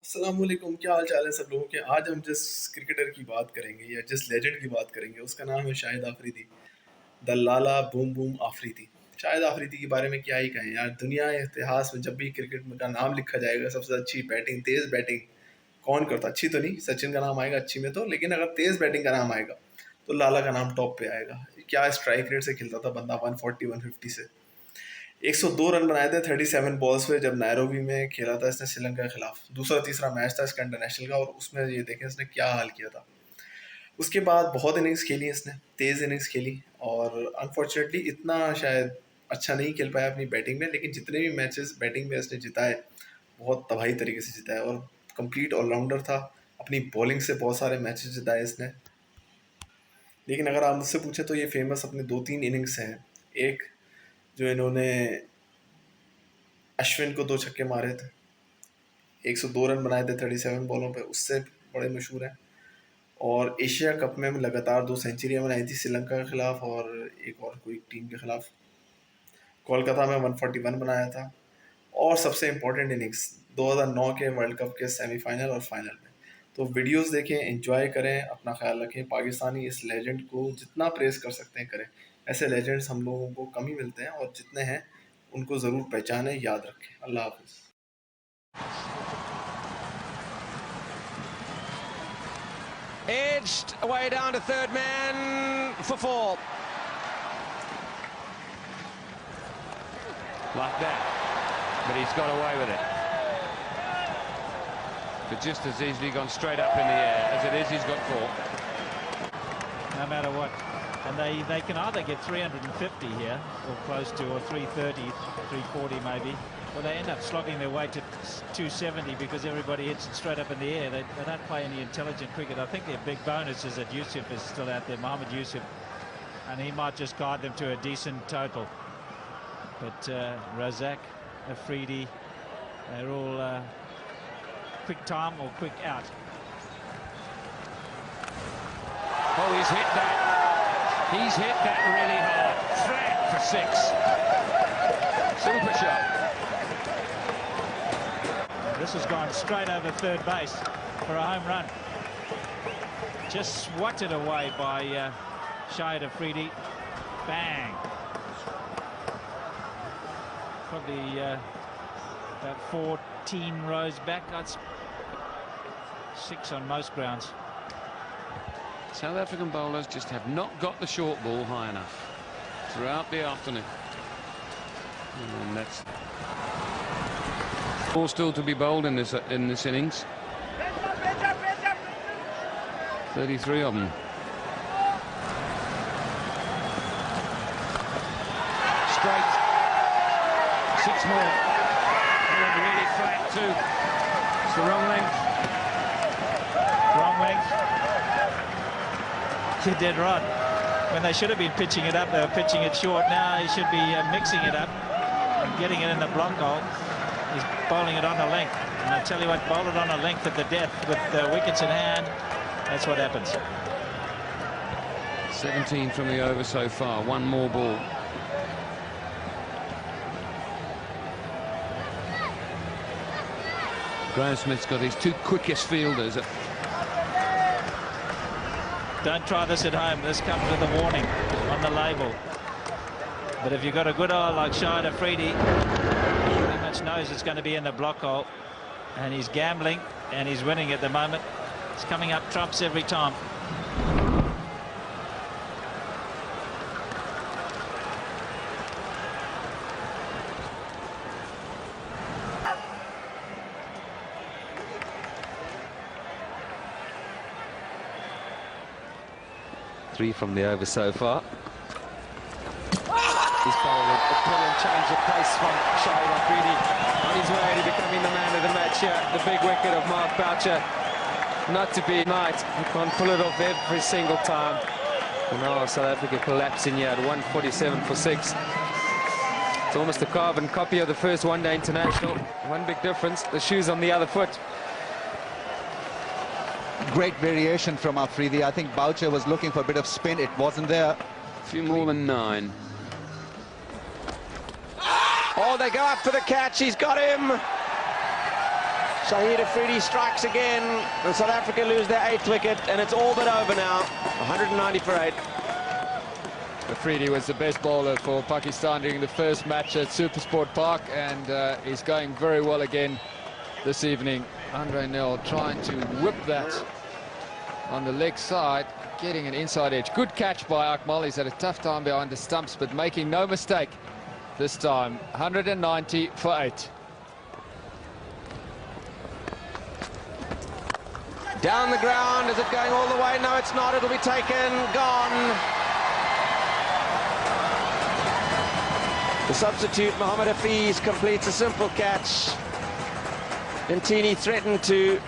अस्सलामुअलैकुम, क्या हाल चाल है सब लोगों के। आज हम जिस क्रिकेटर की बात करेंगे या जिस लेजेंड की बात करेंगे उसका नाम है Shahid Afridi, the Lala boom boom Afridi. Shahid Afridi के बारे में क्या ही कहें यार। दुनिया के इतिहास में जब भी क्रिकेट का नाम लिखा जाएगा, सबसे अच्छी बैटिंग, तेज़ बैटिंग कौन करता, अच्छी तो नहीं, सचिन का नाम आएगा अच्छी में तो, लेकिन अगर तेज़ बैटिंग का नाम आएगा तो लाला का नाम टॉप पे आएगा। क्या स्ट्राइक रेट से खेलता था बंदा, 140 150 से 102 रन बनाए थे 37 बॉल्स पे जब नैरोबी में खेला था इसने श्रीलंका के खिलाफ। दूसरा तीसरा मैच था इसका इंटरनेशनल का, और उसमें ये देखें इसने क्या हाल किया था। उसके बाद बहुत इनिंग्स खेली इसने, तेज़ इनिंग्स खेली, और अनफॉर्चुनेटली इतना शायद अच्छा नहीं खेल पाया अपनी बैटिंग में, लेकिन जितने भी मैचेस बैटिंग में इसने जिताए बहुत तबाही तरीके से जिताए, और कंप्लीट ऑलराउंडर था। अपनी बॉलिंग से बहुत सारे मैचेस जिताए इसने। लेकिन अगर आप मुझसे पूछे तो ये फेमस अपने 2-3 इनिंग्स हैं। एक जो इन्होंने अश्विन को 2 छक्के मारे थे, 102 रन बनाए थे 37 बॉलों पे, उससे बड़े मशहूर हैं। और एशिया कप में लगातार 2 सेंचुरियाँ बनाई थी श्रीलंका के खिलाफ और एक और कोई टीम के खिलाफ। कोलकाता में 141 बनाया था। और सबसे इम्पोर्टेंट इनिंग्स 2009 के वर्ल्ड कप के सेमीफाइनल और फाइनल में। तो वीडियोस देखें, एंजॉय करें, अपना ख्याल रखें। पाकिस्तानी इस लेजेंड को जितना प्रेस कर सकते हैं करें। ऐसे लेजेंड्स हम लोगों को कम ही मिलते हैं, और जितने हैं उनको ज़रूर पहचानें, याद रखें। अल्लाह हाफिज़। Edged away down to third man for 4. Like that, but he's got away with it. But just as easily gone straight up in the air. As it is, he's got 4. No matter what. And they can either get 350 here, or close to, or 330, 340 maybe, or they end up slogging their way to 270 because everybody hits it straight up in the air. They don't play any intelligent cricket. I think their big bonus is that Yusuf is still out there, Mohammad Yusuf, and he might just guide them to a decent total. But Razak, Afridi, they're all quick time or quick out. Oh, he's hit that. He's hit that really hard. Flat for 6. Super shot. This has gone straight over third base for a home run. Just swatted away by Shahid Afridi. Bang. Probably about 14 rows back. That's 6 on most grounds. South African bowlers just have not got the short ball high enough throughout the afternoon. And that's all still to be bowled in this innings. 33 of them. Straight. 6 more. Really flat too. It's the wrong length. Wrong length. You're dead right. When they should have been pitching it up, they were pitching it short. Now he should be mixing it up and getting it in the block hole. He's bowling it on a length. And I tell you what, bowl it on a length at the death with the wickets in hand. That's what happens. 17 from the over so far. One more ball. Graham Smith's got his 2 quickest fielders. Don't try this at home. This comes with a warning on the label. But if you've got a good eye like Shahid Afridi, he pretty much knows it's going to be in the block hole. And he's gambling, and he's winning at the moment. It's coming up trumps every time. Three from the over so far. He's followed a brilliant change of pace from Shahid Afridi. On his way to becoming the man of the match here. The big wicket of Mark Boucher. Not to be denied. He can't pull it off every single time. And now South Africa collapsing here at 147 for 6. It's almost a carbon copy of the first one-day international. One big difference, the shoes on the other foot. Great variation from Afridi. I think Boucher was looking for a bit of spin. It wasn't there. A few more than 9. Oh, they go up for the catch. He's got him. Shahid Afridi strikes again, and South Africa lose their 8th wicket, and it's all but over now. 190 for 8. Afridi was the best bowler for Pakistan during the first match at Supersport Park, and he's going very well again this evening. Andre Nel trying to whip that on the leg side, getting an inside edge. Good catch by Akmal. He's had a tough time behind the stumps, but making no mistake this time. 190 for 8. Down the ground. Is it going all the way? No, it's not. It'll be taken. Gone. The substitute, Mohammad Hafiz, completes a simple catch. Ntini threatened to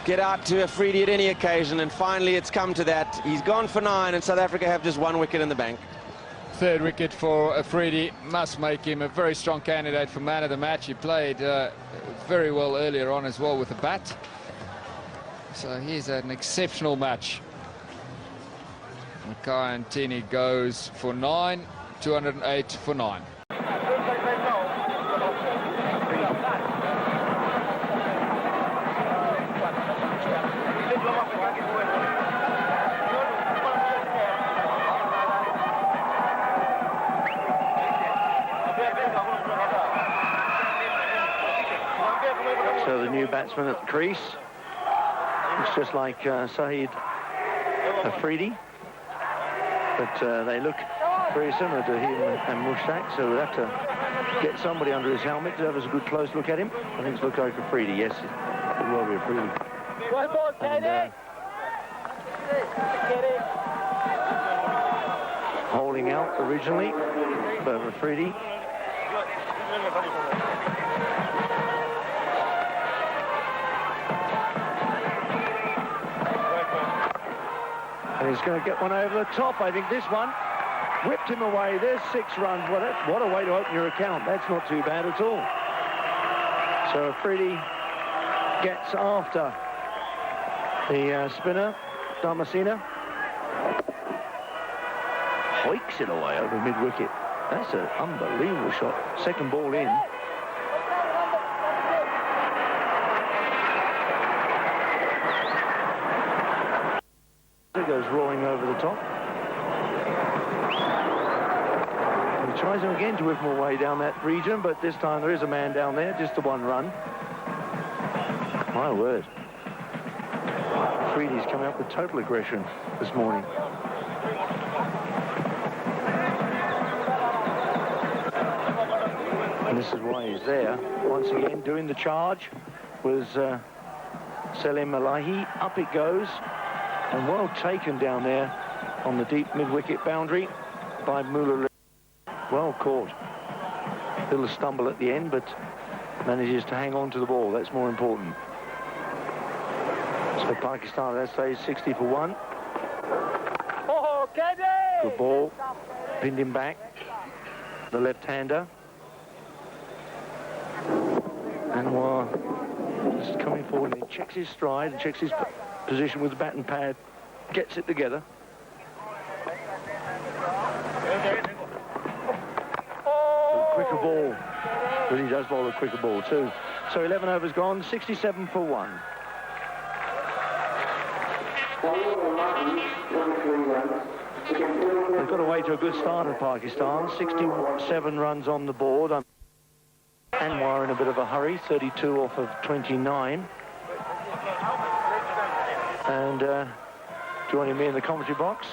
get out to Afridi at any occasion, and finally it's come to that. He's gone for 9, and South Africa have just 1 wicket in the bank. 3rd wicket for Afridi must make him a very strong candidate for man of the match. He played very well earlier on as well with the bat. So he's had an exceptional match. Makai Ntini goes for 9, 208 for 9. So the new batsman at the crease. It's just like Shahid Afridi, but they look very similar to him and Mushtaq, so we'll have to get somebody under his helmet to have us a good close look at him. I think it's looked like Afridi, yes, it will be Afridi. And, holding out originally for Afridi. And he's going to get one over the top. I think this one whipped him away. There's 6 runs. What a way to open your account. That's not too bad at all. So Afridi gets after the spinner, Damasina. Hoiks it away over mid-wicket. That's an unbelievable shot. 2nd ball in. It goes rolling over the top. And he tries him again to whip him away down that region, but this time there is a man down there, just the 1 run. My word. Afridi's coming up with total aggression this morning. And this is why he's there. Once again, doing the charge was Selim Malahi. Up it goes. And well taken down there on the deep mid-wicket boundary by Mullah. Well caught. Little stumble at the end, but manages to hang on to the ball. That's more important. So Pakistan at that stage 60 for 1. Good ball. Pinned him back. The left-hander. Anwar is coming forward and he checks his stride and checks his position with the bat and pad, gets it together. Quicker ball. Really does bowl a quicker ball too. So 11 overs gone, 67 for 1. They've got away to a good start at Pakistan. 67 runs on the board. Anwar in a bit of a hurry, 32 off of 29. And joining me in the commentary box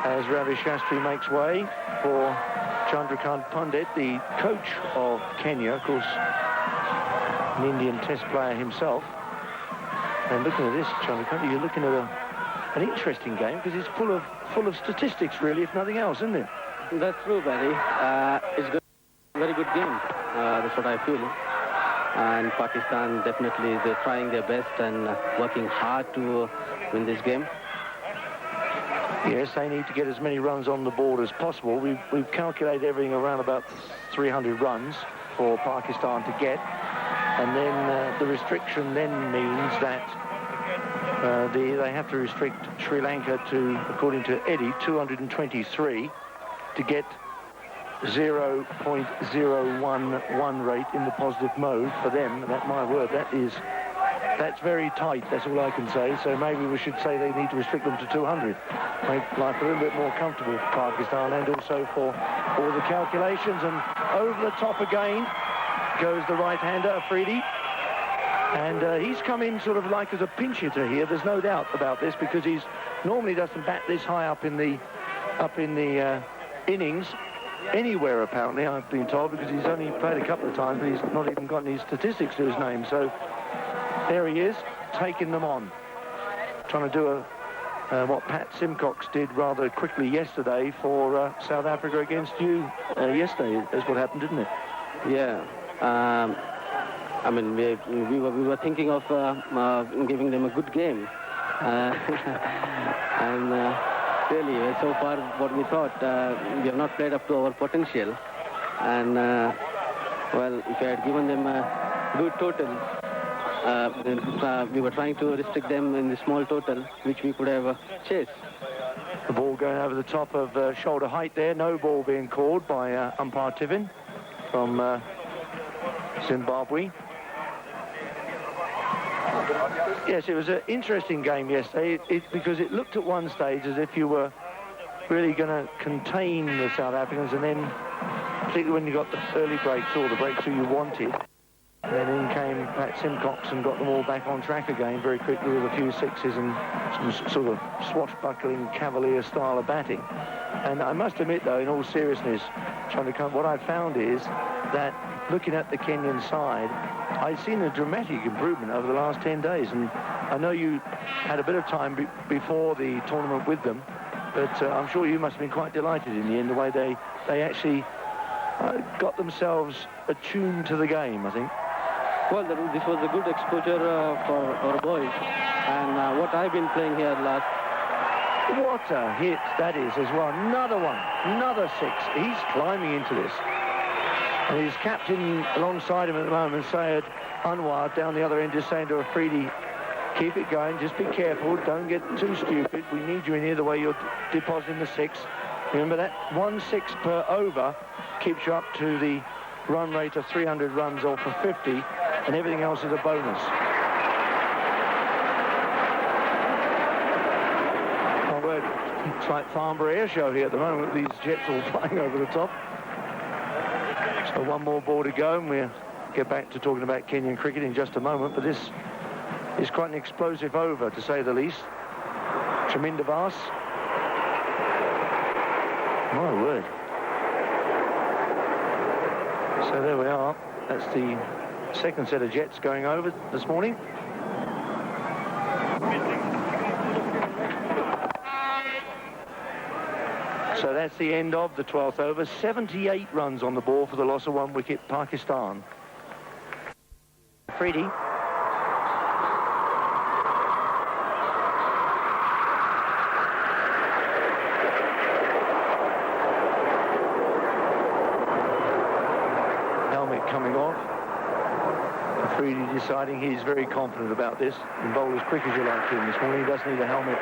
as Ravi Shastri makes way for Chandrakant Pandit, the coach of Kenya, of course, an Indian test player himself. And looking at this, Chandrakant, you're looking at an interesting game because it's full of statistics, really, if nothing else, isn't it? That's true, Barry. It's a very good game. That's what I feel. And Pakistan definitely, they're trying their best and working hard to win this game. Yes, they need to get as many runs on the board as possible. We've calculated everything around about 300 runs for Pakistan to get. And then the restriction then means that they have to restrict Sri Lanka to, according to Eddie, 223 to get 0.011 rate in the positive mode for them. My word, that's very tight. That's all I can say. So maybe we should say they need to restrict them to 200. Make life a little bit more comfortable for Pakistan and also for all the calculations. And over the top again goes the right-hander, Afridi. And he's come in sort of like as a pinch hitter here. There's no doubt about this because he's normally doesn't bat this high up in the innings anywhere, apparently, I've been told, because he's only played a couple of times, but he's not even got any statistics to his name. So there he is, taking them on. Trying to do what Pat Simcox did rather quickly yesterday for South Africa against you yesterday. That's what happened, didn't it? Yeah. I mean, we were thinking of giving them a good game. And really, so far, what we thought, we have not played up to our potential. And, well, if I had given them a good total, we were trying to restrict them in the small total, which we could have chased. The ball going over the top of shoulder height there. No ball being called by umpire Tivin from Zimbabwe. Yes, it was an interesting game yesterday because it looked at one stage as if you were really going to contain the South Africans, and then particularly when you got the early breaks or the breakthrough you wanted, and then in came Pat Simcox and got them all back on track again very quickly with a few sixes and some sort of swashbuckling cavalier style of batting. And I must admit, though, in all seriousness, what I found is that looking at the Kenyan side, I've seen a dramatic improvement over the last 10 days. And I know you had a bit of time before the tournament with them, but I'm sure you must have been quite delighted in the end, the way they actually got themselves attuned to the game, I think. Well, this was a good exposure for our boys. And what I've been playing here last... What a hit that is as well. Another one, another six. He's climbing into this. And his captain alongside him at the moment, Syed Anwar, down the other end, just saying to Afridi, keep it going, just be careful, don't get too stupid. We need you in here the way you're depositing the six. Remember that 1 6 per over keeps you up to the run rate of 300 runs or for 50, and everything else is a bonus. Oh, well, it's like Farnborough Air Show here at the moment, with these jets all flying over the top. So one more ball to go, and we'll get back to talking about Kenyan cricket in just a moment. But this is quite an explosive over, to say the least. Tremendavas. My word. So there we are. That's the second set of jets going over this morning. So that's the end of the 12th over. 78 runs on the ball for the loss of 1 wicket, Pakistan. Afridi. Helmet coming off. Afridi deciding he's very confident about this. And bowl as quick as you like to him this morning. He does need a helmet.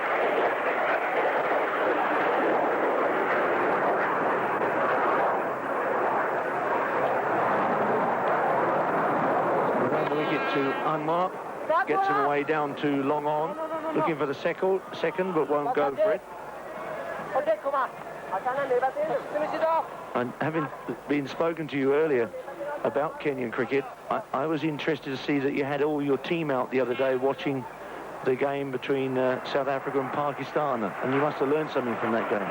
To Anwar, gets him away down to long on, looking for the second, but won't go for it. And having been spoken to you earlier about Kenyan cricket, I was interested to see that you had all your team out the other day watching the game between South Africa and Pakistan, and you must have learned something from that game.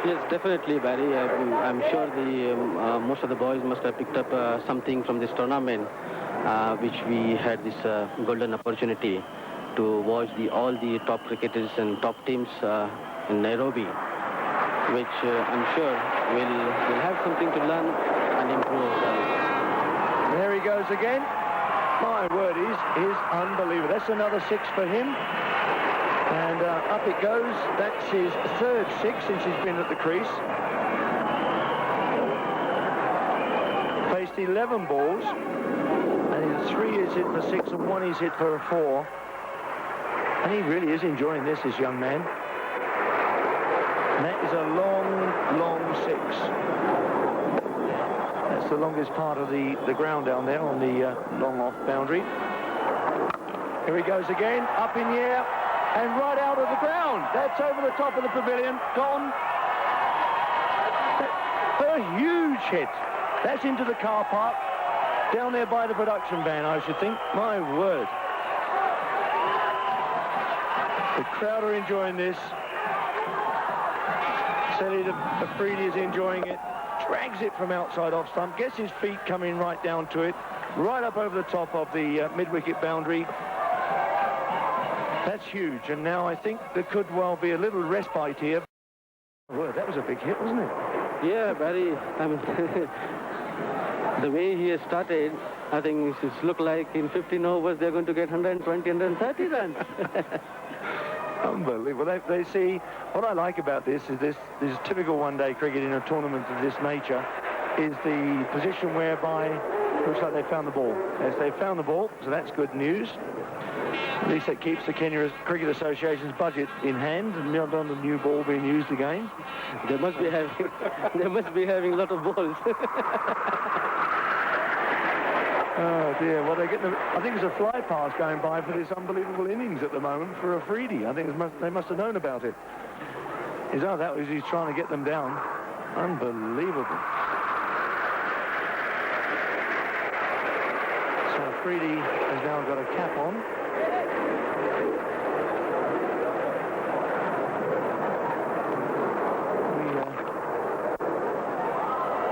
Yes, definitely, Barry. I'm sure the most of the boys must have picked up something from this tournament, which we had this golden opportunity to watch all the top cricketers and top teams in Nairobi, which I'm sure will have something to learn and improve. There he goes again. My word, is unbelievable. That's another 6 for him. And up it goes. That's his third 6 since he's been at the crease. Faced 11 balls. And 3 is hit for 6 and 1 is hit for a 4. And he really is enjoying this young man. And that is a long, long 6. That's the longest part of the ground down there on the long off boundary. Here he goes again, up in the air and right out of the ground. That's over the top of the pavilion, gone. A huge hit. That's into the car park, down there by the production van, I should think. My word. The crowd are enjoying this. Shahid Afridi is enjoying it. Drags it from outside off stump, gets his feet coming right down to it, right up over the top of the mid-wicket boundary. That's huge, and now I think there could well be a little respite here. Well, that was a big hit, wasn't it? Yeah, Barry. I mean, the way he has started, I think it's looked like in 15 overs they're going to get 120, 130 runs. Unbelievable. They see, what I like about this is this typical one-day cricket in a tournament of this nature is the position whereby it looks like they found the ball. Yes, they found the ball, so that's good news. At least that keeps the Kenya Cricket Association's budget in hand, and not on the new ball being used again. They must be having a lot of balls. Oh dear, well they're getting I think there's a fly pass going by for this unbelievable innings at the moment for Afridi. I think they must have known about it. He's trying to get them down. Unbelievable. So Afridi has now got a cap on.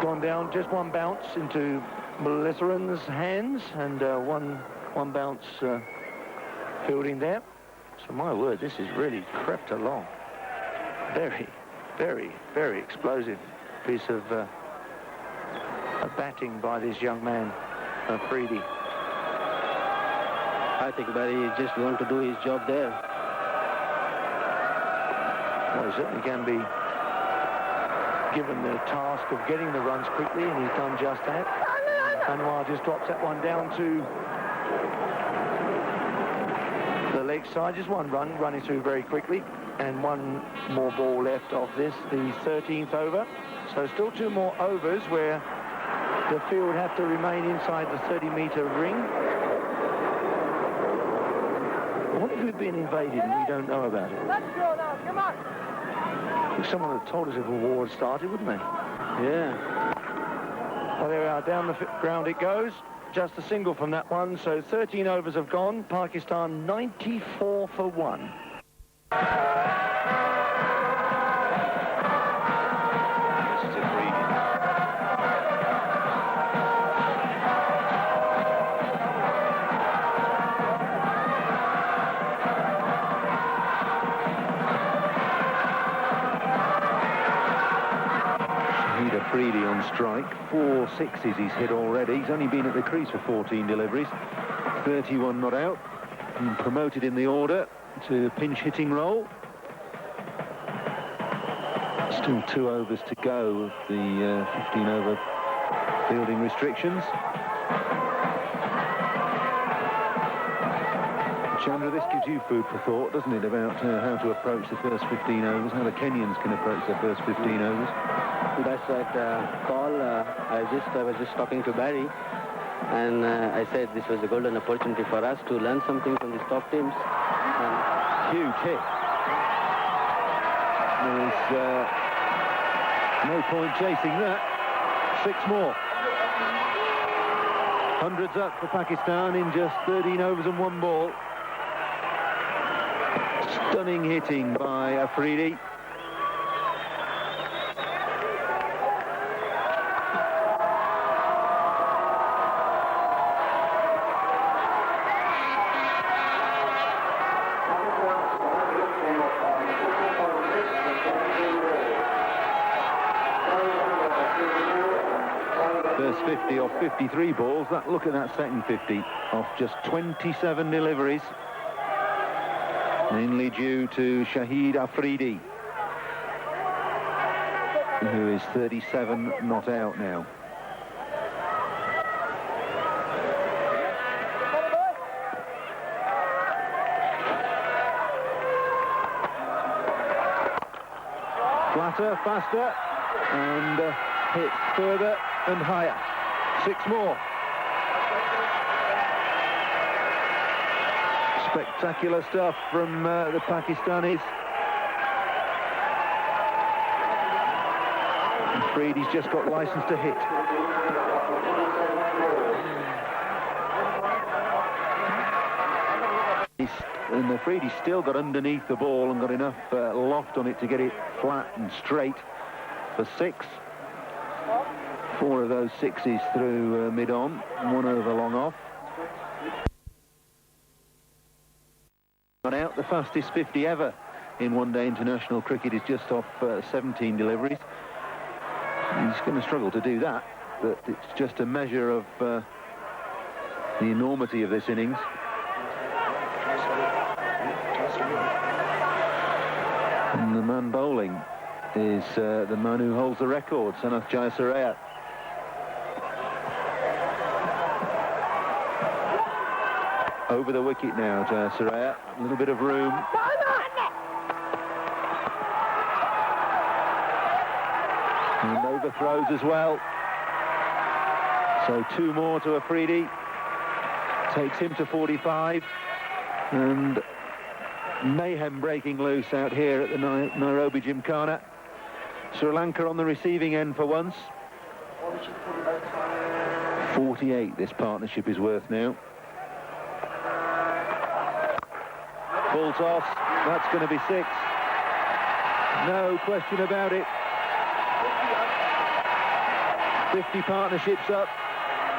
Gone down, just one bounce into Melitherin's hands, and one bounce fielding there. So my word, this has really crept along. Very, very, very explosive piece of batting by this young man, Afridi. I think Barry just want to do his job there. Well, he certainly can be given the task of getting the runs quickly, and he's done just that. Anwar just drops that one down to the leg side. Just one run running through very quickly, and one more ball left of this, the 13th over. So still two more overs where the field have to remain inside the 30-meter ring. What if we've been invaded and we don't know about it? Let's go now, come on. Someone would have told us if a war had started, wouldn't they? Yeah. Well, there we are, down the ground it goes. Just a single from that one, so 13 overs have gone. Pakistan 94 for 1. Afridi on strike, 4 sixes he's hit already. He's only been at the crease for 14 deliveries, 31 not out, and promoted in the order to pinch hitting role. Still 2 overs to go of the 15 over fielding restrictions. Chandra, this gives you food for thought, doesn't it, about how to approach the first 15 overs, how the Kenyans can approach their first 15 overs. That's right, Paul. I was just talking to Barry, and I said this was a golden opportunity for us to learn something from these top teams. Huge hit. There's no point chasing that. 6 more. Hundreds up for Pakistan in just 13 overs and 1 ball. Stunning hitting by Afridi. First 50 off 53 balls. Look at that second 50 off just 27 deliveries. Mainly due to Shahid Afridi, who is 37 not out now. Flatter, faster, and hit further and higher. 6 more. Spectacular stuff from the Pakistanis. Afridi's just got license to hit. And Afridi's still got underneath the ball and got enough loft on it to get it flat and straight for 6. 4 of those 6s through mid-on, 1 over long off. Not out, the fastest 50 ever in one-day international cricket is just off 17 deliveries. He's going to struggle to do that, but it's just a measure of the enormity of this innings. And the man bowling is the man who holds the record, Sanath Jayasuriya. Over the wicket now, Jayasuriya. A little bit of room. And overthrows as well. So 2 more to Afridi. Takes him to 45. And mayhem breaking loose out here at the Nairobi Gymkhana. Sri Lanka on the receiving end for once. 48 this partnership is worth now. Full toss, that's going to be 6. No question about it. 50 partnerships up.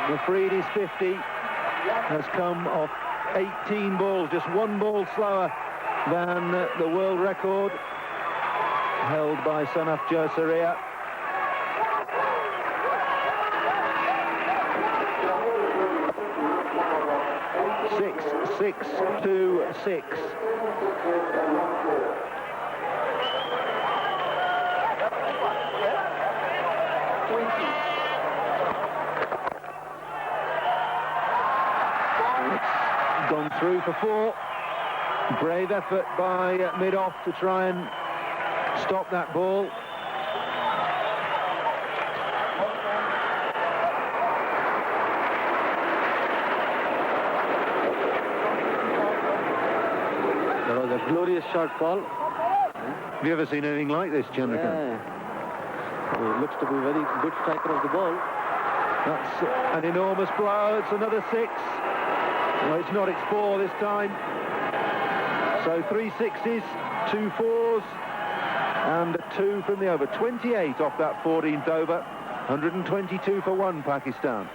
Afridi's 50 has come off 18 balls, just 1 ball slower than the world record held by Sanath Jayasuriya. Six to 6. Gone through for 4. Brave effort by mid-off to try and stop that ball. That was a glorious shot, Paul. Have you ever seen anything like this, Chandrakant? Yeah. He looks to be a very good striker of the ball. That's an enormous blow. It's another 6. Well, it's not, it's 4 this time. So 3 6s, 2 4s, and 2 from the over. 28 off that 14th over. 122 for 1, Pakistan.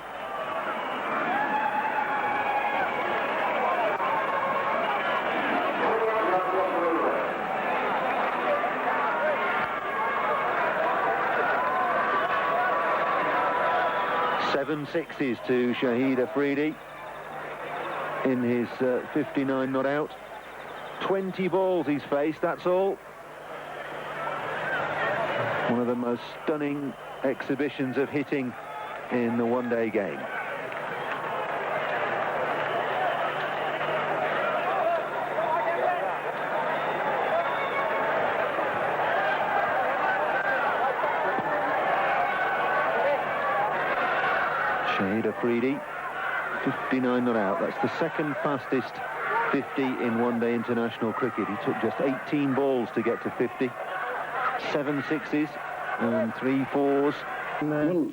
Seven 6s to Shahid Afridi in his 59 not out. 20 balls he's faced, that's all. One of the most stunning exhibitions of hitting in the one-day game. Shahid Afridi, 59 not out. That's the 2nd fastest 50 in one-day international cricket. He took just 18 balls to get to 50. 7 6s and 3 4s.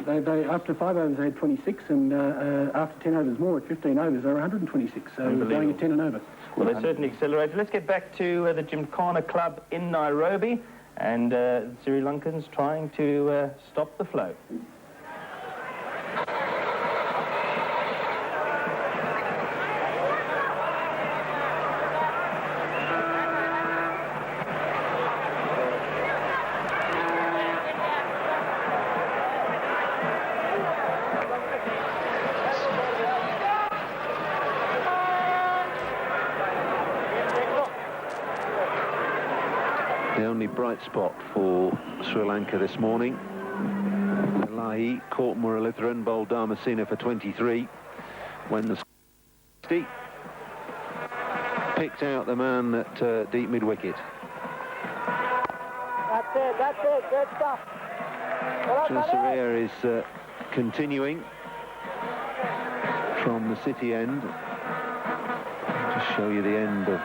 They after 5 overs they had 26, and after 10 overs more at 15 overs they were 126. So going at 10 and over. Well, they certainly accelerated. Let's get back to the Gymkhana Club in Nairobi, and Sri Lankans trying to stop the flow. The only bright spot for Sri Lanka this morning. Lahi caught Muralitharan, bowled Dharmasena for 23. When the 60 picked out the man at deep mid-wicket. That's it, good stuff. Jayasuriya is continuing. from the city end. Just show you the end of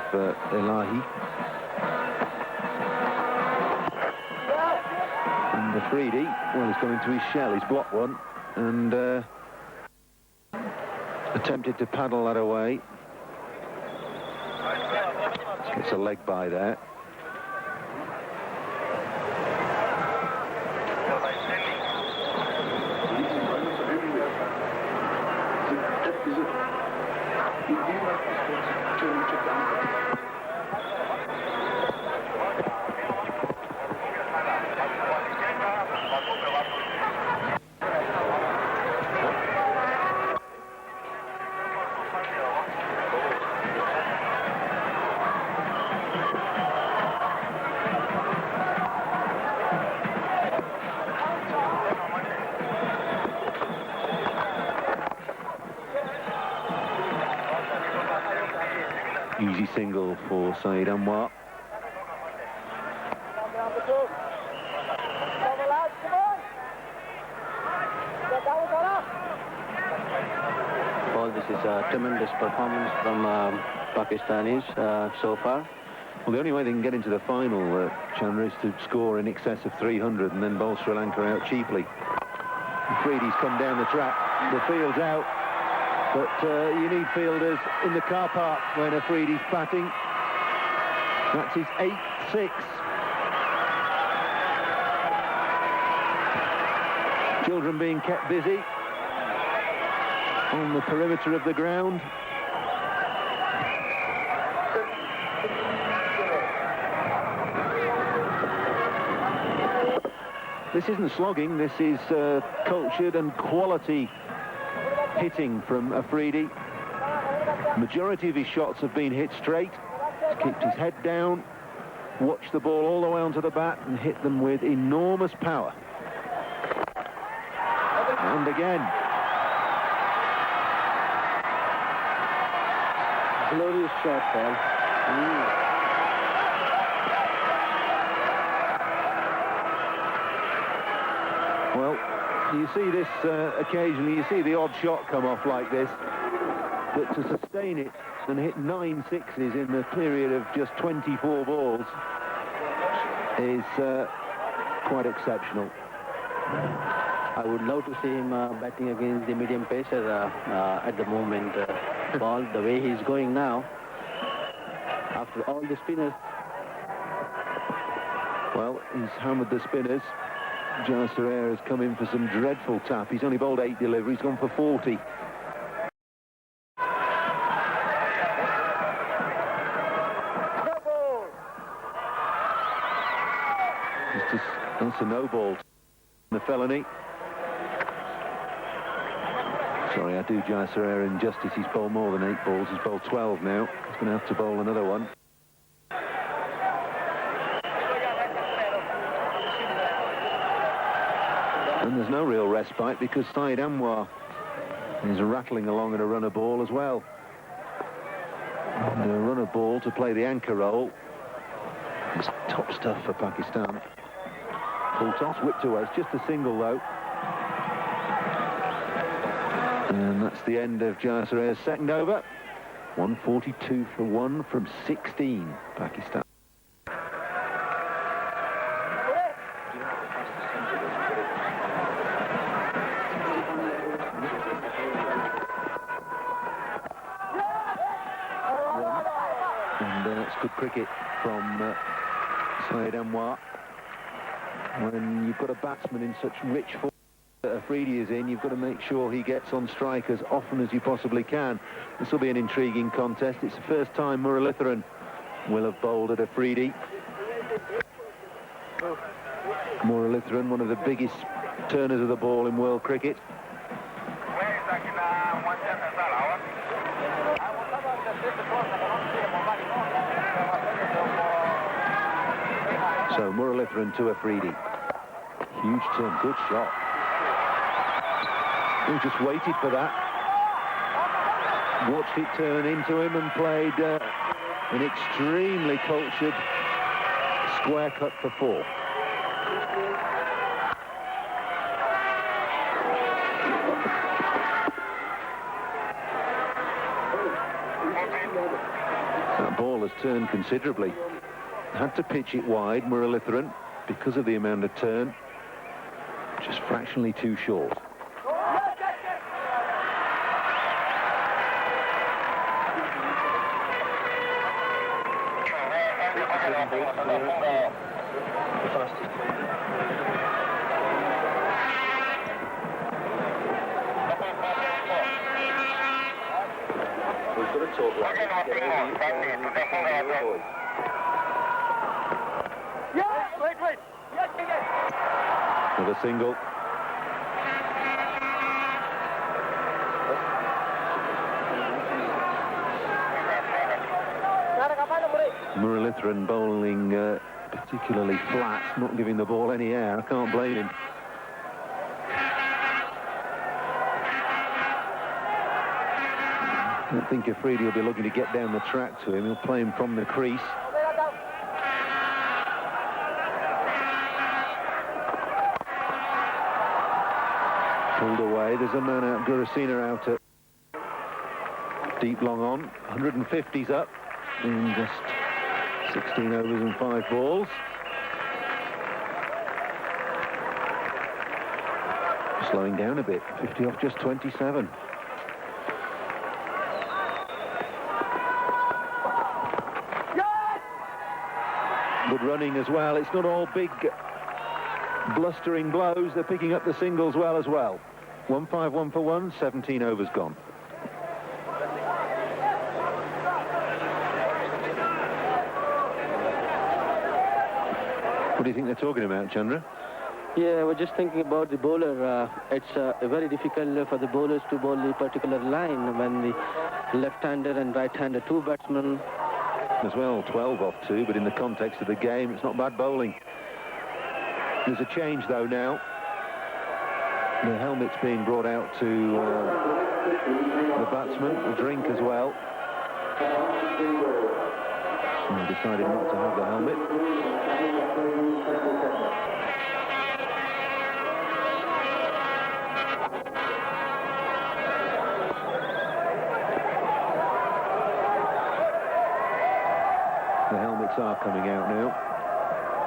Elahi. And Afridi, well, he's going to his shell. He's blocked one and attempted to paddle that away. Gets a leg by there. Easy single for Saeed Anwar. Well, this is a tremendous performance from Pakistanis so far. Well, the only way they can get into the final, Chandra, is to score in excess of 300 and then bowl Sri Lanka out cheaply. Afridi's come down the track, the field's out, but you need fielders in the car park when Afridi's batting. That's his 8-6. Children being kept busy on the perimeter of the ground. This isn't slogging, this is cultured and quality hitting from Afridi. Majority of his shots have been hit straight. He's kept his head down, watched the ball all the way onto the bat and hit them with enormous power. And again. Glorious shot, Paul. Well, you see this occasionally, you see the odd shot come off like this, but to sustain it and hit 9 sixes in the period of just 24 balls is quite exceptional. I would love to see him batting against the medium pacer at the moment. Ball, the way he's going now, after all the spinners. Well, he's hammered the spinners. Jayasuriya has come in for some dreadful tap. He's only bowled 8 deliveries, gone for 40. That's a no ball. The felony. Sorry, I do Jayasuriya injustice. He's bowled more than 8 balls. He's bowled 12 now. He's going to have to bowl another one. And there's no real respite because Saeed Anwar is rattling along at a runner ball as well. And a runner ball to play the anchor role. It's top stuff for Pakistan. Full toss, whipped away. It's just a single though. And that's the end of Jayasuriya's second over. 142 for 1 from 16, Pakistan. And it's good cricket from Saeed Anwar. When you've got a batsman in such rich form that Afridi is in, you've got to make sure he gets on strike as often as you possibly can. This will be an intriguing contest. It's the first time Muralitharan will have bowled at Afridi. Muralitharan, one of the biggest turners of the ball in world cricket. So Muralitharan to Afridi. Huge turn, good shot. He just waited for that. Watched it turn into him and played an extremely cultured square cut for 4. That ball has turned considerably. Had to pitch it wide, Muralitharan, because of the amount of turn. Just fractionally too short. With a single. Muralitharan bowling particularly flat, not giving the ball any air. I can't blame him. I don't think Afridi will be looking to get down the track to him. He'll play him from the crease. Pulled away. There's a man out. Gurasena out at deep long on. 150's up in just 16 overs and 5 balls. Slowing down a bit. 50 off just 27. Good running as well. It's not all big blustering blows. They're picking up the singles well as well. 1-5-1 for 1, 17 overs gone. What do you think they're talking about, Chandra? Yeah, I was just thinking about the bowler. It's very difficult for the bowlers to bowl the particular line when the left-hander and right-hander, 2 batsmen. As well, 12 off 2, but in the context of the game, it's not bad bowling. There's a change, though, now. The helmet's being brought out to the batsman, the drink as well. And decided not to have the helmet. The helmets are coming out now.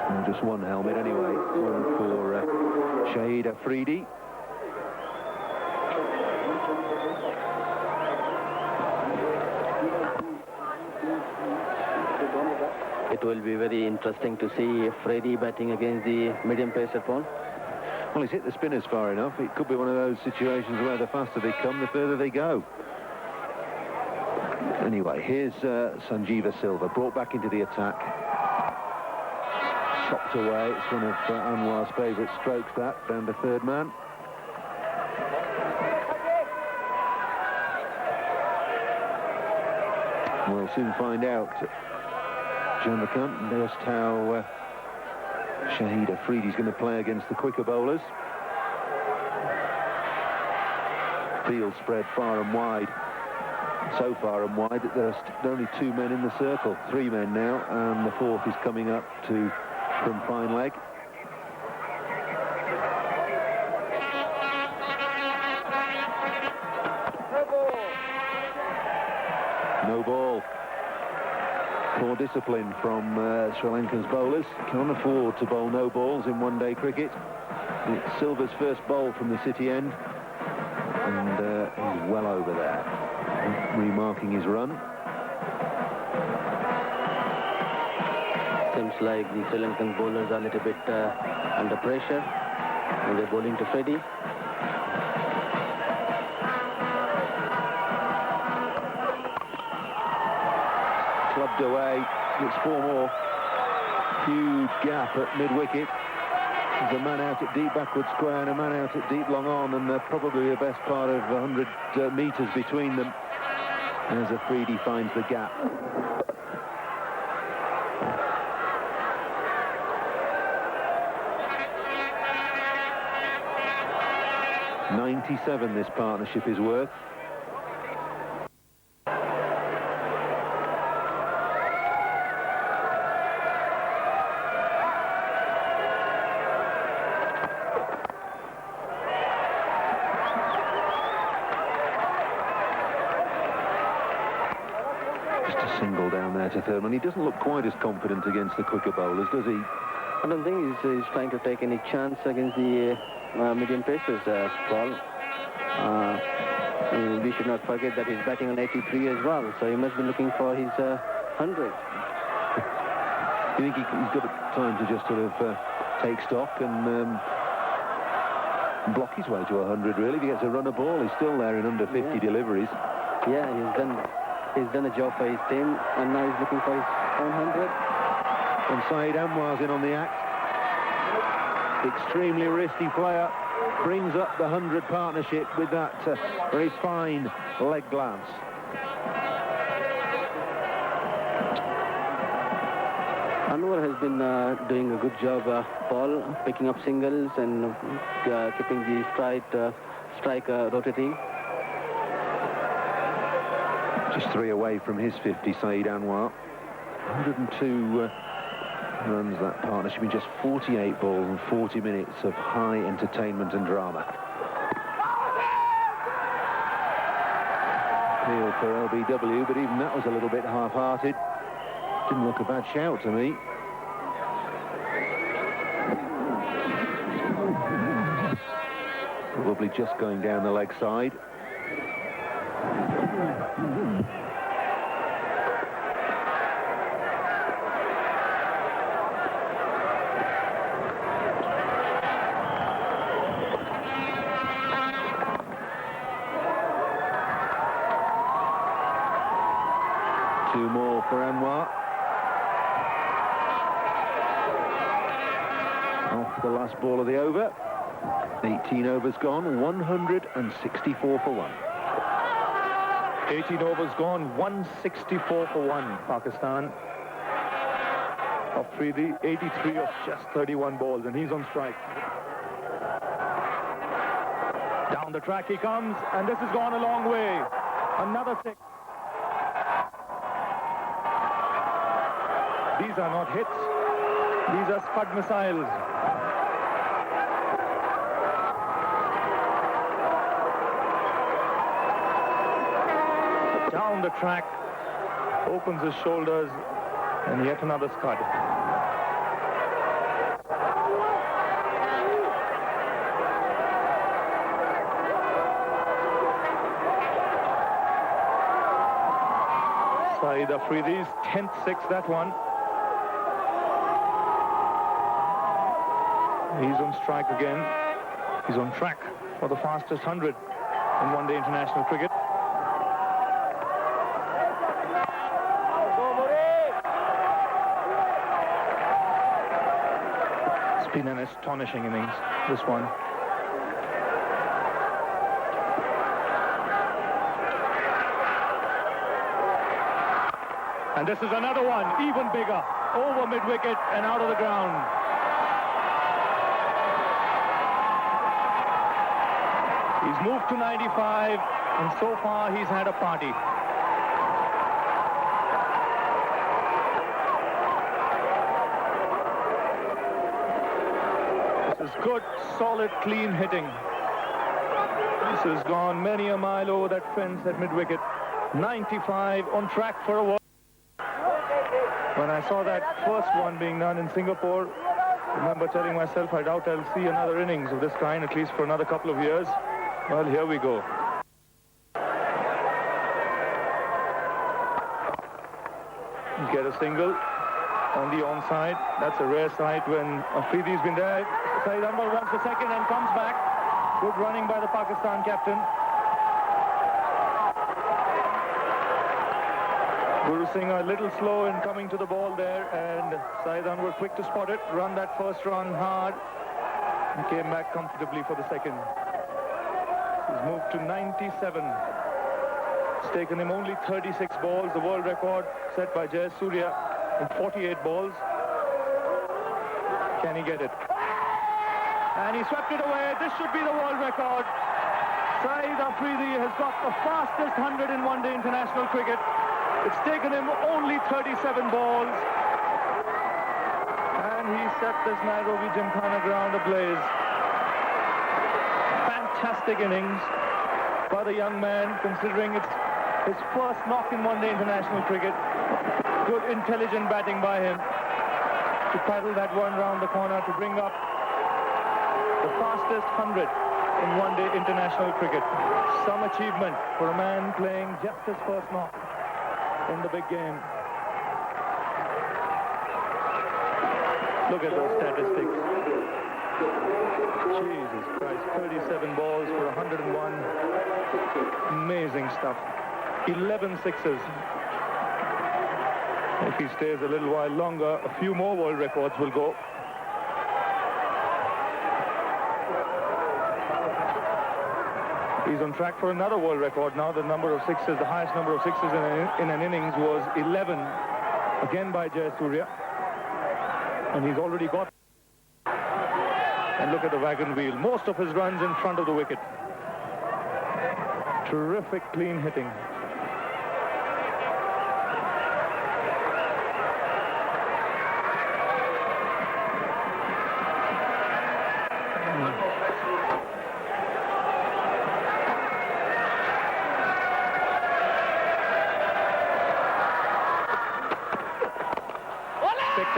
And just one helmet anyway. One for Shahid Afridi. It will be very interesting to see Afridi batting against the medium pace opponent. Well, he's hit the spinners far enough. It could be one of those situations where the faster they come, the further they go. Anyway, here's Sanjeeva Silva, brought back into the attack. Chopped away. It's one of Anwar's favourite strokes, that, down to third man. We'll soon find out, Chandrakant, just how Shahid Afridi's going to play against the quicker bowlers. Field spread far and wide. So far and wide that there are only 2 men in the circle. 3 men now, and the 4th is coming up from fine leg. No ball. Poor discipline from Sri Lanka's bowlers. Can't afford to bowl no balls in one-day cricket. It's Silva's first bowl from the city end, and he's well over there, remarking his run. Seems like the Sri Lankan bowlers are a little bit under pressure when they're bowling to Afridi. Clubbed away. It's 4 more. Huge gap at mid-wicket. There's a man out at deep backward square and a man out at deep long on, and they're probably the best part of 100 metres between them as Afridi finds the gap. $97 this partnership is worth. single down there to third, and he doesn't look quite as confident against the quicker bowlers, does he? I don't think he's trying to take any chance against the medium pacers, Paul. We should not forget that he's batting on 83 as well, so he must be looking for his 100. You think he's got time to just sort of take stock and block his way to 100, really? If he gets a run of ball, he's still there in under 50 deliveries. Yeah, he's done a job for his team, and now he's looking for his own 100. And Shahid Anwar's in on the act. Extremely risky player. Brings up the 100 partnership with that very fine leg glance. Anwar has been doing a good job, Paul, picking up singles and keeping the strike rotating. Just 3 away from his 50, Shahid Anwar. 102 runs that partnership in just 48 balls and 40 minutes of high entertainment and drama. Appeal for LBW, but even that was a little bit half-hearted. Didn't look a bad shout to me. Probably just going down the leg side. Two more for Anwar. Off the last ball of the over. 18 overs gone, 164 for 1. 18 overs gone, 164 for 1, Pakistan. Afridi, 83 of just 31 balls, and he's on strike. Down the track he comes, and this has gone a long way. Another 6. These are not hits. These are Scud missiles. Down the track, opens his shoulders, and yet another Scud. Shahid Afridi's 10th 6, that one. He's on strike again. He's on track for the fastest 100 in one-day international cricket. It's been an astonishing innings, this one. And this is another one, even bigger, over mid-wicket and out of the ground. He's moved to 95, and so far he's had a party. This is good, solid, clean hitting. This has gone many a mile over that fence at mid-wicket. 95, on track for a world. When I saw that first one being done in Singapore, I remember telling myself, I doubt I'll see another innings of this kind, at least for another couple of years. Well, here we go. Get a single on the onside. That's a rare sight when Afridi's been there. Shahid Anwar wants the second and comes back. Good running by the Pakistan captain. Guru Singh a little slow in coming to the ball there, and Shahid Anwar quick to spot it, run that first run hard, and came back comfortably for the second. He's moved to 97. It's taken him only 36 balls, the world record set by Jay Surya in 48 balls. Can he get it? And he swept it away. This should be the world record. Shahid Afridi has got the fastest 100 in one-day international cricket. It's taken him only 37 balls. And he set this Nairobi Gymkhana ground ablaze. Fantastic innings by the young man, considering it's His first knock in one-day international cricket. Good, intelligent batting by him to paddle that one round the corner to bring up the fastest 100 in one-day international cricket. Some achievement for a man playing just his first knock in the big game. Look at those statistics. Jesus Christ, 37 balls for 101. Amazing stuff. 11 sixes. If he stays a little while longer, a few more world records will go. He's on track for another world record now. The number of sixes, the highest number of sixes in an innings was 11, again by Jayasuriya. And he's already got. And look at the wagon wheel. Most of his runs in front of the wicket. Terrific clean hitting.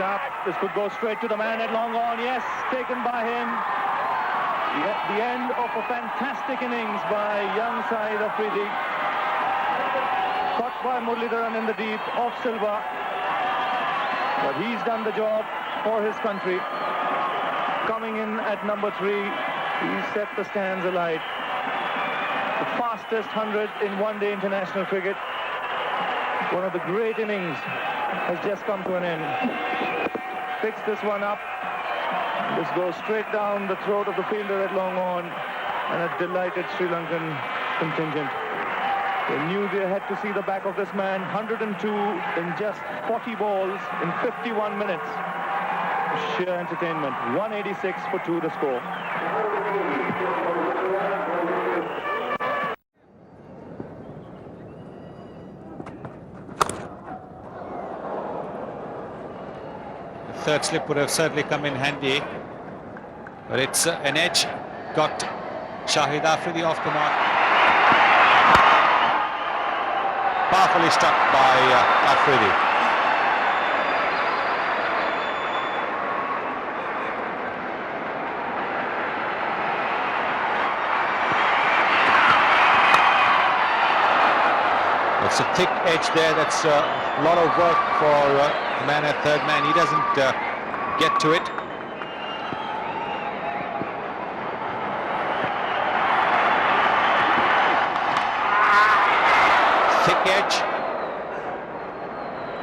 Up. This could go straight to the man at long on. Yes, taken by him. The end of a fantastic innings by young Shahid Afridi. Caught by Muralidharan in the deep, off Silva. But he's done the job for his country. Coming in at number 3, he set the stands alight. The fastest 100 in one-day international cricket. One of the great innings has just come to an end. Picks this one up. This goes straight down the throat of the fielder at long on, and a delighted Sri Lankan contingent. They knew they had to see the back of this man. 102 in just 40 balls in 51 minutes. Sheer entertainment. 186 for 2 the score. Third slip would have certainly come in handy, but it's an edge. Got Shahid Afridi off the mark. Powerfully struck by Afridi. It's a thick edge there. That's a lot of work for man at third man. He doesn't get to it. Thick edge.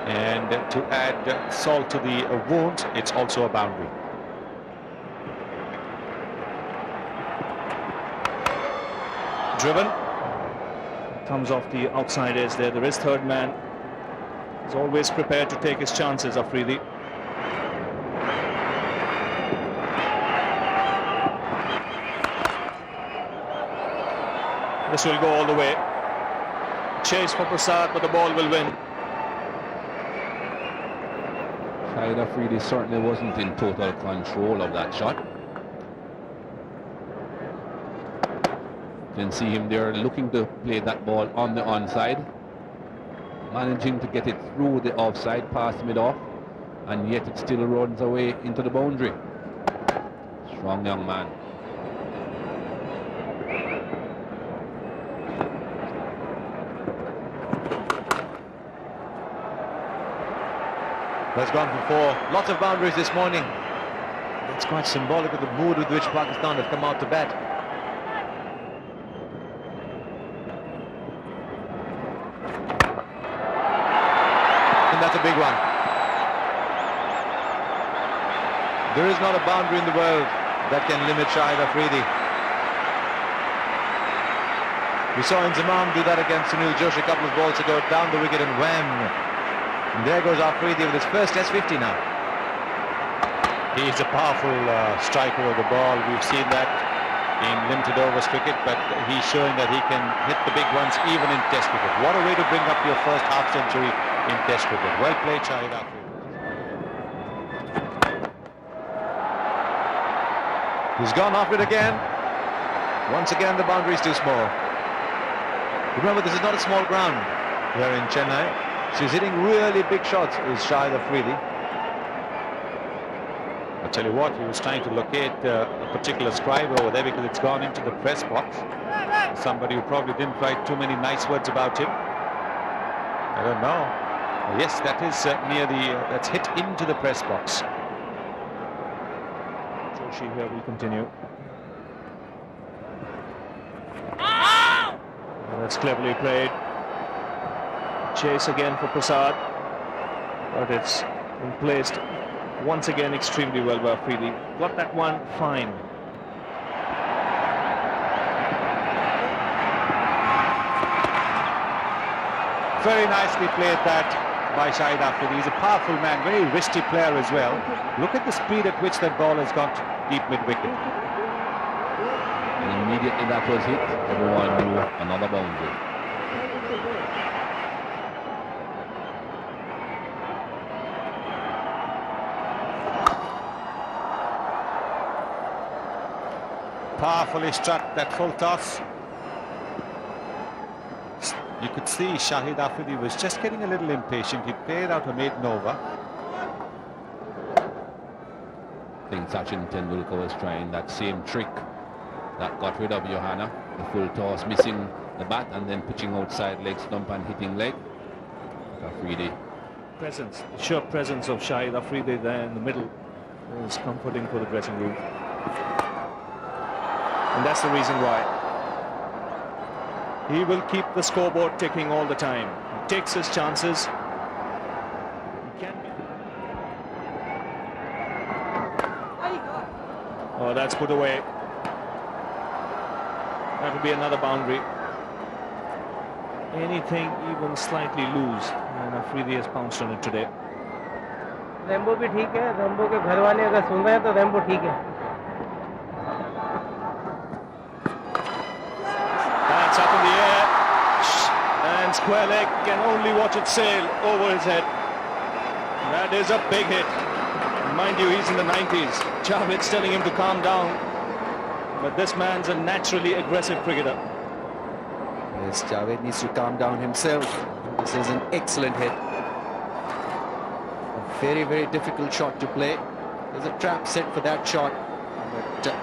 And to add salt to the wound, it's also a boundary. Driven. Comes off the outside edge there. There is third man. He's always prepared to take his chances, Afridi. This will go all the way. Chase for Prasad, but the ball will win. Shahid Afridi certainly wasn't in total control of that shot. You can see him there looking to play that ball on the onside, managing to get it through the offside, past mid-off, and yet it still runs away into the boundary. Strong young man. Has gone for 4. Lots of boundaries this morning. It's quite symbolic of the mood with which Pakistan have come out to bat. That's a big one. There is not a boundary in the world that can limit Shahid Afridi. We saw Inzamam do that against Sunil Joshi a couple of balls ago, down the wicket and wham. And there goes Afridi with his first Test 50 now. He's a powerful striker of the ball. We've seen that in limited overs cricket, but he's showing that he can hit the big ones even in Test cricket. What a way to bring up your first half century in Test cricket. Well played, Shahid Afridi. He's gone off it again. Once again, the boundary is too small. Remember, this is not a small ground here in Chennai. She's hitting really big shots, is Shahid Afridi. I'll tell you what, he was trying to locate a particular scribe over there because it's gone into the press box. Somebody who probably didn't write too many nice words about him. I don't know. Yes, that is near the, that's hit into the press box. Joshi here will continue. That's cleverly played. Chase again for Prasad. But it's been placed once again extremely well by Afridi. Got that one fine. Very nicely played that by Shahid Afridi. He's a powerful man, very wristy player as well. Look at the speed at which that ball has got deep mid-wicket. And immediately that was hit, everyone knew another boundary. Powerfully struck that full toss. You could see Shahid Afridi was just getting a little impatient. He played out a maiden over. I think Sachin Tendulkar was trying that same trick that got rid of Johanna. The full toss, missing the bat and then pitching outside leg stump and hitting leg. Afridi. Presence, the sure presence of Shahid Afridi there in the middle is comforting for the dressing room. And that's the reason why. He will keep the scoreboard ticking all the time. He takes his chances. Oh, that's put away. That will be another boundary. Anything even slightly loose, and Afridi has pounced on it today. Rainbow भी ठीक है, rainbow के घर वाले अगर सुन रहे हैं तो रेम्बो ठीक है. That's up in the air, and square leg can only watch it sail over his head. That is a big hit. Mind you, he's in the 90s. Javed's telling him to calm down, but this man's a naturally aggressive cricketer. Yes, Javed needs to calm down himself. This is an excellent hit. A very, very difficult shot to play. There's a trap set for that shot, but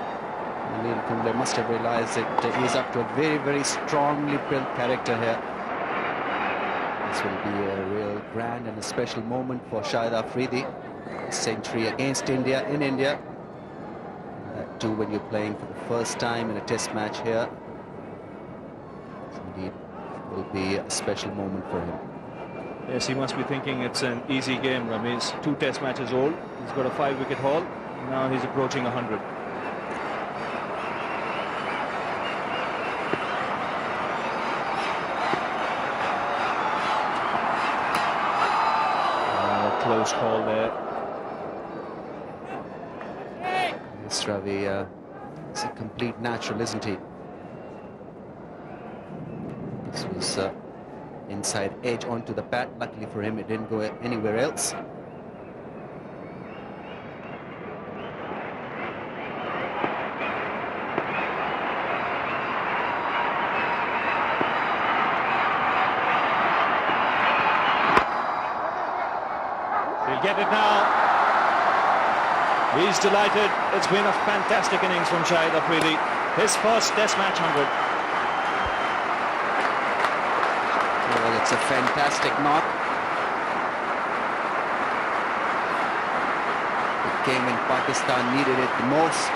Anil Kumble must have realized that he's up to a very, very strongly built character here. This will be a real grand and a special moment for Shahid Afridi. Century against India in India. That too when you're playing for the first time in a test match here. Indeed, will be a special moment for him. Yes, he must be thinking it's an easy game. Ramesh, 2 test matches old. He's got a 5-wicket haul. Now he's approaching 100. Close call there. Yes, Ravi, it's a complete natural, isn't he? This was inside edge onto the bat. Luckily for him, it didn't go anywhere else. He'll get it now. He's delighted. It's been a fantastic innings from Shahid Afridi. His first test match 100. Well, it's a fantastic knock. It came when Pakistan needed it the most.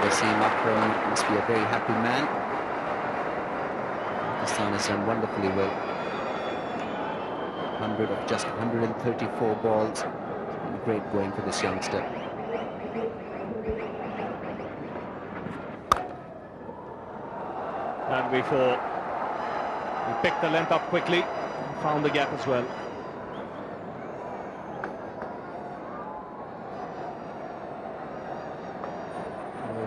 Wasim Akram must be a very happy man. Pakistan has done wonderfully well. 100 of just 134 balls. Great going for this youngster. And before he picked the length up quickly, found the gap as well.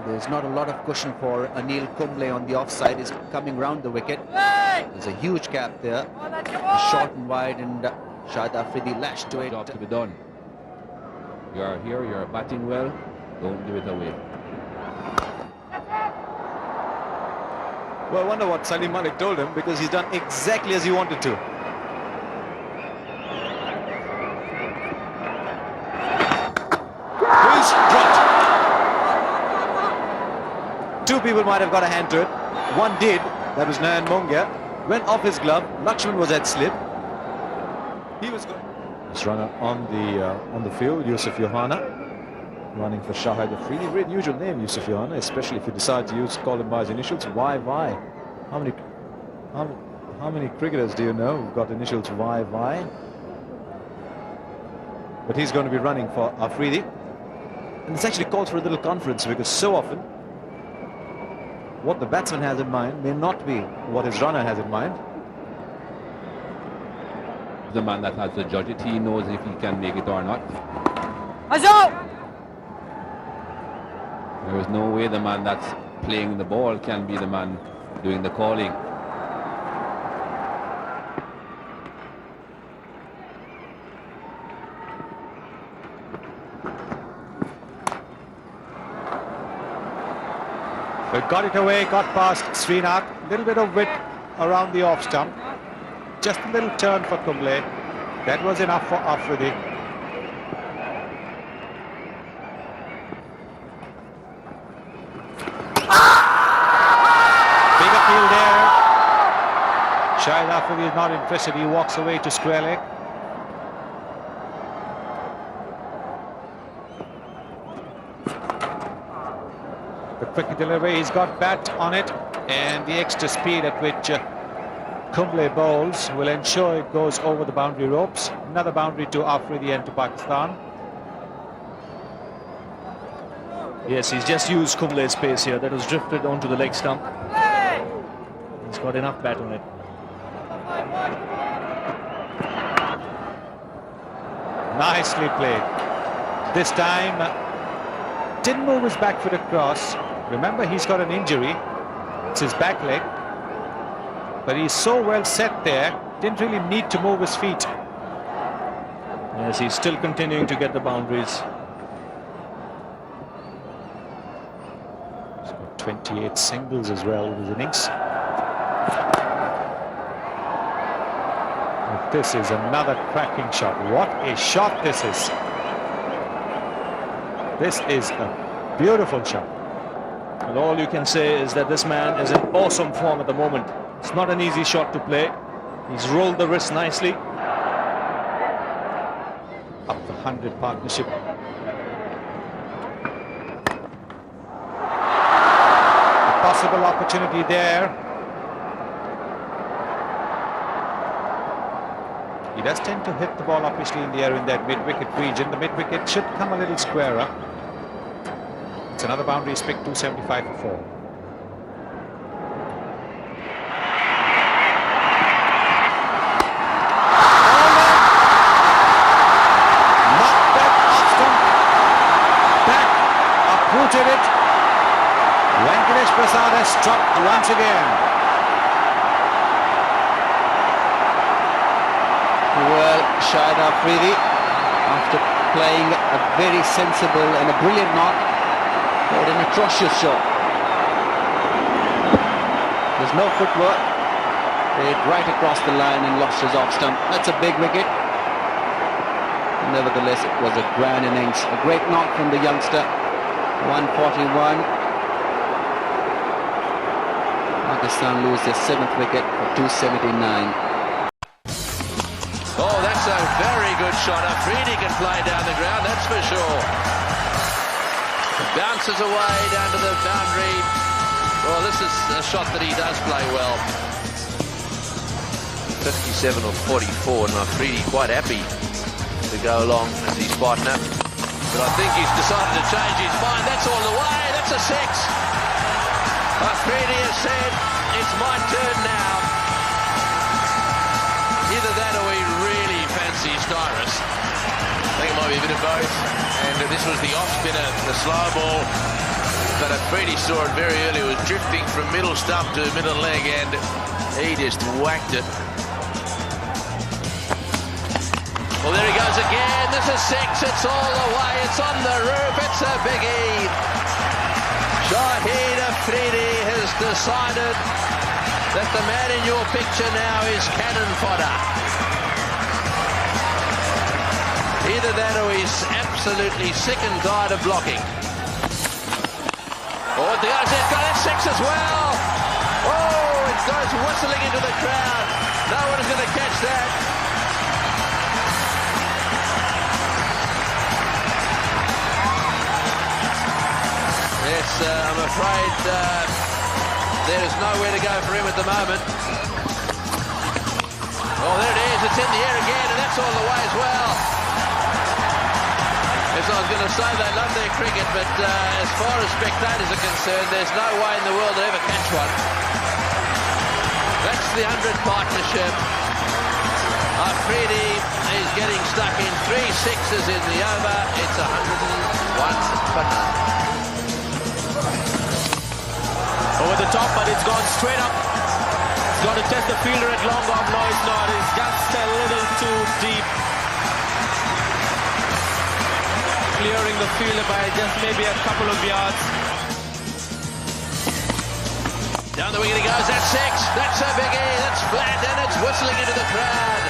There's not a lot of cushion for Anil Kumble on the offside. He's coming round the wicket. There's a huge gap there. Short and wide, and Shahid Afridi lashed to it. Job to be done. You are here, you're batting well, don't give it away. Well, I wonder what Salim Malik told him, because he's done exactly as he wanted to. He's dropped. Two people might have got a hand to it. One did. That was Nayan Mongia. Went off his glove. Lakshman was at slip. He was going. This runner on the field, Yusuf Yohana, running for Shahid Afridi. Very unusual name, Yusuf Yohana, especially if you decide to call him by his initials. YY. How many cricketers do you know who've got initials YY? But he's going to be running for Afridi. And it's actually called for a little conference, because so often what the batsman has in mind may not be what his runner has in mind. The man that has to judge it, he knows if he can make it or not. There is no way the man that's playing the ball can be the man doing the calling. But got it away, got past Srinath. A little bit of width around the off stump. Just a little turn for Kumble. That was enough for Afridi. Big appeal there. Shahid Afridi is not interested. He walks away to square leg. The quick delivery, he's got bat on it, and the extra speed at which Kumble bowls will ensure it goes over the boundary ropes. Another boundary to Afridi and to Pakistan. Yes, he's just used Kumble's pace here. That was drifted onto the leg stump. He's got enough bat on it. Nicely played. This time, didn't move his back foot across. Remember, he's got an injury. It's his back leg. But he's so well set there, didn't really need to move his feet. Yes, he's still continuing to get the boundaries. He's got 28 singles as well in his innings. And this is another cracking shot. What a shot this is. This is a beautiful shot. And all you can say is that this man is in awesome form at the moment. It's not an easy shot to play. He's rolled the wrist nicely. Up the 100 partnership. A possible opportunity there. He does tend to hit the ball obviously in the air in that mid-wicket region. The mid-wicket should come a little squarer. It's another boundary is picked, 275 for 4. Uprooted it. Venkatesh Prasad has struck once again. Well, Shahid Afridi, after playing a very sensible and a brilliant knock, played an atrocious shot. There's no footwork. Played right across the line and lost his off stump. That's a big wicket. Nevertheless, it was a grand innings. A great knock from the youngster. 141. Pakistan lose their 7th wicket for 279. Oh, that's a very good shot. Afridi can play down the ground, that's for sure. Bounces away down to the boundary. Well, this is a shot that he does play well. 57 or 44, and Afridi quite happy to go along as his partner. But I think he's decided to change his mind. That's all the way. That's a 6. Afridi has said, it's my turn now. Either that or he really fancies Tyrus. I think it might be a bit of both. And this was the off spinner, the slow ball. But Afridi saw it very early. It was drifting from middle stump to middle leg, and he just whacked it. Well, there he goes again. This is 6. It's all the way. It's on the roof. It's a biggie. Shahid Afridi has decided that the man in your picture now is cannon fodder. Either that or he's absolutely sick and tired of blocking. Oh, the guy's got it 6 as well. Oh, it goes whistling into the crowd. No one is going to catch that. Yes, I'm afraid there is nowhere to go for him at the moment. Oh, there it is. It's in the air again, and that's all the way as well. As I was going to say, they love their cricket, but as far as spectators are concerned, there's no way in the world they'll ever catch one. That's the 100 partnership. Afridi is getting stuck in 3 sixes in the over. It's 101 for none. Over the top, but it's gone straight up. It's got to test the fielder at long arm. No, it's not. It's just a little too deep. Clearing the fielder by just maybe a couple of yards. Down the wicket he goes. That's 6. That's a biggie. That's flat, and it's whistling into the crowd.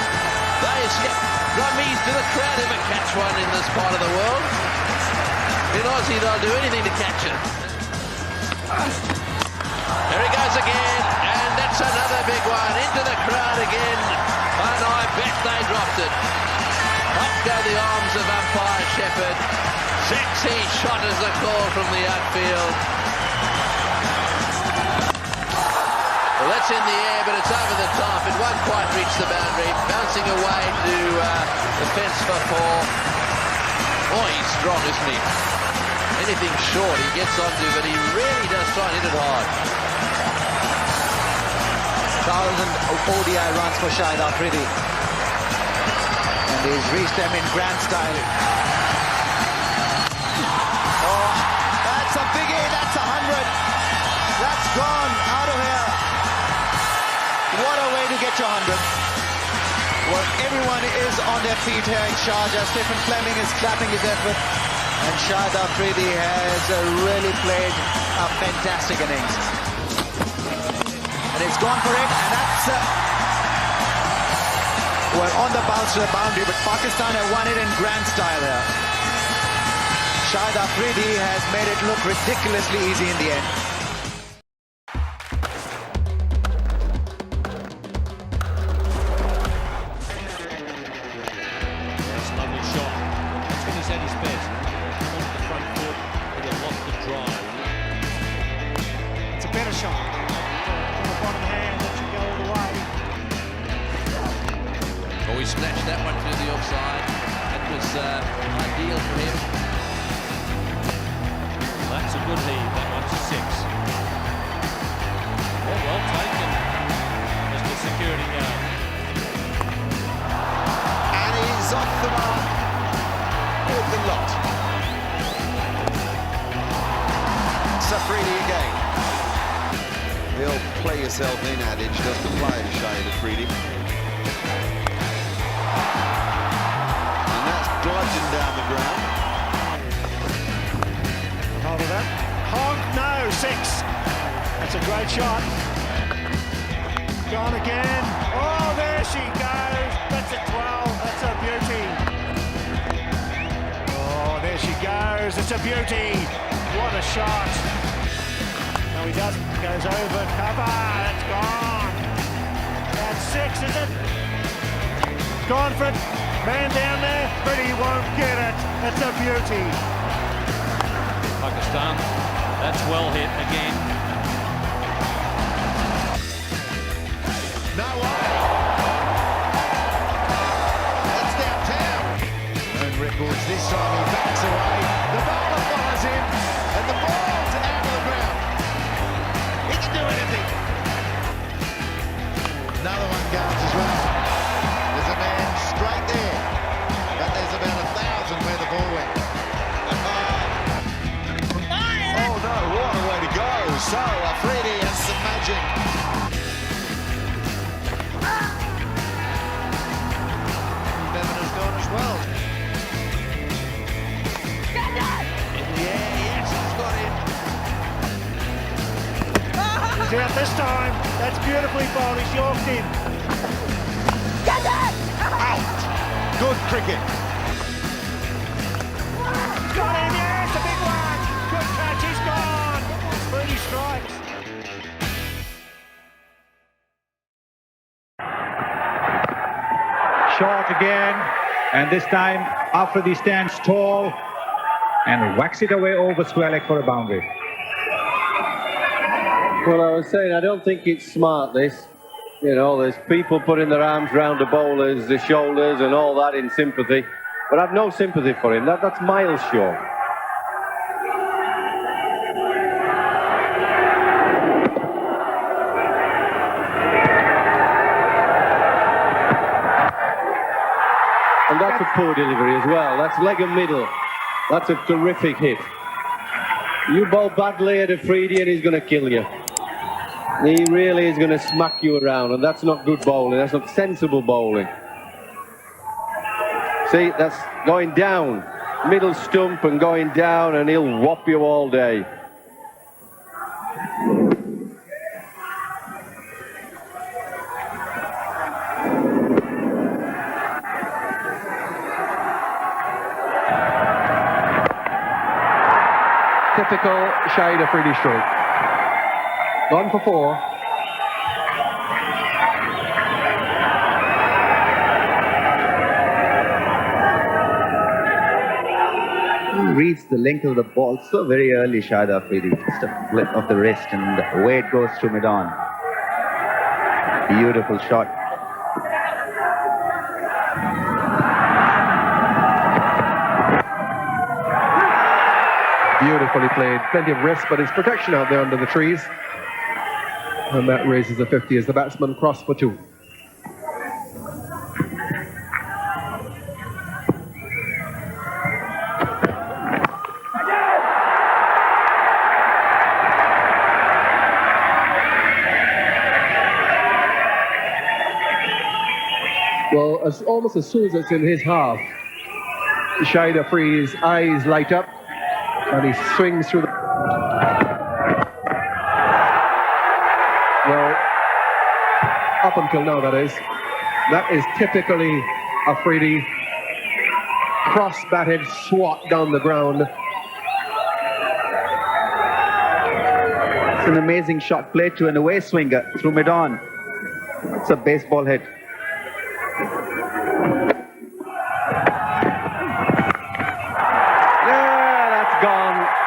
They skip. Rummies, do the crowd ever catch one in this part of the world? In Aussie, they'll do anything to catch it. There he goes again, and that's another big one. Into the crowd again, and I bet they dropped it. Up go the arms of umpire Shepherd. Sexy shot as the call from the outfield. Well, that's in the air, but it's over the top. It won't quite reach the boundary. Bouncing away to the fence for 4. Oh, he's strong, isn't he? Anything short he gets onto, but he really does try and hit it hard. 1,000 ODI runs for Shahid Afridi. And he's reached them in grand style. Oh, that's a biggie, that's 100. That's gone out of here. What a way to get your 100. Well, everyone is on their feet here in Sharjah. Stephen Fleming is clapping his effort. And Shahid Afridi has really played a fantastic innings. And it's gone for it, and that's well, on the bounce to the boundary, but Pakistan have won it in grand style there. Shahid Afridi has made it look ridiculously easy in the end. That's a lovely shot. That's when he's at his best. On the front foot, and he lost the drive. It's a better shot. On the bottom hand, that should go all the way. Oh, he snatched that one through the offside. That was ideal for him. That's a good lead. That one's 6. Well taken, Mr. Security Guard. And he's off the mark with the lot. Afridi again. The old play yourself in adage doesn't apply to Shahid Afridi. And that's bludgeoned down the ground. Hold of that. Honk, no, 6. That's a great shot. Gone again. Oh, there she goes. That's a 12. That's a beauty. Oh, there she goes. It's a beauty. What a shot. No, he doesn't. Goes over cover. That's gone. That's 6, is it? Gone for it. Man down there, but he won't get it. That's a beauty. Pakistan, that's well hit again. No way. That's downtown. And records this time he backs away. The bowler fires in, and the ball's out of the ground. He can do anything. Another one goes as well. There's a man straight there, but there's about 1,000 where the ball went. Oh no, what a way to go. So Afridi has some magic. Bevan has gone as well. He's out this time. That's beautifully bowled. He's yorked in. Get it! Out! Good cricket. Got him, yes, a big one. Good catch, he's gone. 30 strikes. Short again, and this time Afridi stands tall and whacks it away over square leg for a boundary. Well, I was saying, I don't think it's smart, this. You know, there's people putting their arms round the bowlers, the shoulders and all that in sympathy. But I've no sympathy for him. That's miles short. And that's a poor delivery as well. That's leg and middle. That's a terrific hit. You bowl badly at Afridi and he's going to kill you. He really is going to smack you around, and that's not good bowling. That's not sensible bowling. See, that's going down. Middle stump and going down, and he'll whop you all day. Typical Shahid Afridi stroke. Gone for 4. He reads the length of the ball so very early, Shahid Afridi. Just a flip of the wrist and away it goes to mid-on. Beautiful shot. Beautifully played. Plenty of risk, but his protection out there under the trees. And that raises a 50 as the batsman crossed for 2. Well, almost as soon as it's in his half, Shahid Afridi's eyes light up and he swings through the... Well, up until now, that is typically Afridi. Cross-batted swat down the ground. It's an amazing shot played to an away swinger through mid-on. It's a baseball hit.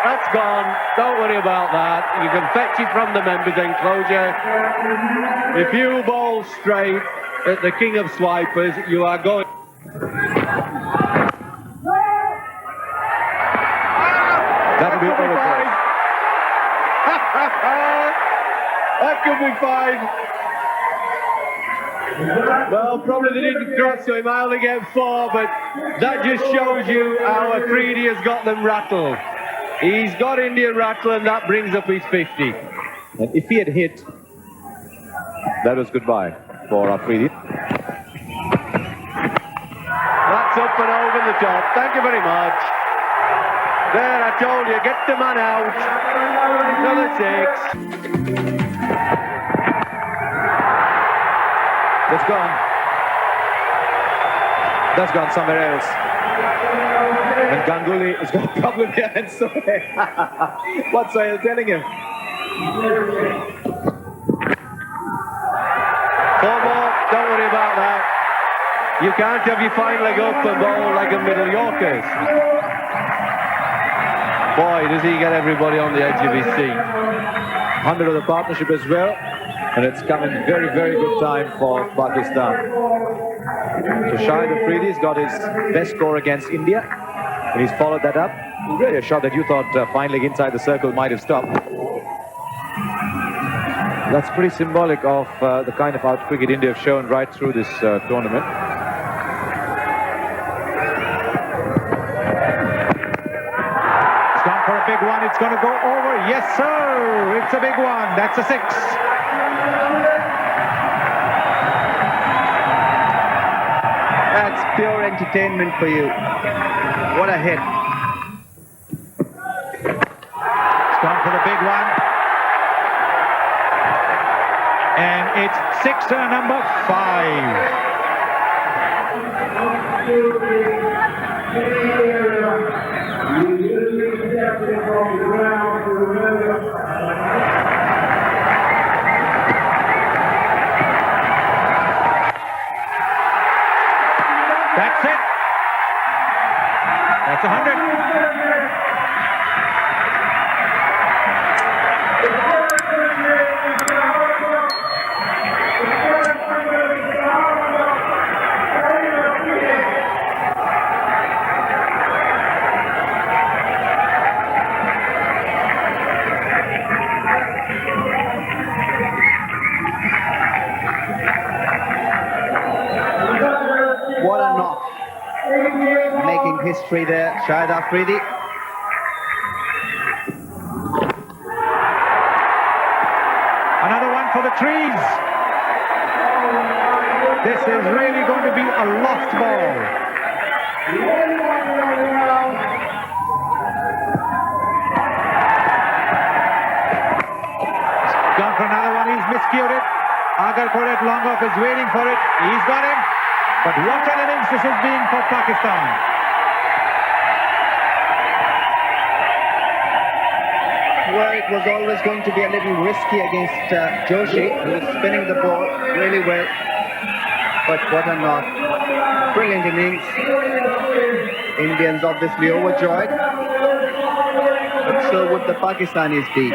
That's gone. Don't worry about that. You can fetch it from the members' enclosure. If you bowl straight at the king of swipers, you are going... That'll be over. That could be 5. Well, probably they didn't cross, so he might only get 4, but that just shows you how Afridi has got them rattled. He's got India rattled, and that brings up his 50. And if he had hit, that was goodbye for Afridi. That's up and over the top. Thank you very much. There, I told you, get the man out. Another 6. That's gone. That's gone somewhere else. And Ganguly has got a problem here, and so what's Sohail telling him? 4 more, don't worry about that. You can't have your fine leg up and bowl like a middle Yorkers. Boy, does he get everybody on the edge of his seat. 100 of the partnership as well, and it's come in very, very good time for Pakistan. So Shahid Afridi's got his best score against India, and he's followed that up. Really a shot that you thought fine leg inside the circle might have stopped. That's pretty symbolic of the kind of out cricket India have shown right through this tournament. It's gone for a big one. It's going to go over. Yes, sir. It's a big one. That's a 6. That's pure entertainment for you. What a hit. It's gone for the big one. And It's sixer number 5. That's it. That's 100. What a knock. Making history there, Shahid Afridi. Another one for the trees. This is really going to be a lost ball. He's gone for another one. He's miscued it. Agar Koret Longoff is waiting for it. He's got him. But what an innings this has been for Pakistan. Well, it was always going to be a little risky against Joshi, who was spinning the ball really well. But what a knock. Brilliant innings. Indians obviously overjoyed. But so would the Pakistanis be.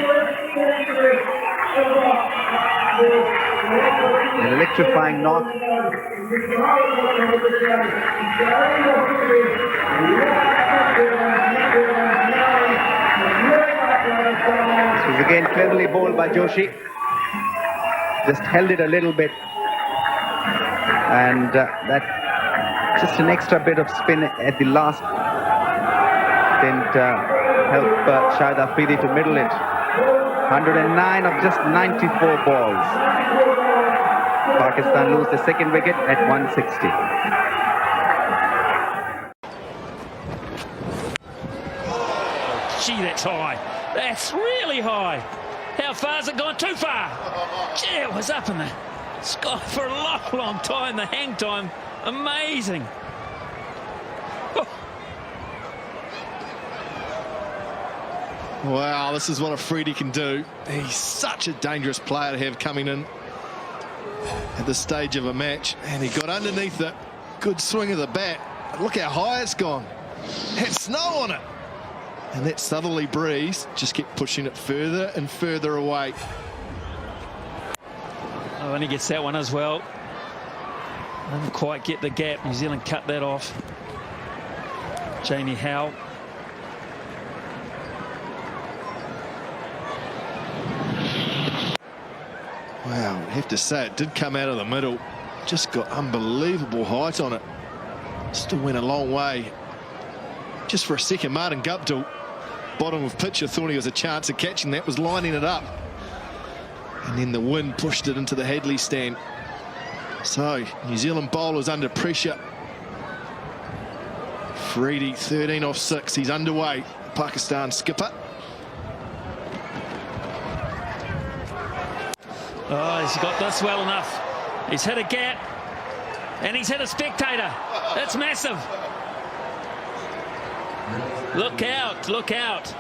An electrifying knock. This was again cleverly bowled by Joshi. Just held it a little bit. And that just an extra bit of spin at the last didn't help Shahid Afridi to middle it. 109 of just 94 balls. Pakistan lose the second wicket at 160. Gee, that's high. That's really high. How far's it gone? Too far. Gee, it was up in the sky for a long, long time. The hang time, amazing. Wow, this is what Afridi can do. He's such a dangerous player to have coming in at this stage of a match. And he got underneath it. Good swing of the bat. Look how high it's gone. Had snow on it. And that southerly breeze just kept pushing it further and further away. Oh, and he gets that one as well. Didn't quite get the gap. New Zealand cut that off. Jamie Howe. Wow, I have to say it did come out of the middle. Just got unbelievable height on it. Still went a long way. Just for a second, Martin Guptill, bottom of pitcher, thought he was a chance of catching that, was lining it up. And then the wind pushed it into the Hadley stand. So, New Zealand bowlers under pressure. Afridi, 13 off 6. He's underway. Pakistan skipper. Oh, he's got this well enough. He's hit a gap. And he's hit a spectator. That's massive. Look out, look out.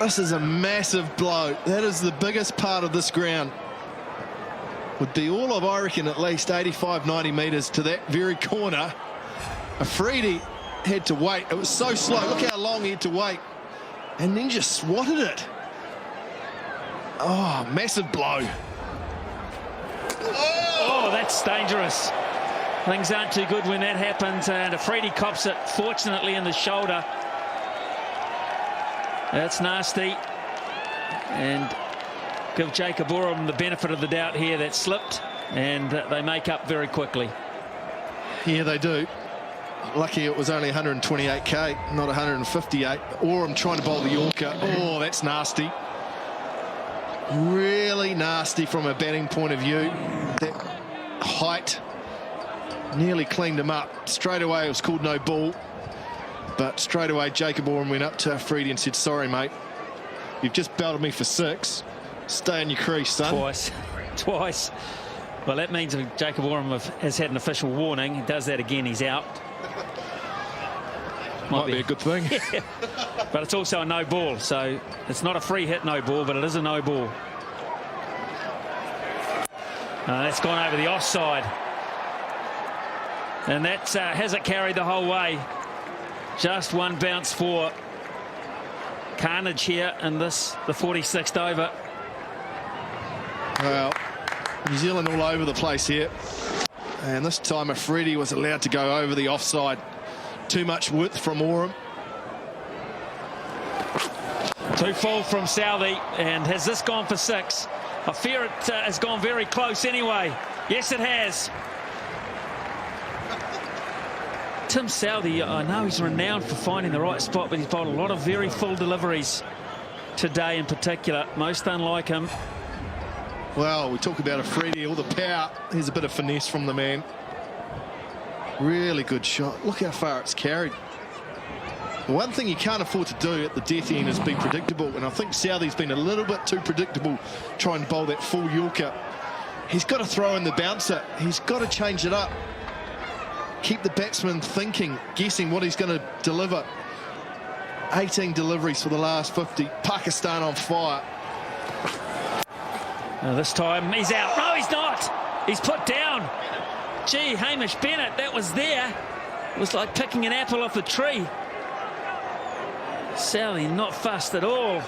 This is a massive blow. That is the biggest part of this ground. Would be all of, I reckon, at least 85, 90 metres to that very corner. Afridi had to wait. It was so slow. Look how long he had to wait. And then just swatted it. Oh, massive blow. Oh, that's dangerous. Things aren't too good when that happens, and Afridi cops it, fortunately, in the shoulder. That's nasty. And give Jacob Oram the benefit of the doubt here. That slipped, and they make up very quickly. Yeah, they do. Lucky it was only 128k, not 158. Oram trying to bowl the Yorker. Oh, that's nasty. Really nasty from a batting point of view. That height nearly cleaned him up. Straight away it was called no ball. But straight away Jacob Oram went up to Afridi and said, sorry, mate. You've just belted me for 6. Stay in your crease, son. Twice. Well, that means Jacob Oram has had an official warning. He does that again, he's out. Might be a good thing. Yeah. But it's also a no ball, so it's not a free hit no ball, but it is a no ball. That's gone over the offside. And that hasn't carried the whole way. Just one bounce for carnage here in the 46th over. Well, New Zealand all over the place here. And this time Afridi was allowed to go over the offside. Too much width from Oram. Too full from Southey. And has this gone for 6? I fear it has gone very close anyway. Yes, it has. Tim Southey, I know he's renowned for finding the right spot, but he's bowled a lot of very full deliveries today in particular. Most unlike him. Well, we talk about Afridi, all the power. Here's a bit of finesse from the man. Really good shot. Look how far it's carried. The one thing you can't afford to do at the death end is be predictable, and I think Southey's been a little bit too predictable trying to bowl that full Yorker. He's got to throw in the bouncer. He's got to change it up. Keep the batsman thinking, guessing what he's going to deliver. 18 deliveries for the last 50. Pakistan on fire. This time he's out. No, he's not. He's put down. Gee, Hamish Bennett, that was there. It was like picking an apple off the tree. Southey not fussed at all.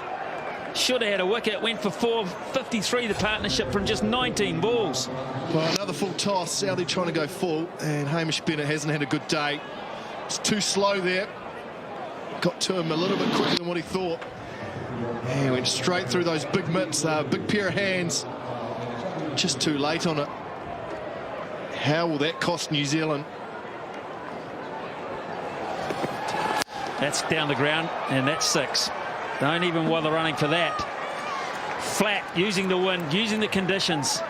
Should have had a wicket. Went for 453, the partnership, from just 19 balls. Well, another full toss. Southey trying to go full, and Hamish Bennett hasn't had a good day. It's too slow there. Got to him a little bit quicker than what he thought. Yeah, he went straight through those big mitts, big pair of hands. Just too late on it. How will that cost New Zealand? That's down the ground, and that's 6. Don't even bother running for that. Flat, using the wind, using the conditions.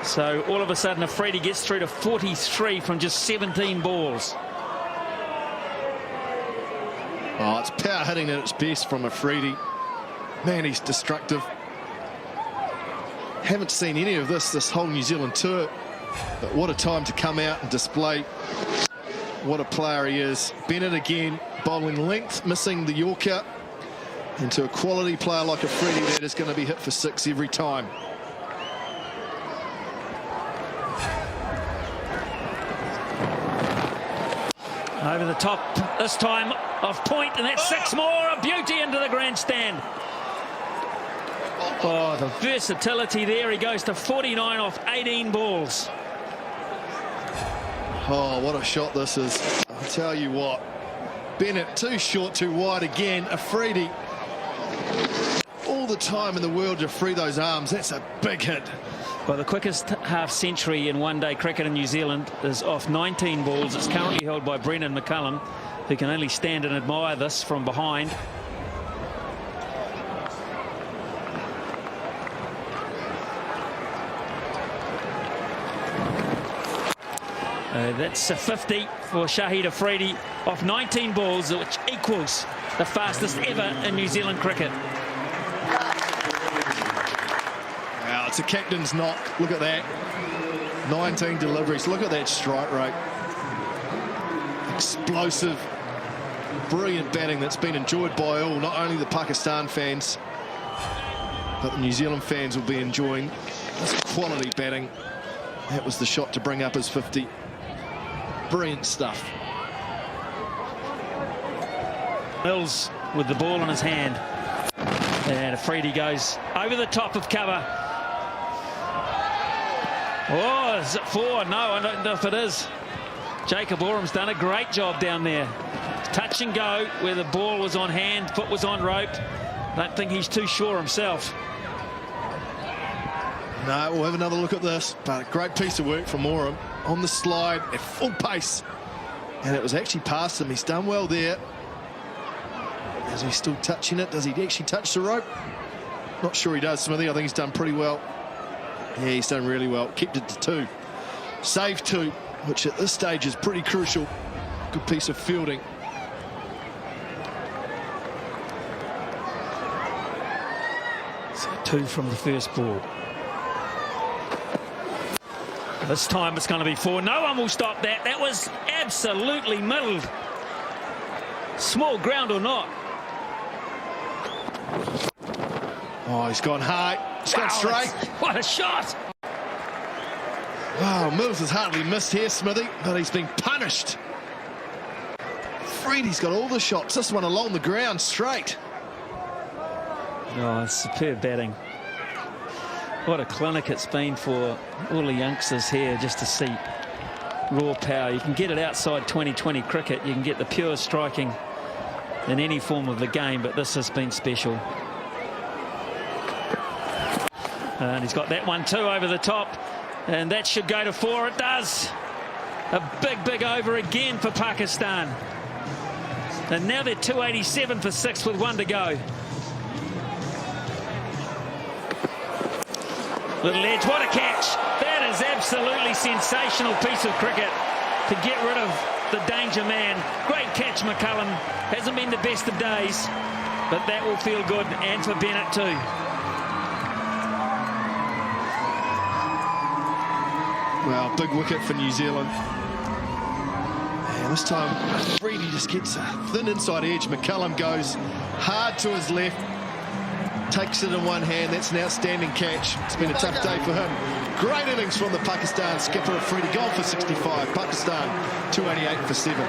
So all of a sudden Afridi gets through to 43 from just 17 balls. Oh, it's power hitting at its best from Afridi. Man, he's destructive. Haven't seen any of this whole New Zealand tour. But what a time to come out and display what a player he is. Bennett again, bowling length, missing the Yorker. Into a quality player like Afridi that is going to be hit for 6 every time. Over the top this time off point, and that's 6 more. A beauty into the grandstand. Oh, the versatility there. He goes to 49 off 18 balls. Oh, what a shot this is. I'll tell you what. Bennett too short, too wide again. Afridi. All the time in the world to free those arms. That's a big hit. Well, the quickest half century in one-day cricket in New Zealand is off 19 balls. It's currently held by Brendan McCullum, who can only stand and admire this from behind. That's a 50 for Shahid Afridi off 19 balls, which equals the fastest ever in New Zealand cricket. Wow, it's a captain's knock. Look at that. 19 deliveries. Look at that strike rate. Explosive, brilliant batting that's been enjoyed by all, not only the Pakistan fans, but the New Zealand fans will be enjoying this quality batting. That was the shot to bring up his 50. Brilliant stuff. Mills with the ball in his hand. And Afridi goes over the top of cover. Oh, is it 4? No, I don't know if it is. Jacob Oram's done a great job down there. Touch and go where the ball was on hand, foot was on rope. Don't think he's too sure himself. No, we'll have another look at this. But a great piece of work from Oram on the slide at full pace. And it was actually past him. He's done well there. Is he still touching it? Does he actually touch the rope? Not sure he does, Smithy. I think he's done pretty well. Yeah, he's done really well. Kept it to 2. Saved 2, which at this stage is pretty crucial. Good piece of fielding. So 2 from the first ball. This time it's going to be 4. No one will stop that. That was absolutely middled. Small ground or not. Oh, he's gone high. He's gone straight. What a shot. Wow, Mills has hardly missed here, Smithy, but he's been punished. Afridi's got all the shots. This one along the ground, straight. Oh, superb batting. What a clinic it's been for all the youngsters here just to see raw power. You can get it outside 2020 cricket. You can get the pure striking in any form of the game, but this has been special. And he's got that one too over the top, and that should go to 4. It does. A big over again for Pakistan. And now they're 287 for 6 with 1 to go. Little edge, what a catch. That is absolutely sensational piece of cricket to get rid of the danger man. Great catch, McCullum. Hasn't been the best of days, but that will feel good, and for Bennett too. Well, big wicket for New Zealand. And this time, Afridi just gets a thin inside edge. McCullum goes hard to his left. Takes it in one hand. That's an outstanding catch. It's been a tough day for him. Great innings from the Pakistan skipper Afridi. Gone for 65. Pakistan 288 for 7.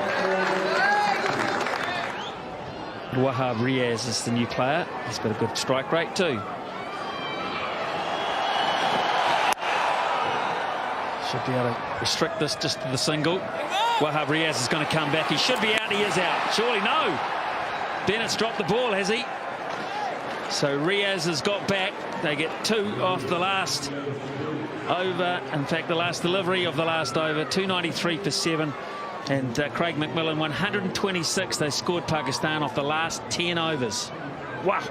Wahab Riaz is the new player. He's got a good strike rate too. Should be able to restrict this just to the single. Wahab Riaz is going to come back. He should be out. He is out. Surely no. Bennett's dropped the ball, has he? So Riaz has got back. They get 2 off the last over. In fact, the last delivery of the last over. 293 for 7. And Craig McMillan, 126. They scored Pakistan off the last 10 overs. Wow.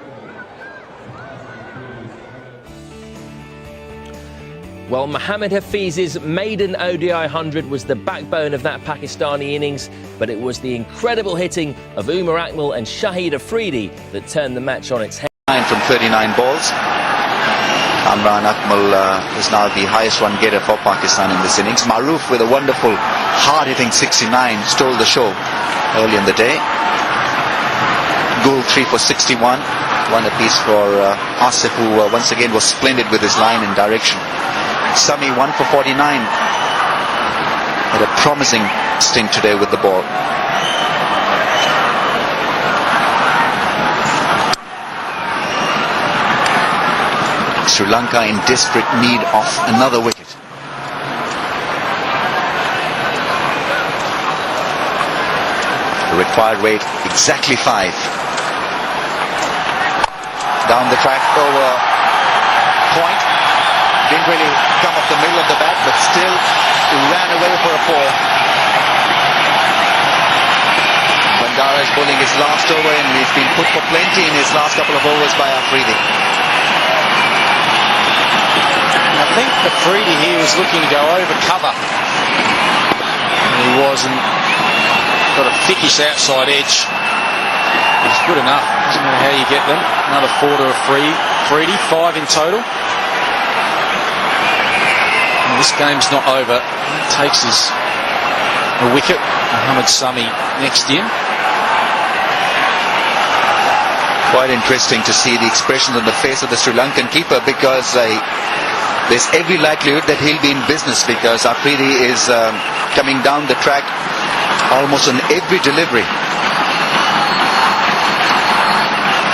Well, Mohammad Hafiz's maiden ODI 100 was the backbone of that Pakistani innings, but it was the incredible hitting of Umar Akmal and Shahid Afridi that turned the match on its head. From 39 balls. Umar Akmal is now the highest run getter for Pakistan in this innings. Maroof with a wonderful hard-hitting 69 stole the show early in the day. Gould 3 for 61. One apiece for Asif, who once again was splendid with his line and direction. Sami 1 for 49. Had a promising stint today with the ball. Sri Lanka in desperate need of another wicket. The required rate exactly 5. Down the track over point. Didn't really come off the middle of the bat, but still ran away for a 4. Bandara is bowling his last over, and he's been put for plenty in his last couple of overs by Afridi. I think Afridi here was looking to go over cover. And he wasn't. Got a thickish outside edge. It's good enough. Doesn't matter how you get them. Another 4 to Afridi, 5 in total. And this game's not over. He takes a wicket. Mohammad Sami next in. Quite interesting to see the expressions on the face of the Sri Lankan keeper, because there's every likelihood that he'll be in business, because Afridi is coming down the track almost on every delivery.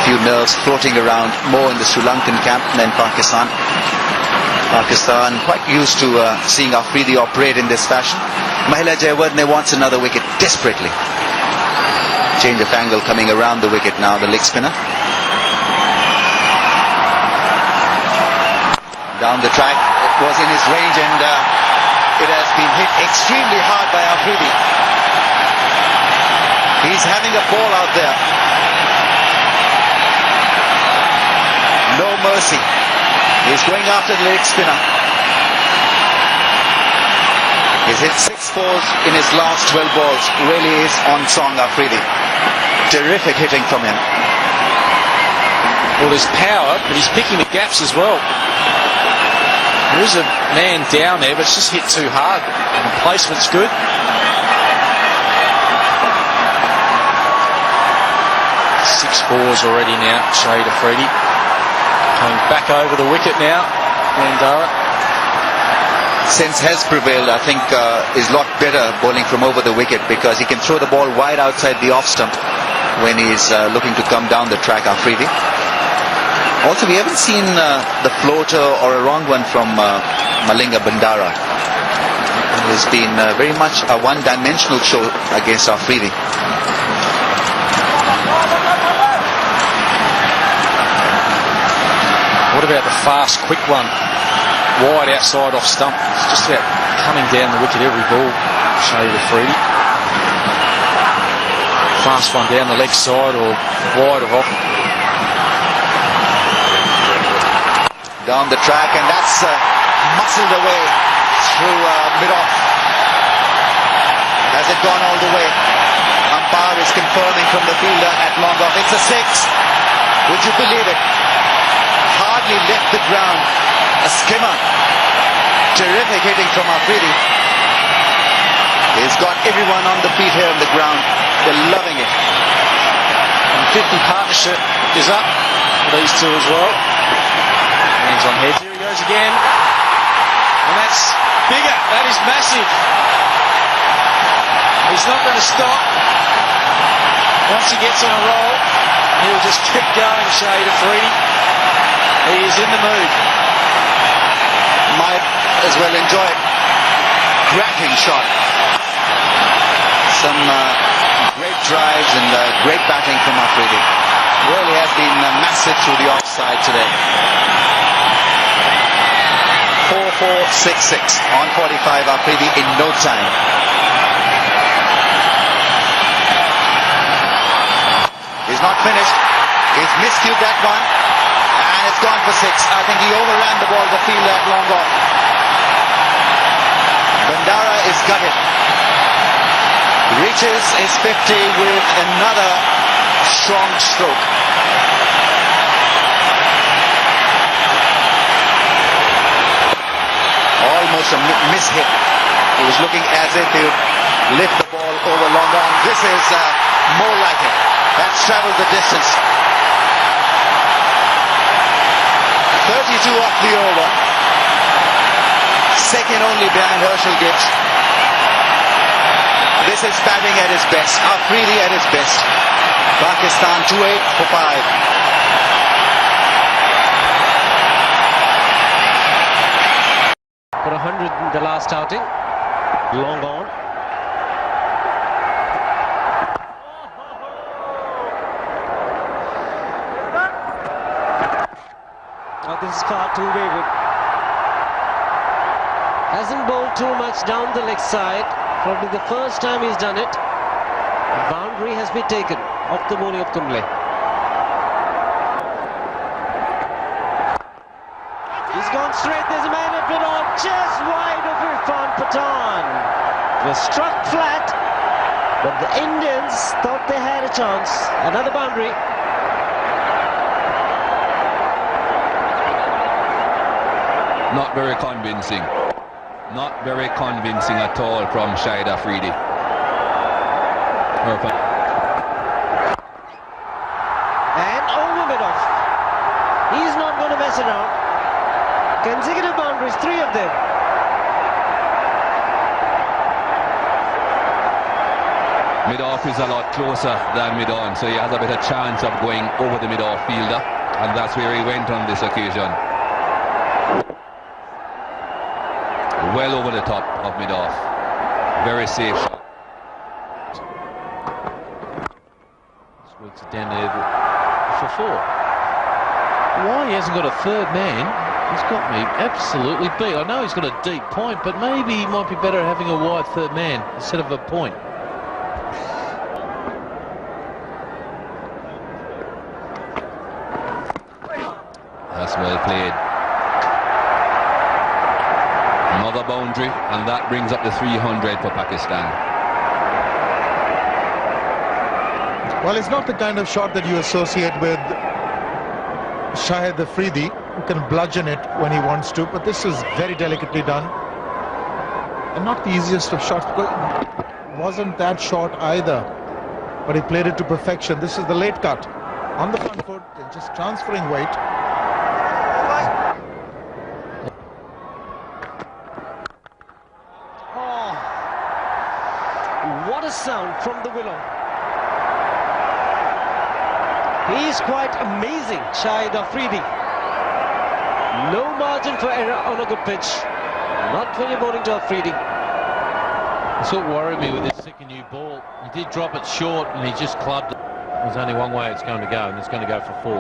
Few nerves floating around more in the Sri Lankan camp than Pakistan. Pakistan quite used to seeing Afridi operate in this fashion. Mahela Jayawardene wants another wicket desperately. Change of angle coming around the wicket now, the leg spinner. Down the track, it was in his range, and it has been hit extremely hard by Afridi. He's having a ball out there. No mercy. He's going after the leg spinner. He's hit 6 fours in his last 12 balls. Really is on song, Afridi. Terrific hitting from him. Well, there's power, but he's picking the gaps as well. There is a man down there, but it's just hit too hard. And the placement's good. Six fours already now, Shahid Afridi. Coming back over the wicket now, Bandara. Sense has prevailed, I think, is a lot better bowling from over the wicket because he can throw the ball wide outside the off stump when he's looking to come down the track, Afridi. Also, we haven't seen the floater or a wrong one from Malinga Bandara. It has been very much a one-dimensional show against Afridi. What about the fast, quick one? Wide outside off stump. It's just about coming down the wicket every ball. Shahid Afridi. Fast one down the leg side or wide of off. Down the track, and that's muscled away through mid-off. Has it gone all the way? Umpire is confirming from the fielder at long off. It's a six. Would you believe it? Hardly left the ground. A skimmer. Terrific hitting from Afridi. He's got everyone on the feet here on the ground. They're loving it. And 50 partnership is up for these two as well. Hands on heads. Here he goes again. And that's bigger. That is massive. He's not going to stop. Once he gets on a roll, he'll just keep going, Shahid Afridi. He is in the mood. Might as well enjoy it. Cracking shot. Some great drives and great batting from Afridi. Really has been massive through the offside today. 4-4-6-6 on 45 Afridi in no time. He's not finished. He's miscued that one. And it's gone for six. I think he overran the ball, the field at long off. Bandara is gutted. Reaches his 50 with another strong stroke. Almost a miss-hit. He was looking as if he would lift the ball over long on. This is more like it. That's traveled the distance. 32 off the over. Second only behind Herschel Gibbs. This is batting at his best. Afridi at his best. Pakistan 2-8 for 5. For 100 in the last outing. Long on. Oh, this is far too wayward. Hasn't bowled too much down the leg side. Probably the first time he's done it. A boundary has been taken off the bowling of Kumble. He's gone straight. There's a man at mid-on, just wide of Irfan Pathan. It was struck flat, but the Indians thought they had a chance. Another boundary. Not very convincing. Not very convincing at all from Shahid Afridi. And over mid-off. He's not going to mess around. Consecutive boundaries, 3 of them. Mid-off is a lot closer than mid-on, so he has a better chance of going over the mid-off fielder, and that's where he went on this occasion. Well over the top of mid-off. Very safe shot. Works it down there for 4. Why he hasn't got a third man, he's got me absolutely beat. I know he's got a deep point, but maybe he might be better at having a wide third man instead of a point. That's well played. Another boundary, and that brings up the 300 for Pakistan. Well, it's not the kind of shot that you associate with Shahid Afridi, who can bludgeon it when he wants to, but this is very delicately done. And not the easiest of shots, because it wasn't that short either. But he played it to perfection. This is the late cut. On the front foot, and just transferring weight. Oh, what a sound from the willow. He's quite amazing, Shahid Afridi. No margin for error on a good pitch. Not when you're bowling to Afridi. That's what worried me with this second new ball. He did drop it short and he just clubbed it. There's only one way it's going to go, and it's going to go for 4.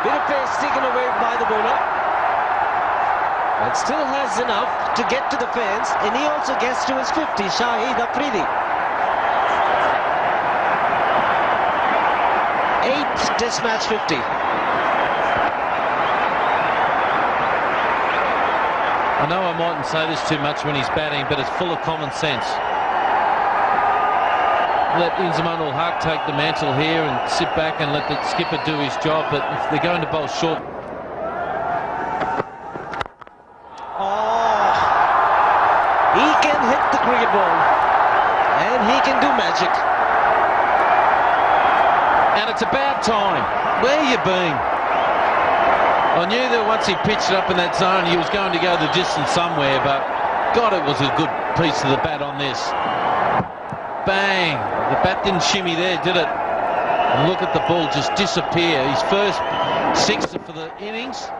Bit of pace taken away by the bowler. But still has enough to get to the fence, and he also gets to his 50, Shahid Afridi. 8th Test match 50. I know I mightn't say this too much when he's batting, but it's full of common sense. Let Inzamam ul Haq take the mantle here and sit back and let the skipper do his job, but if they're going to bowl short... Oh, he can hit the cricket ball, and he can do magic. And it's about time. Where you been? I knew that once he pitched it up in that zone, he was going to go the distance somewhere, but God, it was a good piece of the bat on this. Bang! The bat didn't shimmy there, did it? And look at the ball just disappear. His first sixer for the innings.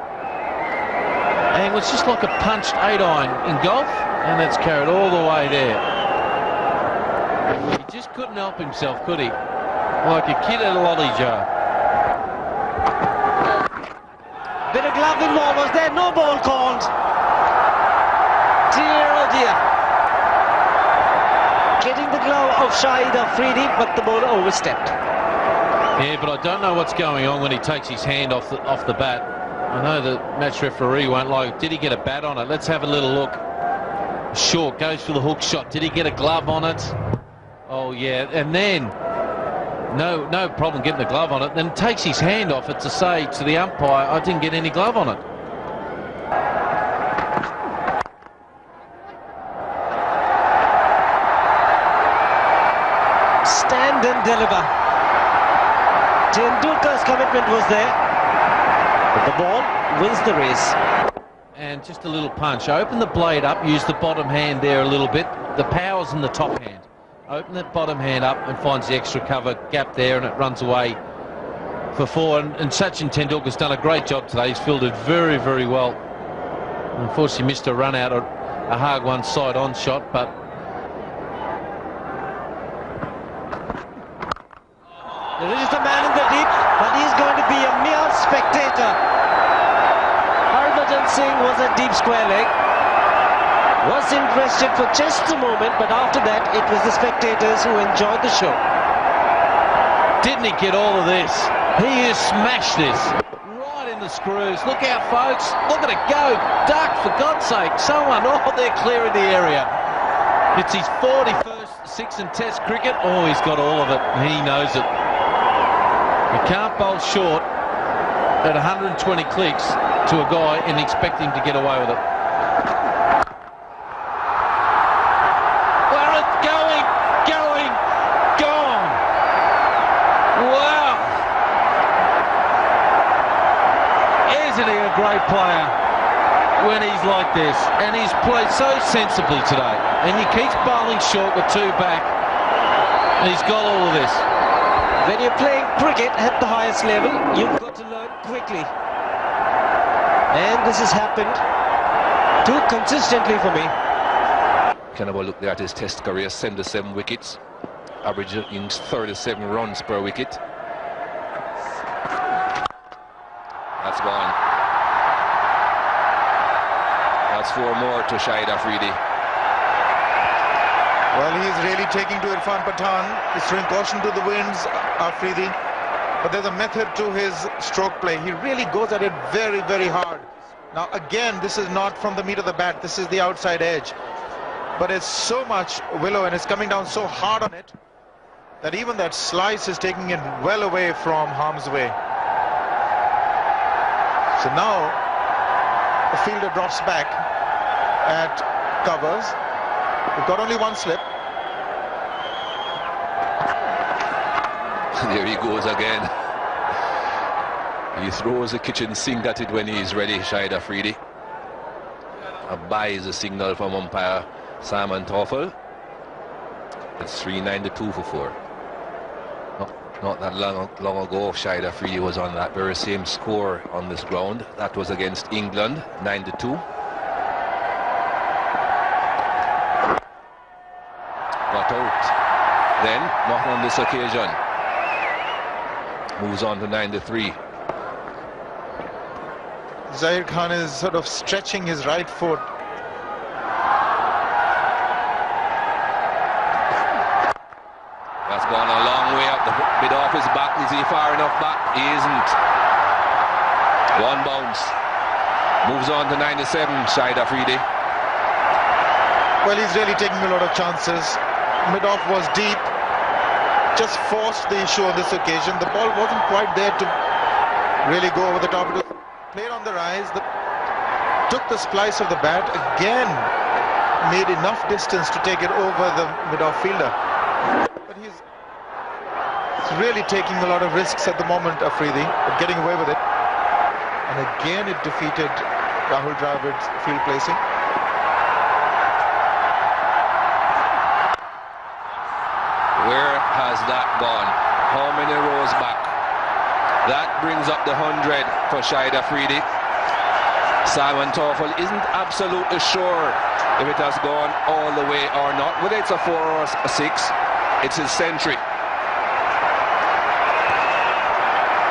And it was just like a punched 8-iron in golf, and that's carried all the way there. He just couldn't help himself, could he? Like a kid at a lolly jar. Bit of glove involved, was there? No ball called. Dear, oh dear. Getting the glove of Shahid Afridi, but the bowler overstepped. Yeah, but I don't know what's going on when he takes his hand off the bat. I know the match referee won't like. Did he get a bat on it? Let's have a little look. Short goes for the hook shot. Did he get a glove on it? Oh yeah, and then no problem getting the glove on it. Then takes his hand off it to say to the umpire, I didn't get any glove on it. Stand and deliver. Tendulkar's commitment was there, but the ball wins the race. And just a little punch. Open the blade up, use the bottom hand there a little bit. The power's in the top hand. Open that bottom hand up and finds the extra cover gap there, and it runs away for 4. And Sachin Tendulkar's done a great job today. He's fielded very, very well. Unfortunately missed a run out, a hard one side on shot, but there is the man in the deep, but he's going to be a mere spectator. Harbhajan Singh was a deep square leg. Was interested for just a moment, but after that it was the spectators who enjoyed the show. Didn't he get all of this? He has smashed this right in the screws. Look out, folks. Look at it go. Duck, for God's sake. Someone, they're clearing the area. It's his 41st six in Test cricket. Oh, he's got all of it. He knows it. You can't bowl short at 120 clicks to a guy and expect him to get away with it. Gone. Wow. Isn't he a great player when he's like this? And he's played so sensibly today. And he keeps bowling short with 2 back. And he's got all of this. When you're playing cricket at the highest level, you've got to learn quickly. And this has happened too consistently for me. Can have a look there at his Test career, 77 wickets, averaging 37 runs per wicket. That's gone. That's 4 more to Shahid Afridi. Well, he's really taking to Irfan Pathan. He's throwing caution to the winds, Afridi. But there's a method to his stroke play. He really goes at it very, very hard. Now, again, this is not from the meat of the bat. This is the outside edge. But it's so much willow and it's coming down so hard on it. that even that slice is taking it well away from harm's way. So now the fielder drops back at covers. We've got only one slip. There he goes again. He throws the kitchen sink at it when he's ready, Shahid Afridi. A bye is a signal from umpire Simon Toffel. It's 3-9-2 for 4. Not that long ago, Shahid Afridi was on that very same score on this ground. That was against England, 9-2. Got out. Then, not on this occasion. Moves on to 9-3. Zahir Khan is sort of stretching his right foot. That's gone a long way up the mid off his back. Is he far enough back? He isn't. One bounce. Moves on to 9-7, Shahid Afridi. Well, he's really taking a lot of chances. Mid off was deep. Just forced the issue on this occasion. The ball wasn't quite there to really go over the top. It was played on the rise. Took the splice of the bat. Again, made enough distance to take it over the mid-off fielder. But he's really taking a lot of risks at the moment, Afridi, but getting away with it. And again, it defeated Rahul Dravid's field placing. Where has that gone? How many rows back? That brings up the 100 for Shahid Afridi. Simon Toffel isn't absolutely sure if it has gone all the way or not. Whether it's a 4 or a 6, it's his century.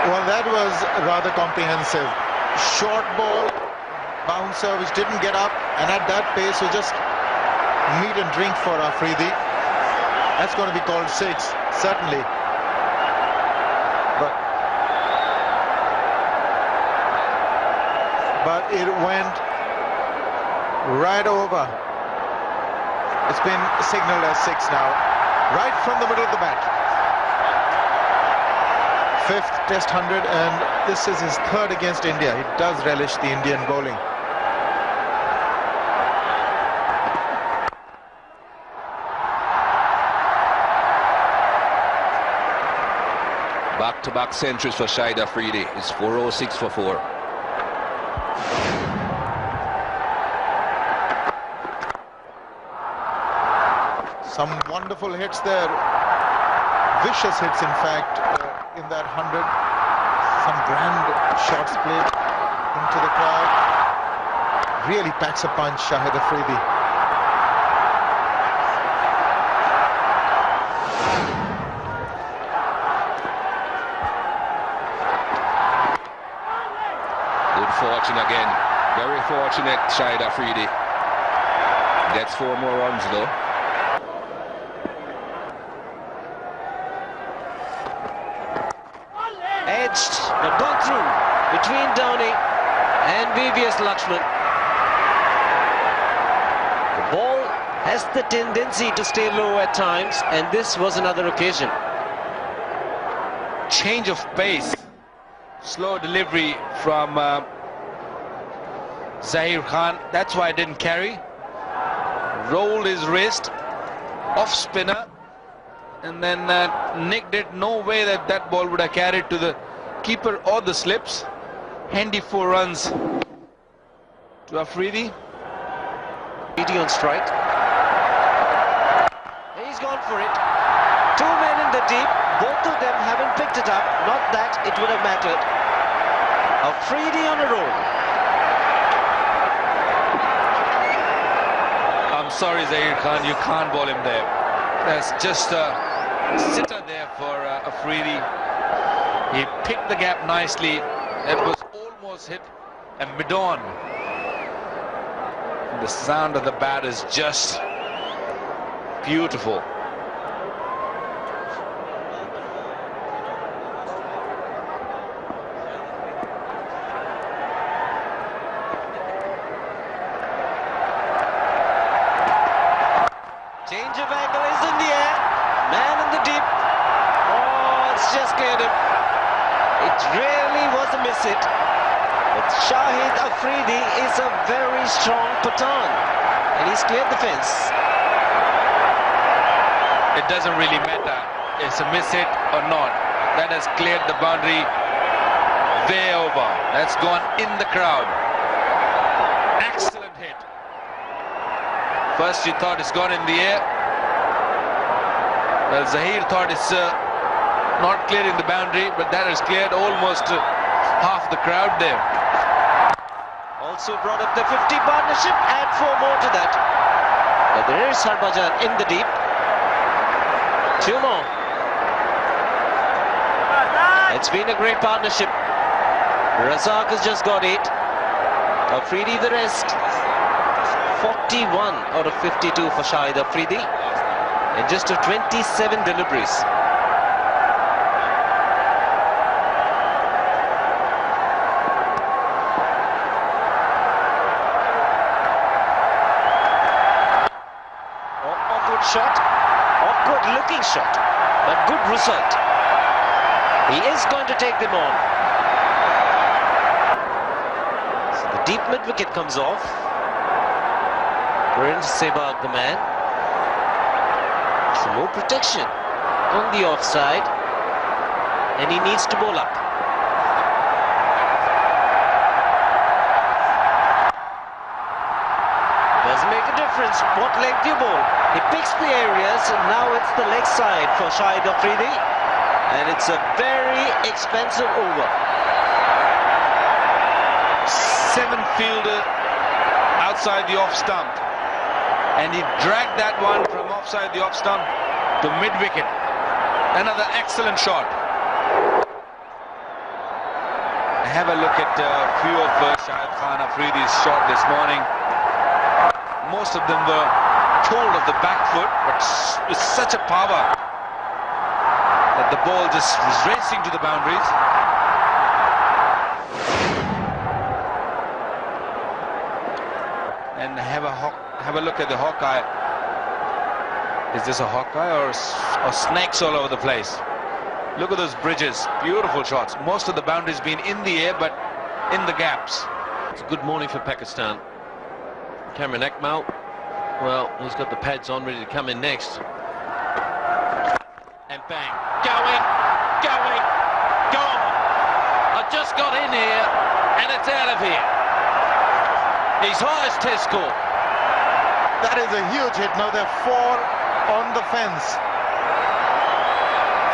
Well, that was rather comprehensive. Short ball, bouncer which didn't get up, and at that pace was just meat and drink for Afridi. That's going to be called 6, certainly. But it went right over. It's been signaled as 6 now, right from the middle of the bat. 5th Test 100, and this is his 3rd against India. He does relish the Indian bowling. Back-to-back centuries for Shahid Afridi. It's 406 for 4. Some wonderful hits there, vicious hits in fact, in that 100. Some grand shots played into the crowd. Really packs a punch, Shahid Afridi. Good fortune again. Very fortunate, Shahid Afridi. Gets 4 more runs though. Edged, but gone through between Downey and VVS Lakshman. The ball has the tendency to stay low at times, and this was another occasion. Change of pace. Slow delivery from Zahir Khan. That's why it didn't carry. Rolled his wrist, off spinner, and then nicked it. No way that that ball would have carried to the keeper or the slips. Handy 4 runs to Afridi. Afridi on strike. He's gone for it. 2 men in the deep. Both of them haven't picked it up. Not that it would have mattered. Afridi on a roll. I'm sorry, Zahir Khan, you can't bowl him there. That's just a sitter there for Afridi. He picked the gap nicely. It was almost hit a mid-on. The sound of the bat is just beautiful. Change of angle is in the air. Man in the deep. miss it. But Shahid Afridi is a very strong Pathan, and he's cleared the fence. It doesn't really matter. It's a miss hit or not. That has cleared the boundary way over. That's gone in the crowd. Excellent hit. First you thought it's gone in the air. Well, Zahir thought it's not clearing the boundary, but that has cleared almost half the crowd there. Also brought up the 50 partnership, add 4 more to that. But there is Harbhajan in the deep. 2 more. It's been a great partnership. Razak has just got 8. Afridi the rest. 41 out of 52 for Shahid Afridi in just 27 deliveries. Awkward shot, awkward looking shot, but good result. He is going to take them on. So the deep mid wicket comes off. Prince Sebag the man. Some more protection on the offside, and he needs to bowl up. Doesn't make a difference what leg you bowl. He picks the areas, and now it's the leg side for Shahid Afridi, and it's a very expensive over. 7-fielder outside the off stump, and he dragged that one from offside the off stump to mid-wicket. Another excellent shot. Have a look at a few of Shahid Afridi's shot this morning. Most of them were told of the back foot, but with such a power that the ball just was racing to the boundaries. And have a look at the Hawkeye. Is this a Hawkeye or snakes all over the place? Look at those bridges, beautiful shots. Most of the boundaries been in the air, but in the gaps. It's a good morning for Pakistan. Cameron Akmal, well, he's got the pads on, ready to come in next. And bang, going, gone. I just got in here, and it's out of here. His highest test score. That is a huge hit. Now there are 4 on the fence.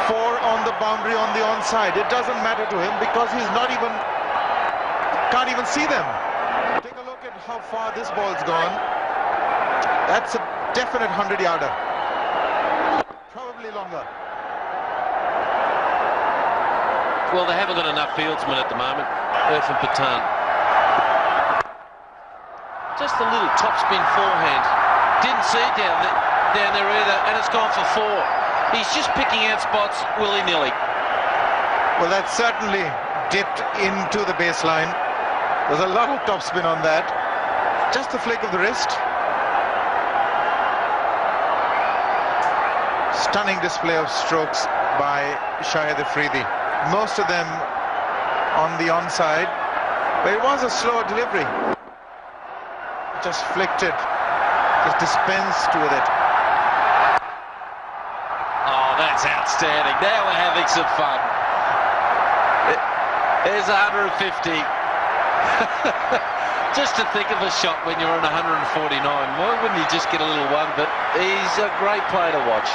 4 on the boundary on the onside. It doesn't matter to him because he's can't even see them. Take a look at how far this ball's gone. That's a definite 100-yarder. Probably longer. Well, they haven't got enough fieldsmen at the moment. Irfan Pathan. Just a little topspin forehand. Didn't see it down there either, and it's gone for 4. He's just picking out spots willy-nilly. Well, that certainly dipped into the baseline. There's a lot of topspin on that. Just a flick of the wrist. Stunning display of strokes by Shahid Afridi. Most of them on the onside, but it was a slower delivery. Just flicked it, just dispensed with it. Oh, that's outstanding. Now we're having some fun. There's 150. Just to think of a shot when you're on 149. Why wouldn't he just get a little one? But he's a great player to watch.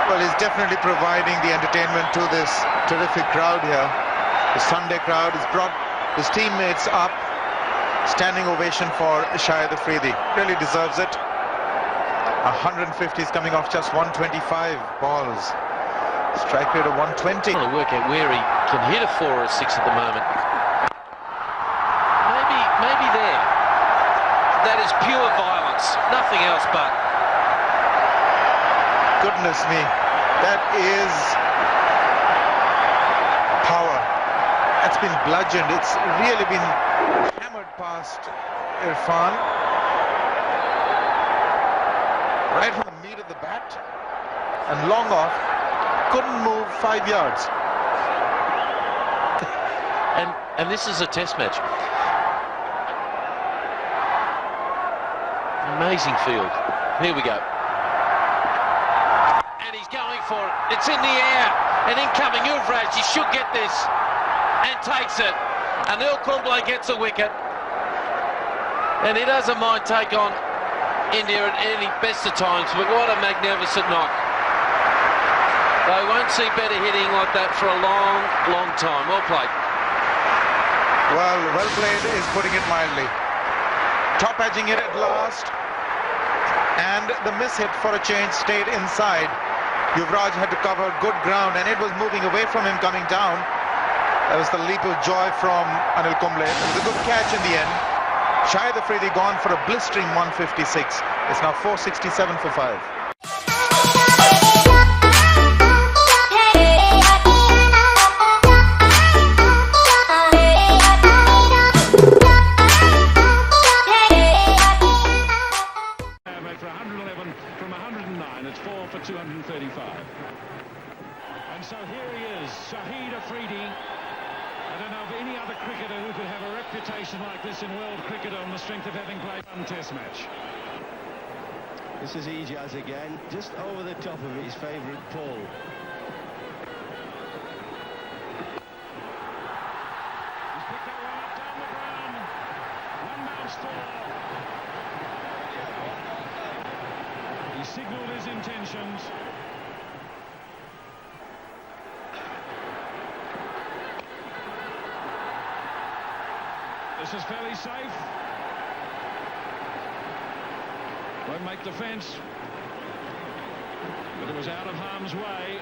Well, he's definitely providing the entertainment to this terrific crowd here. The Sunday crowd has brought his teammates up. Standing ovation for Shahid Afridi. Really deserves it. 150 is coming off just 125 balls. Strike rate of 120. Trying to work out where he can hit a 4 or a 6 at the moment. Maybe there. That is pure violence. Nothing else but. Goodness me. That is power. That's been bludgeoned. It's really been hammered past Irfan. Right from the meat of the bat. And long off. Couldn't move 5 yards. And this is a test match. Amazing field. Here we go. And he's going for it. It's in the air. And incoming Yuvraj. He should get this. And takes it. Anil Kumble gets a wicket. And he doesn't mind take on India at any best of times. But what a magnificent knock. They won't see better hitting like that for a long, long time. Well played. Well played is putting it mildly. Top edging it at last. And the miss hit for a change stayed inside. Yuvraj had to cover good ground and it was moving away from him coming down. That was the leap of joy from Anil Kumble. It was a good catch in the end. Shahid Afridi gone for a blistering 156. It's now 467 for 5. For 111 from 109, it's 4 for 235. And so here he is, Shahid Afridi. I don't know of any other cricketer who could have a reputation like this in world cricket on the strength of having played one test match. This is Ijaz again, just over the top of his favourite pull. He's picked that one up down the ground. One bounce four. He signalled his intentions. This is fairly safe. Won't make the fence. But it was out of harm's way.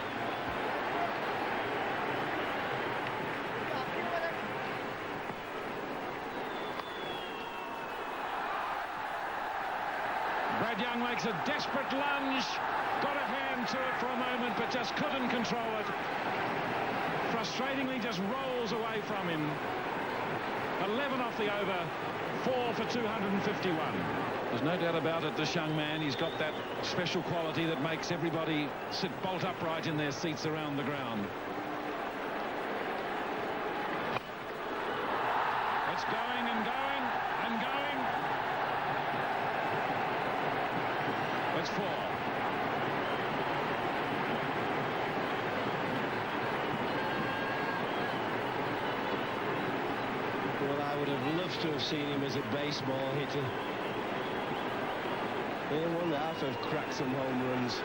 Brad Young makes a desperate lunge. Got a hand to it for a moment, but just couldn't control it. Frustratingly just rolls away from him. 11 off the over, 4 for 251. There's no doubt about it, this young man, he's got that special quality that makes everybody sit bolt upright in their seats around the ground. It's going and going and going. It's 4. Well, I would have loved to have seen him as a baseball hitter. They wonder half have cracked some home runs.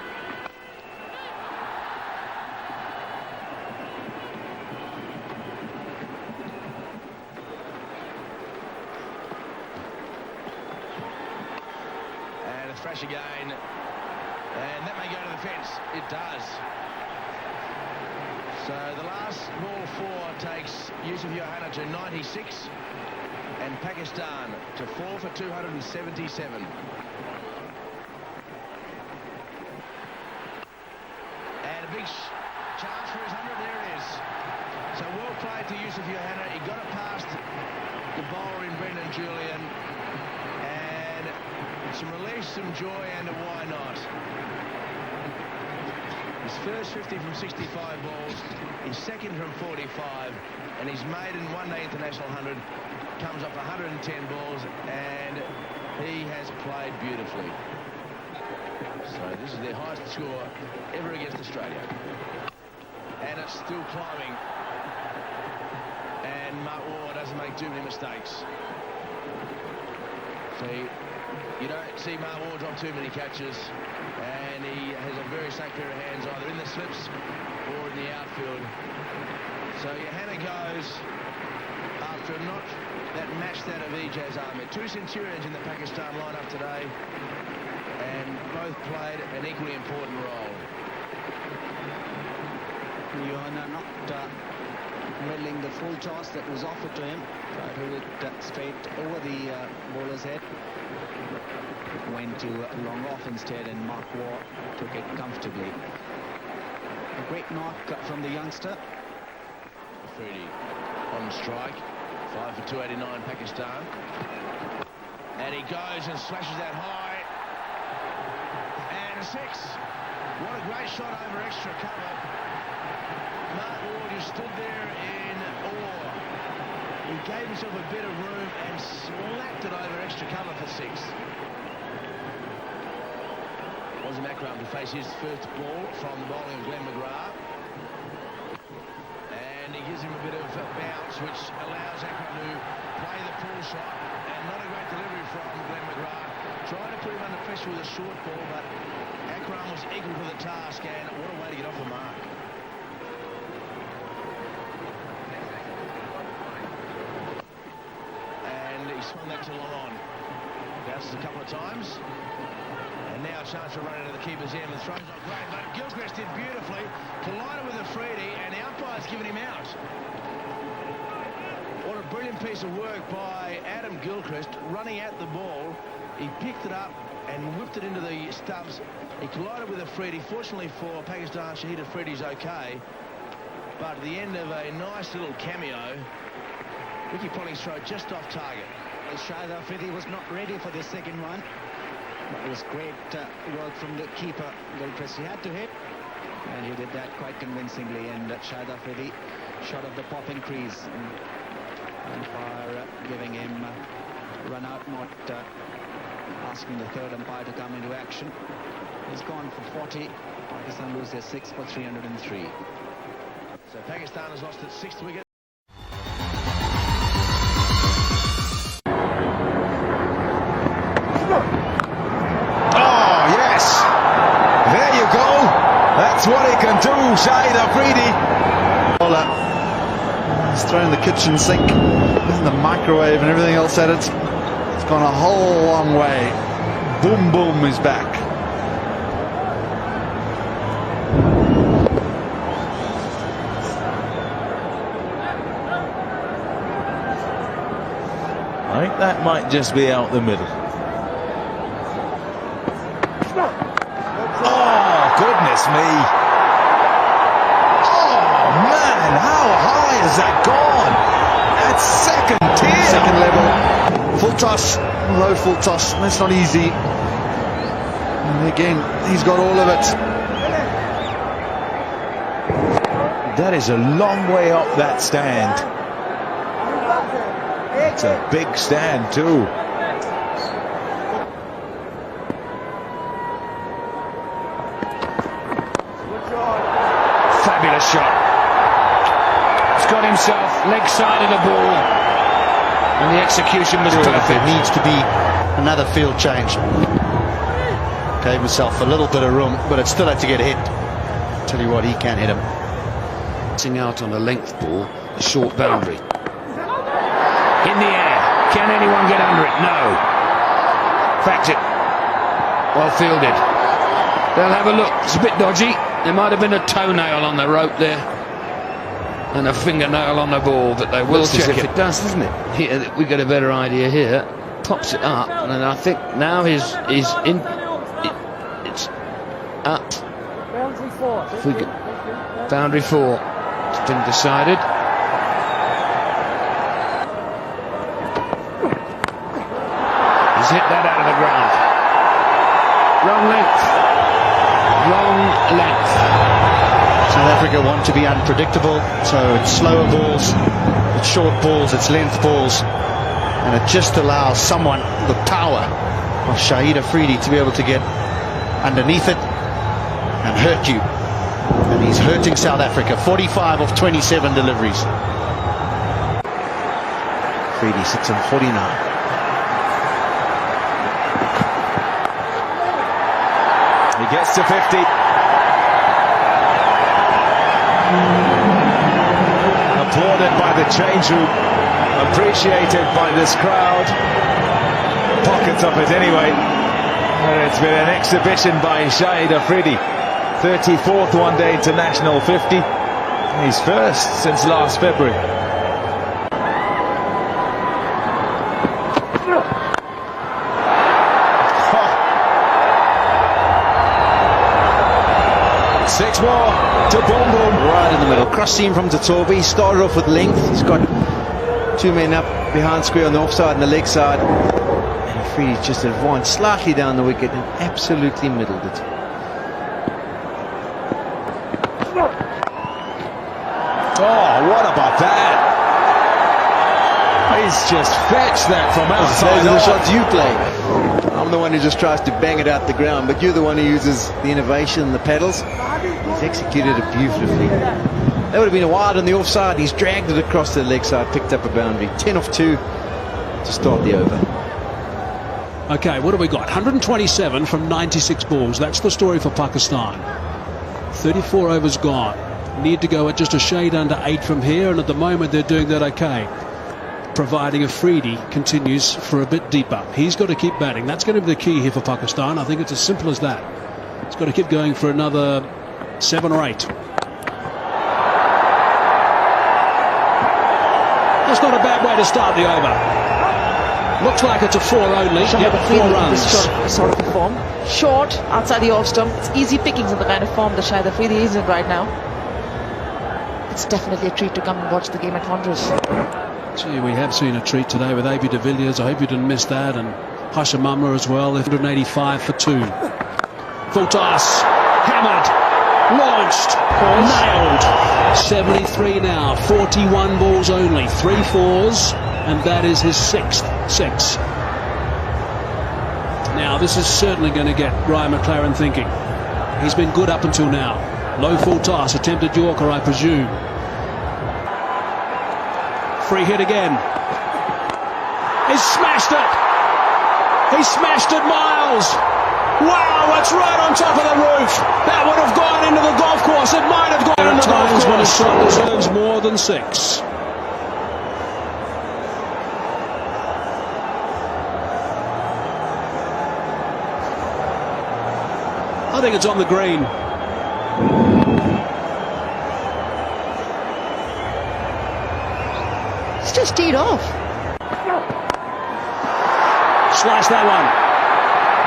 And a thrash again. And that may go to the fence. It does. So the last ball 4 takes Yusuf Yohana to 96 and Pakistan to 4 for 277. And a big chance for his 100. There it is. So well played to Yusuf Yohana. He got it past the bowler in Brendan Julian. And some relief, some joy, and a why not. His first 50 from 65 balls, his second from 45, and his maiden one-day international 100 comes up 110 balls, and he has played beautifully. So this is their highest score ever against Australia. And it's still climbing. And Mark Waugh doesn't make too many mistakes. So you don't see Mark Waugh drop too many catches, and he has a very safe pair of hands either in the slips or in the outfield. So Yohana goes after not that matched that of Ijaz Ahmed. 2 Centurions in the Pakistan lineup today, and both played an equally important role. Yohana not middling the full toss that was offered to him. Tried to hit it straight over the bowler's head. Went to long off instead, and Mark Waugh took it comfortably. A great knock from the youngster. Afridi on strike. 5 for 289 Pakistan. And he goes and slashes that high. And a 6. What a great shot over extra cover. Mark Waugh just stood there in awe He gave himself a bit of room and slapped it over extra cover for 6. Wasn't Akram to face his first ball from the bowling of Glenn McGrath. And he gives him a bit of bounce, which allows Akram to play the full shot. And not a great delivery from Glenn McGrath. Trying to put him under pressure with a short ball, but Akram was equal to the task, and what a way to get off the mark. And he swung that to long on. Bounces a couple of times. And now a chance to run into the keeper's end and throws on great, but Gilchrist did beautifully, collided with Afridi, and the umpire's given him out. What a brilliant piece of work by Adam Gilchrist, running at the ball. He picked it up and whipped it into the stumps. He collided with Afridi. Fortunately for Pakistan, Shahid Afridi's okay. But at the end of a nice little cameo, Ricky Polling's throw just off target. Shahid Afridi was not ready for the second one. It was great work from the keeper, Gilchrist. He had to hit, and he did that quite convincingly. And Shahid Afridi shot of the popping crease. And umpire giving him run out, not asking the third umpire to come into action. He's gone for 40. Pakistan lose their 6 for 303. So Pakistan has lost its 6th wicket. Oh, yes. There you go. That's what he can do, Shahid Afridi. He's thrown the kitchen sink, the microwave and everything else at it. It's gone a whole long way. Boom Boom is back. I think that might just be out the middle. Oh, goodness me. Oh, man, how high has that gone? That's second tier. Second level. Full toss, low full toss. That's not easy. And again, he's got all of it. That is a long way up that stand. It's a big stand too. Fabulous shot. He's got himself leg side of the ball, and the execution was perfect. It needs to be another field change. Gave himself a little bit of room, but it still had to get hit. Tell you what, he can hit him. Sing out on a length ball, a short boundary. In the air. Can anyone get under it? No. Fact it. Well fielded. They'll have a look. It's a bit dodgy. There might have been a toenail on the rope there, and a fingernail on the ball, but they will check it. It does, doesn't it? Here, we get a better idea here. Pops it up, and then I think now it's up. Boundary 4. Boundary 4. It's been decided. He's hit that out of the ground. Wrong length. Wrong length. South Africa want to be unpredictable, so it's slower balls, it's short balls, it's length balls, and it just allows someone the power of Shahid Afridi to be able to get underneath it and hurt you. And he's hurting South Africa. 45 of 27 deliveries. Afridi sits on 49. He gets to 50. Applauded by the change room, appreciated by this crowd. Pockets of it anyway. And it's been an exhibition by Shahid Afridi. 34th one-day international, 50. He's first since last February. Six more to Boom Boom. Right in the middle. Cross seam from Tatobi. He started off with length. He's got two men up behind square on the offside and the leg side. And Afridi just advanced slightly down the wicket and absolutely middled it. Oh, what about that? He's just fetched that from outside. Those are the shots you play. I'm the one who just tries to bang it out the ground, but you're the one who uses the innovation and the pedals. He's executed it beautifully. That would have been a wide on the offside. He's dragged it across the leg side, picked up a boundary. 10 off 2 to start the over. Okay, what have we got? 127 from 96 balls. That's the story for Pakistan. 34 overs gone. Need to go at just a shade under 8 from here, and at the moment they're doing that okay. Providing Afridi continues for a bit deeper. He's got to keep batting. That's going to be the key here for Pakistan. I think it's as simple as that. It's got to keep going for another 7 or 8. That's not a bad way to start the over. Looks like it's a 4 only. Yep, 4 runs. This sort of form. Short, outside the off stump. It's easy pickings in the kind of form that Shahid Afridi is in right now. It's definitely a treat to come and watch the game at Wanderers. Gee, we have seen a treat today with AB de Villiers. I hope you didn't miss that. And Hashamamla as well. 185 for 2. Full toss. Hammered. Launched. Nailed. 73 now. 41 balls only. 3 4s. And that is his 6th 6. Now, this is certainly going to get Ryan McLaren thinking. He's been good up until now. Low full toss. Attempted Yorker, I presume. Free hit again. He's smashed it. He smashed it, Miles. Wow, it's right on top of the roof. That would have gone into the golf course. It might have gone into the golf course. When a shot deserves more than 6. I think it's on the green. It's just teed off. Slice that one.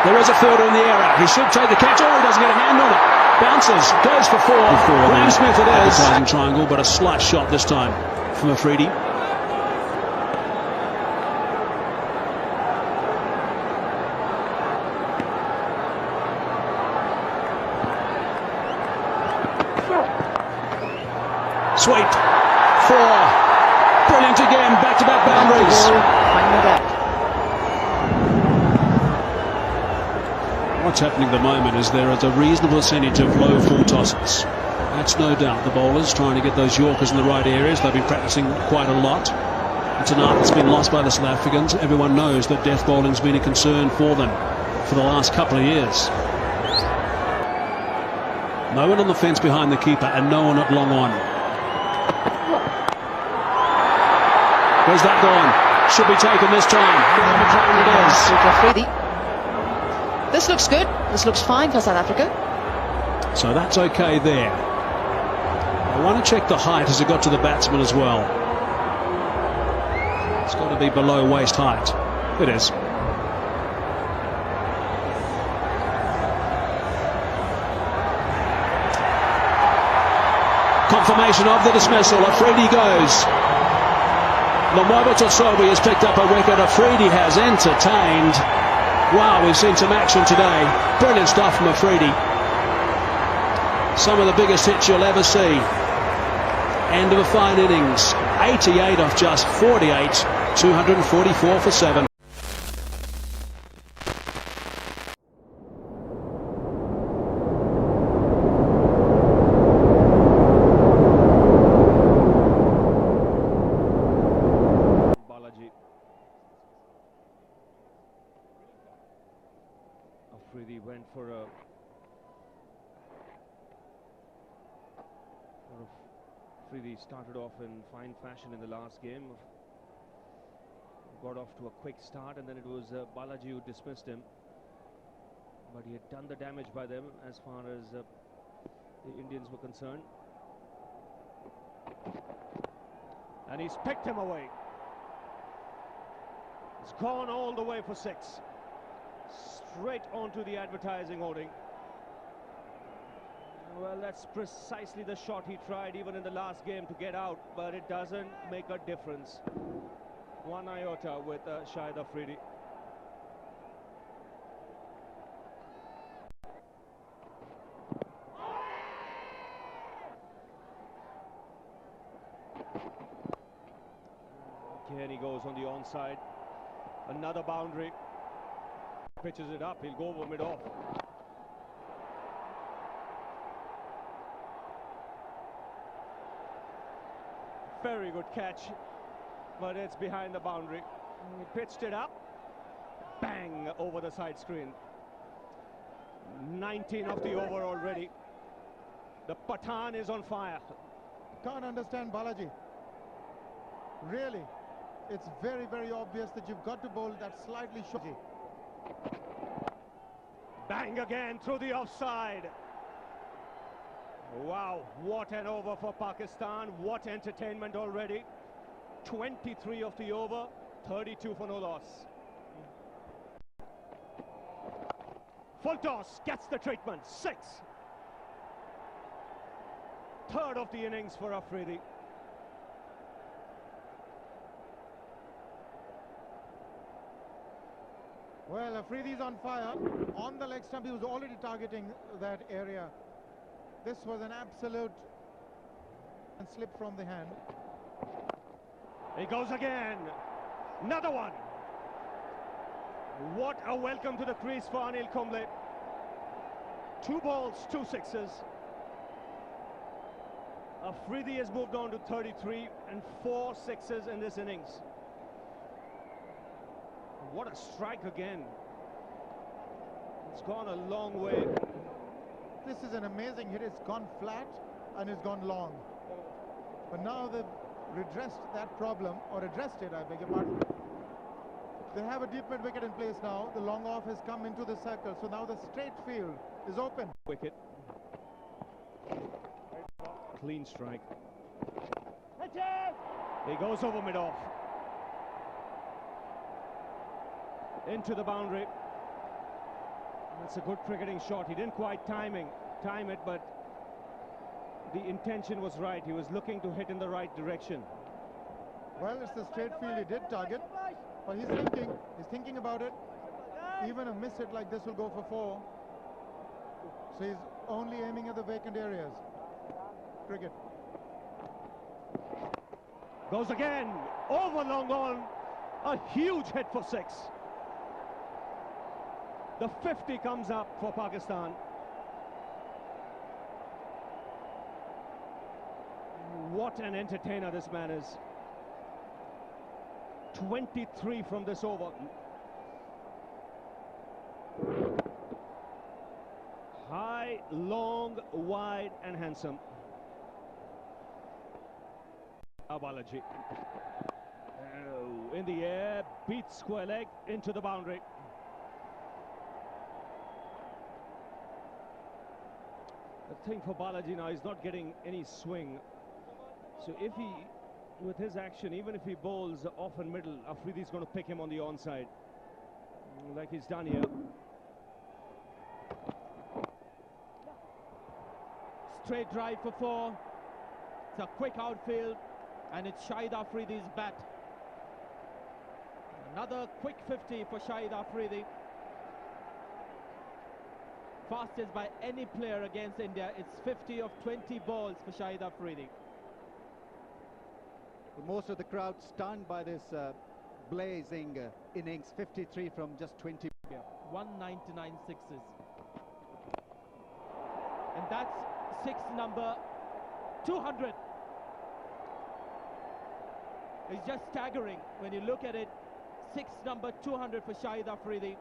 There is a fielder in the air out. He should take the catch. Oh, he doesn't get a hand on it. Bounces. Goes for 4. Graham Smith it is. Advertising triangle, but a slight shot this time from Afridi. Sweet. 4. Brilliant again. Back-to-back boundaries. What's happening at the moment is there is a reasonable percentage of low full tosses. That's no doubt the bowlers trying to get those Yorkers in the right areas. They've been practicing quite a lot. It's an art that's been lost by the South Africans. Everyone knows that death bowling's been a concern for them for the last couple of years. No one on the fence behind the keeper and no one at long on. Where's that gone? Should be taken this time. It is. This looks good. This looks fine for South Africa. So that's okay there. I want to check the height as it got to the batsman as well. It's got to be below waist height. It is. Confirmation of the dismissal. Afridi goes. Lomobo Tosobi has picked up a wicket. Afridi has entertained. Wow, we've seen some action today. Brilliant stuff from Afridi. Some of the biggest hits you'll ever see. End of a fine innings. 88 off just 48. 244 for 7. Afridi went for a Afridi started off in fine fashion in the last game. Got off to a quick start, and then it was Balaji who dismissed him. But he had done the damage by them as far as the Indians were concerned. And he's picked him away. It's gone all the way for 6. Straight onto the advertising hoarding. Well, that's precisely the shot he tried even in the last game to get out, but it doesn't make a difference. 1 iota with Shahid Afridi. Again he goes on the onside. Another boundary. Pitches it up, he'll go over mid-off. Very good catch, but it's behind the boundary. He pitched it up, bang, over the side screen. 19 of the over already. The Pathan is on fire. Can't understand Balaji. Really, it's very, very obvious that you've got to bowl that slightly short. Bang again through the offside. Wow, what an over for Pakistan. What entertainment already. 23 of the over, 32 for no loss. Full toss, gets the treatment, 6. Third of the innings for Afridi. Well, Afridi's on fire. On the leg stump, he was already targeting that area. This was an absolute slip from the hand. He goes again. Another one. What a welcome to the crease for Anil Kumble. 2 balls, 2 sixes. Afridi has moved on to 33 and 4 sixes in this innings. What a strike again. It's gone a long way. This is an amazing hit. It's gone flat and it's gone long. But now they've redressed that problem, or addressed it, I beg your pardon. They have a deep mid wicket in place now. The long off has come into the circle, so now the straight field is open. Wicket. Clean strike. He goes over mid-off. Into the boundary. That's a good cricketing shot. He didn't quite time it, but the intention was right. He was looking to hit in the right direction. Well, it's the straight field he did target, but he's thinking about it. Even a miss hit like this will go for 4. So he's only aiming at the vacant areas. Cricket. Goes again, over long on, a huge hit for 6. The 50 comes up for Pakistan. What an entertainer this man is. 23 from this over. High, long, wide and handsome. Balaji. Oh, in the air, beats square leg into the boundary. The thing for Balaji now, he's not getting any swing. So if he, with his action, even if he bowls off and middle, Afridi's going to pick him on the onside, like he's done here. Straight drive for 4. It's a quick outfield, and it's Shahid Afridi's bat. Another quick 50 for Shahid Afridi. Fastest by any player against India. It's 50 of 20 balls for Shahid Afridi. Most of the crowd stunned by this blazing innings. 53 from just 20. 199 sixes. And that's 6 number 200. It's just staggering when you look at it. 6 number 200 for Shahid Afridi.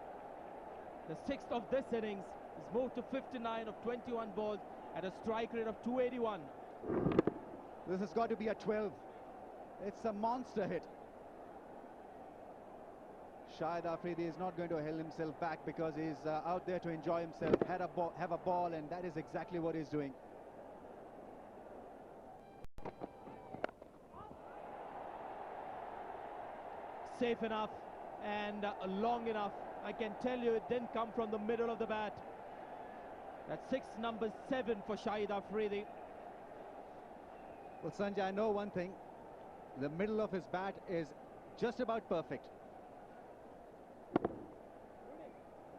The 6th of this innings. He's moved to 59 of 21 balls at a strike rate of 281. This has got to be a 12. It's a monster hit. Shahid Afridi is not going to hold himself back because he's out there to enjoy himself, have a ball, and that is exactly what he's doing. Safe enough and long enough. I can tell you it didn't come from the middle of the bat. That's 6 number 7 for Shahid Afridi. Well, Sanjay, I know one thing. The middle of his bat is just about perfect.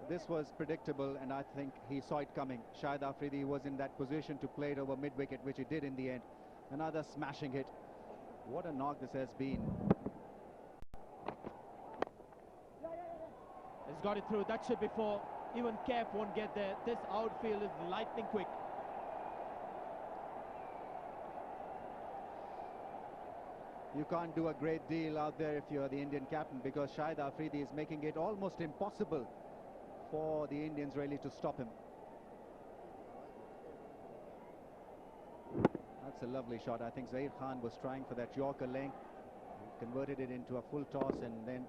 This was predictable, and I think he saw it coming. Shahid Afridi was in that position to play it over mid-wicket, which he did in the end. Another smashing hit. What a knock this has been. He's got it through. That should be four. Even Kef won't get there. This outfield is lightning quick. You can't do a great deal out there if you're the Indian captain, because Shahid Afridi is making it almost impossible for the Indians really to stop him. That's a lovely shot. I think Zaid Khan was trying for that Yorker length. He converted it into a full toss and then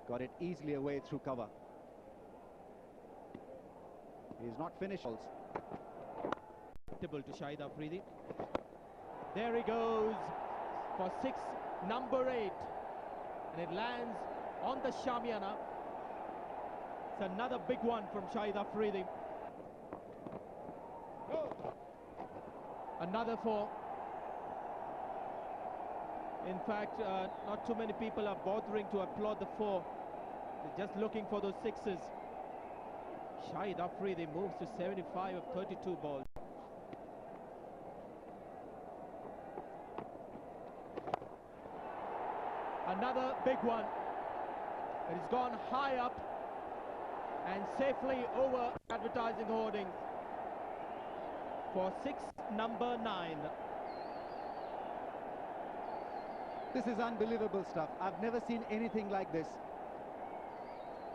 got it easily away through cover. He's not finished. To Shahid Afridi. There he goes for six, number 8, and it lands on the Shamiana. It's another big one from Shahid Afridi. Another 4. In fact, not too many people are bothering to applaud the 4. They're just looking for those 6s. Shahid Afridi moves to 75 of 32 balls. Another big one. It has gone high up and safely over advertising hoardings for 6, number 9. This is unbelievable stuff. I've never seen anything like this.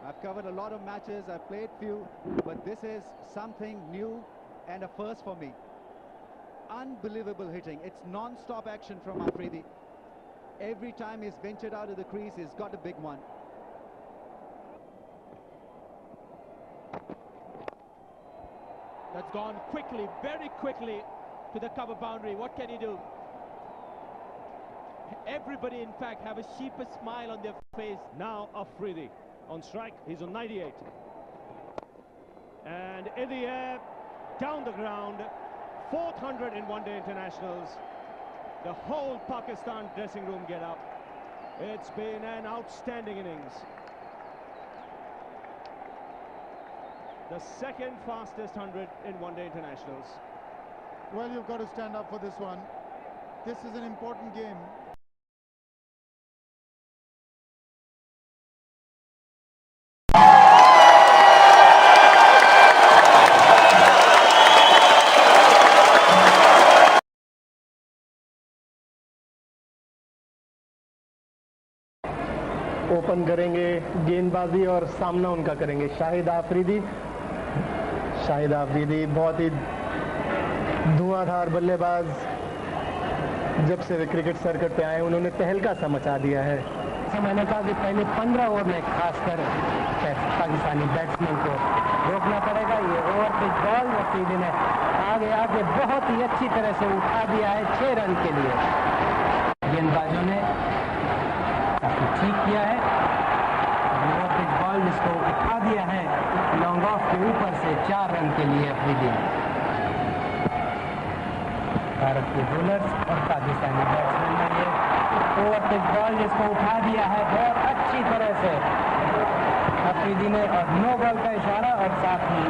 I've covered a lot of matches, I've played few, but this is something new and a first for me. Unbelievable hitting. It's non-stop action from Afridi. Every time he's ventured out of the crease, he's got a big one. That's gone quickly, very quickly to the cover boundary. What can he do? Everybody, in fact, have a sheepish smile on their face. Now Afridi on strike. He's on 98. And in the air, down the ground, 400 in one-day internationals. The whole Pakistan dressing room get up. It's been an outstanding innings. The second fastest 100 in one-day internationals. Well, you've got to stand up for this one. This is an important game. Open करेंगे गेंदबाजी और सामना उनका करेंगे शाहिद आफरीदी बहुत ही धुआंधार बल्लेबाज। जब से वे क्रिकेट सर्किट पे आए उन्होंने तहलका सा मचा दिया है। मैंने कहा कि पहले 15 ओवर में खासकर पाकिस्तानी बैट्समैन को रोकना पड़ेगा। ये ओवर पिच बॉल अफरीदी ने आगे आके बहुत ही अच्छी तरह से उठा दिया है 6 रन के लिए। गेंदबाजों ने काफी ठीक किया है। ओवर पिच बॉल जिसको उठा दिया है लॉन्ग ऑफ के ऊपर से 4 रन के लिए अफरीदी। भारत के बॉलर्स और पाकिस्तानी बैट्समैन ने ये ओवर पिच बॉल जिसको उठा दिया है बहुत अच्छी तरह से अफरीदी ने, और नो बॉल का इशारा और साथ ही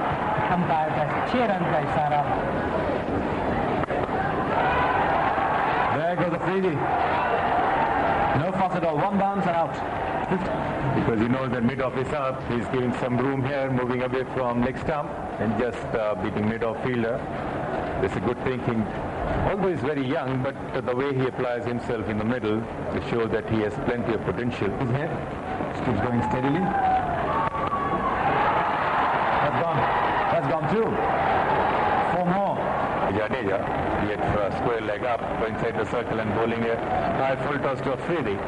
अंपायर का 6 रन का इशारा। There goes Afridi. No fuss at all. 1 bounce and out. Because he knows that mid-off is up. He's giving some room here, moving away from leg stump and just beating mid-off fielder. It's a good thinking. Although he's very young, but the way he applies himself in the middle to show that he has plenty of potential. His head keeps going steadily. That's gone through. 4 more. Jadeja, yet square leg up, inside the circle and bowling a high full toss to Afridi.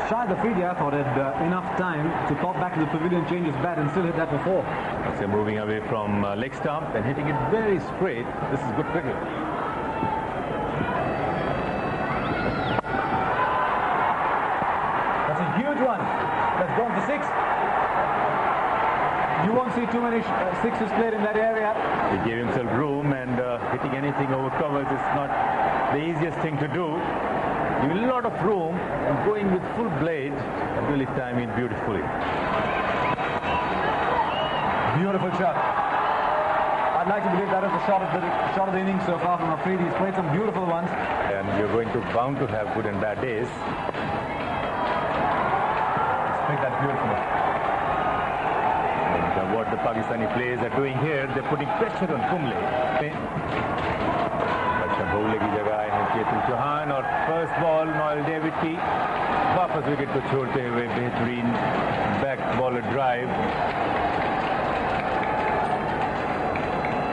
Shahid Afridi, I thought, had enough time to pop back to the pavilion, change his bat and still hit that for 4. So moving away from leg stump and hitting it very straight. This is good cricket. That's a huge one. That's gone for 6. You won't see too many 6s played in that area. He gave himself room, and hitting anything over covers is not the easiest thing to do. You have a lot of room and going with full blade and really timing it beautifully. Beautiful shot. I'd like to believe that is the shot of the innings so far from Afridi. He's played some beautiful ones. And you're bound to have good and bad days. He's played that beautifully. And what the Pakistani players are doing here, they're putting pressure on Kumble. अच्छा ball की जगह आए हैं केतन चौहान और first ball Noyyal David की वापस wicket को छोड़ते हुए बेहतरीन बैक बॉलर ड्राइव।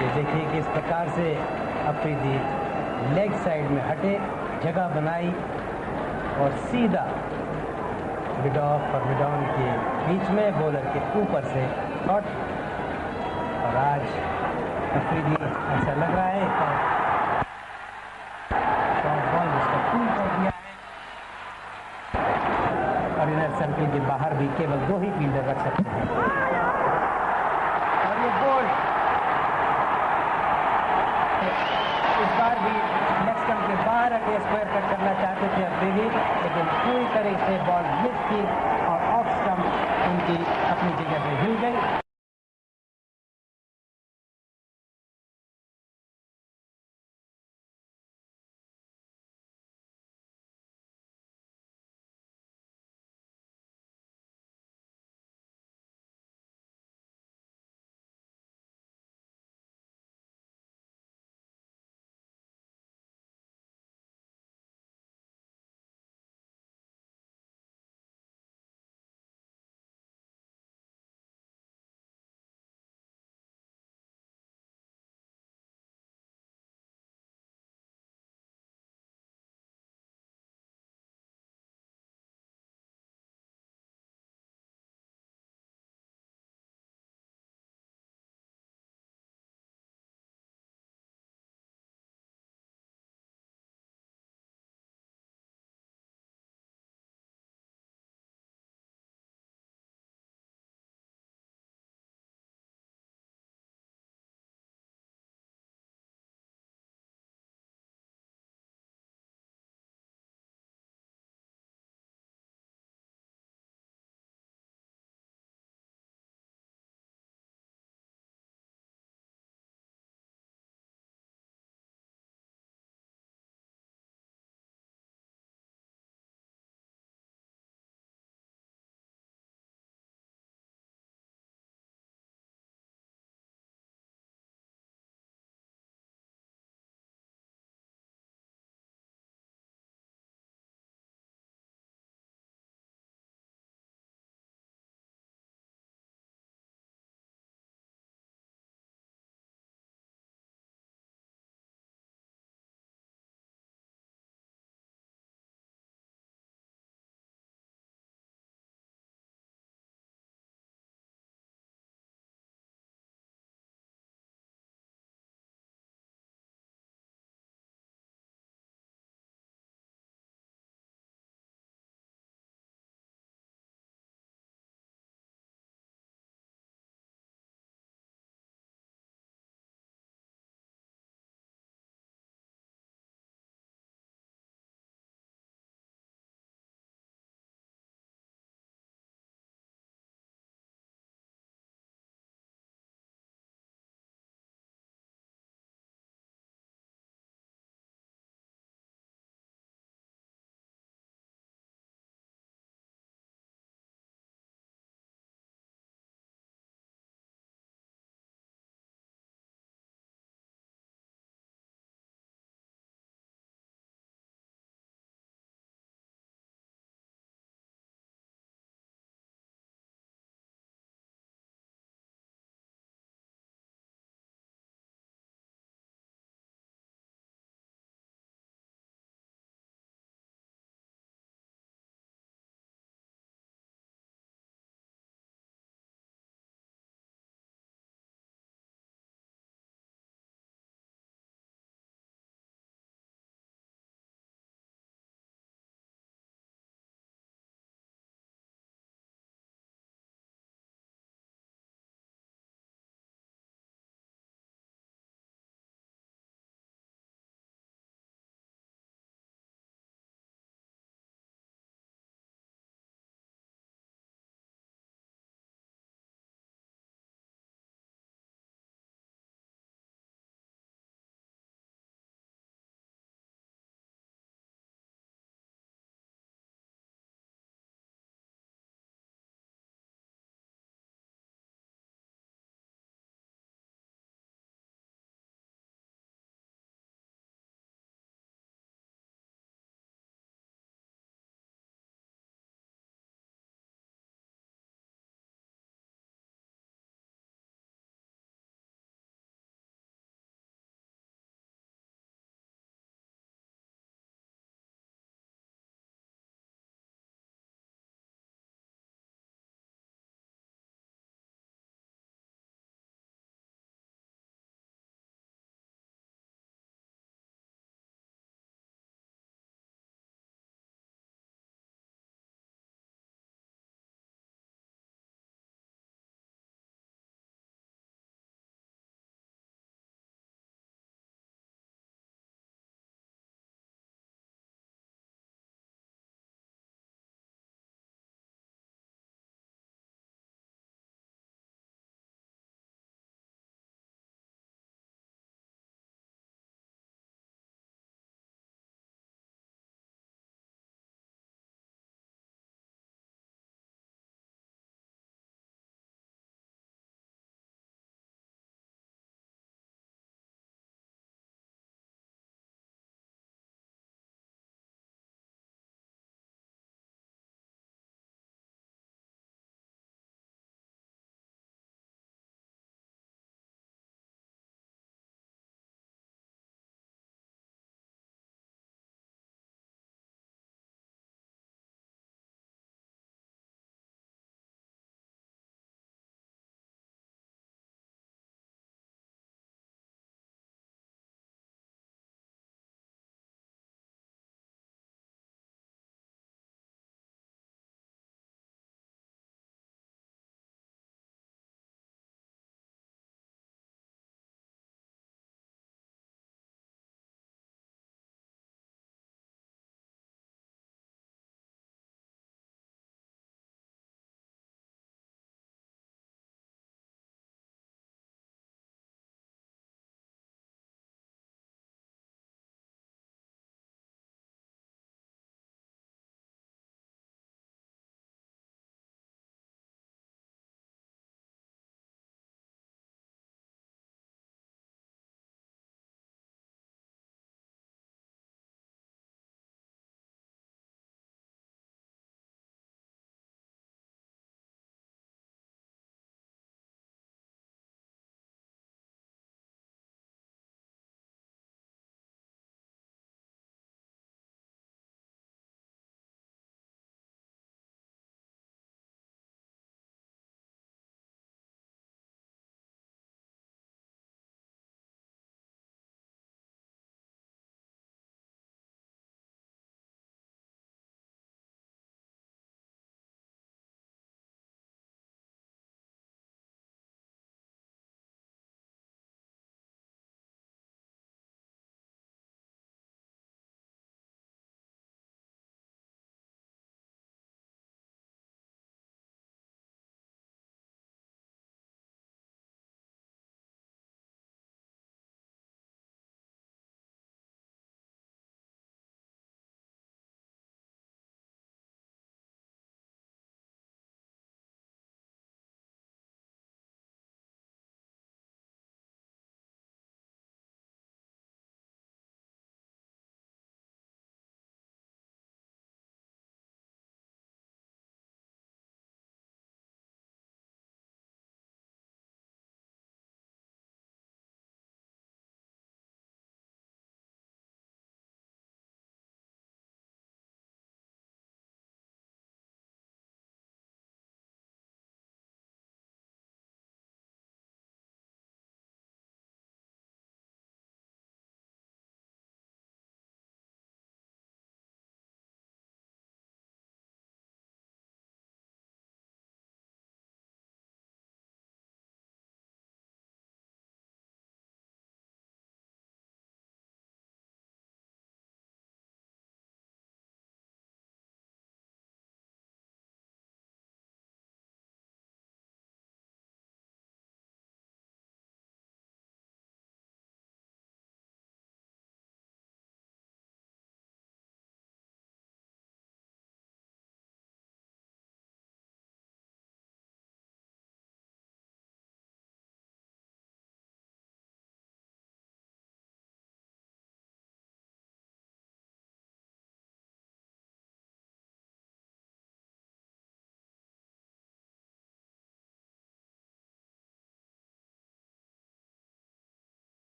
ये देखिए कि इस प्रकार से अफरीदी लेग साइड में हटे, जगह बनाई और सीधा मिड ऑफ और मिड ऑन के बीच में बॉलर के ऊपर से शॉट। और आज अफरीदी ऐसा लग रहा है शॉर्ट बॉल जिसका पुल कर दिया है और इनर सर्कल के बाहर भी केवल 2 ही फील्डर रख सकते हैं। और ये बॉल इस बार भी नेक्स्ट स्टंप के बाहर आके स्क्वायर कट करना चाहते थे अफरीदी, लेकिन पूरी तरह से बॉल मिस थी और ऑफ स्टंप उनकी अपनी जगह पे हिल गई।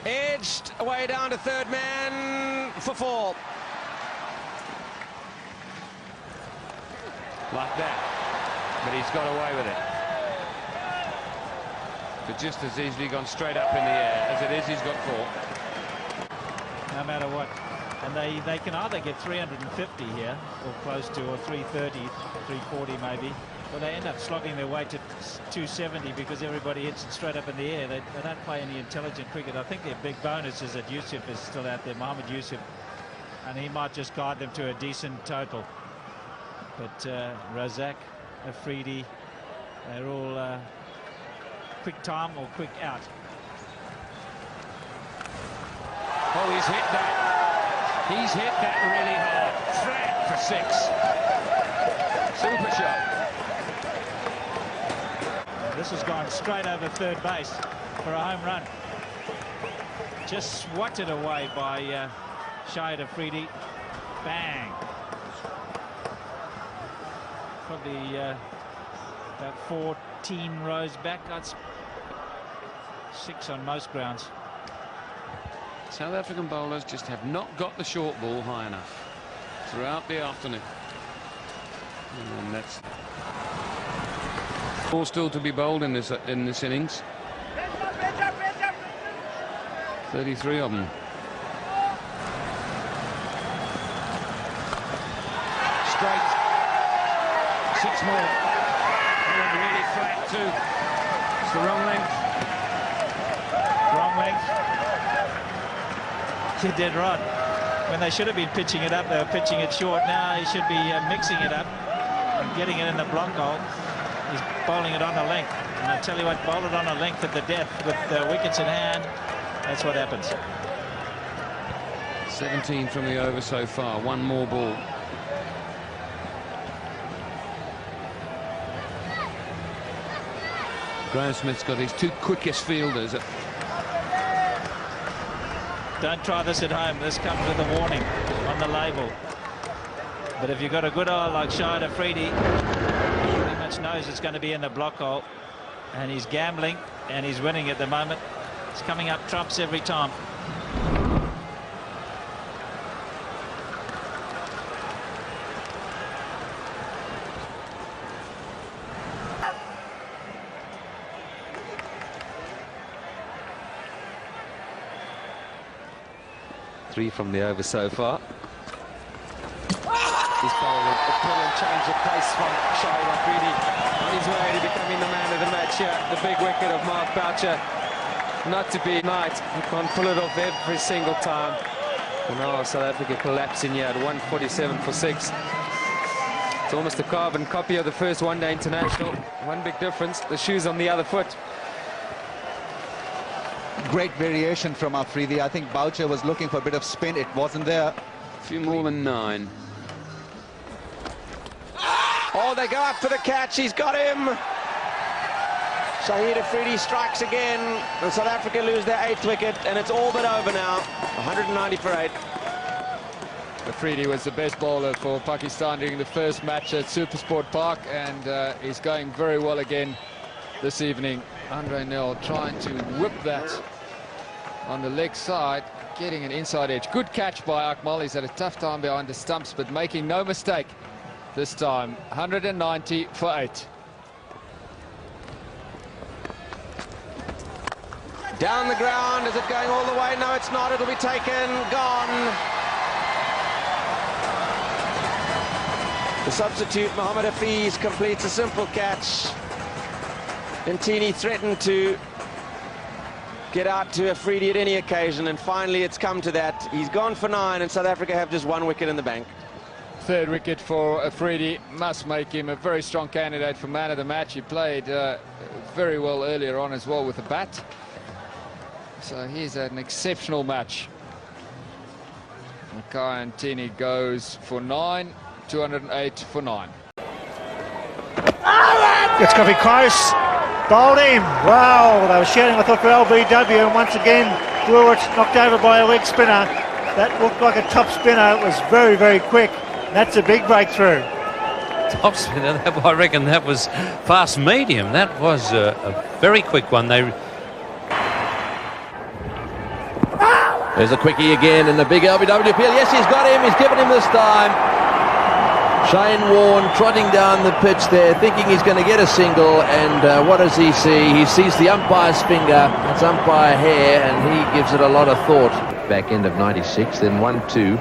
Edged away down to third man for 4. Like that. But he's got away with it. But just as easily gone straight up in the air. As it is, he's got 4. No matter what. And they can either get 350 here, or close to, or 330, 340 maybe. But they end up slogging their way to 270 because everybody hits it straight up in the air. They don't play any intelligent cricket. I think their big bonus is that Yusuf is still out there, Mohammad Yusuf, and he might just guide them to a decent total. But Razak, Afridi, they're all quick time or quick out. Oh, he's hit that. He's hit that really hard. Flat for 6. Super shot. This has gone straight over third base for a home run. Just swatted away by Shahid Afridi. Bang. Probably about 14 rows back. That's 6 on most grounds. South African bowlers just have not got the short ball high enough throughout the afternoon. And that's all still to be bowled in this innings. 33 of them. Straight. 6 more. And really flat too. It's the wrong length. Wrong length. You're dead right. When they should have been pitching it up, they were pitching it short. Now he should be mixing it up and getting it in the block hole. He's bowling it on a length. And I tell you what, bowl it on a length at the death with the wickets in hand. That's what happens. 17 from the over so far. 1 more ball. Graham Smith's got his 2 quickest fielders. Don't try this at home. This comes with a warning on the label. But if you've got a good eye like Shahid Afridi, he pretty much knows it's going to be in the block hole. And he's gambling, and he's winning at the moment. It's coming up trumps every time. Three from the over so far. He's bowled a pull and change of pace from Shahid Afridi on his way to becoming the man of the match here. The big wicket of Mark Boucher. Not to be denied. He can't pull it off every single time. And now South Africa collapsing here at 147 for 6. It's almost a carbon copy of the first one-day international. One big difference, the shoes on the other foot. Great variation from Afridi. I think Boucher was looking for a bit of spin. It wasn't there. A few more than 9. Oh, they go up for the catch. He's got him. Shahid Afridi strikes again. And South Africa lose their 8th wicket, and it's all but over now. 190 for 8. Afridi was the best bowler for Pakistan during the first match at Supersport Park, and he's going very well again this evening. Andre Nell trying to whip that on the leg side, getting an inside edge. Good catch by Akmal. He's had a tough time behind the stumps, but making no mistake this time. 190 for 8. Down the ground. Is it going all the way? No, it's not. It'll be taken. Gone. The substitute, Mohammad Hafiz, completes a simple catch. Ntini threatened to get out to Afridi at any occasion, and finally it's come to that. He's gone for 9, and South Africa have just 1 wicket in the bank. 3rd wicket for Afridi must make him a very strong candidate for man of the match. He played very well earlier on as well with the bat. So he's had an exceptional match. Makai Ntini goes for 9, 208 for 9. It's going to be close. Bowled him. Wow, they were shouting, I thought, for LBW, and once again, Gluwich knocked over by a leg spinner. That looked like a top spinner. It was very, very quick. That's a big breakthrough. Top spinner, I reckon that was fast medium. That was a very quick one. There's a quickie again in the big LBW appeal. Yes, he's got him. He's given him this time. Shane Warne trotting down the pitch there, thinking he's going to get a single, and what does he see? He sees the umpire's finger, it's umpire hair, and he gives it a lot of thought. Back end of 96, then 1-2.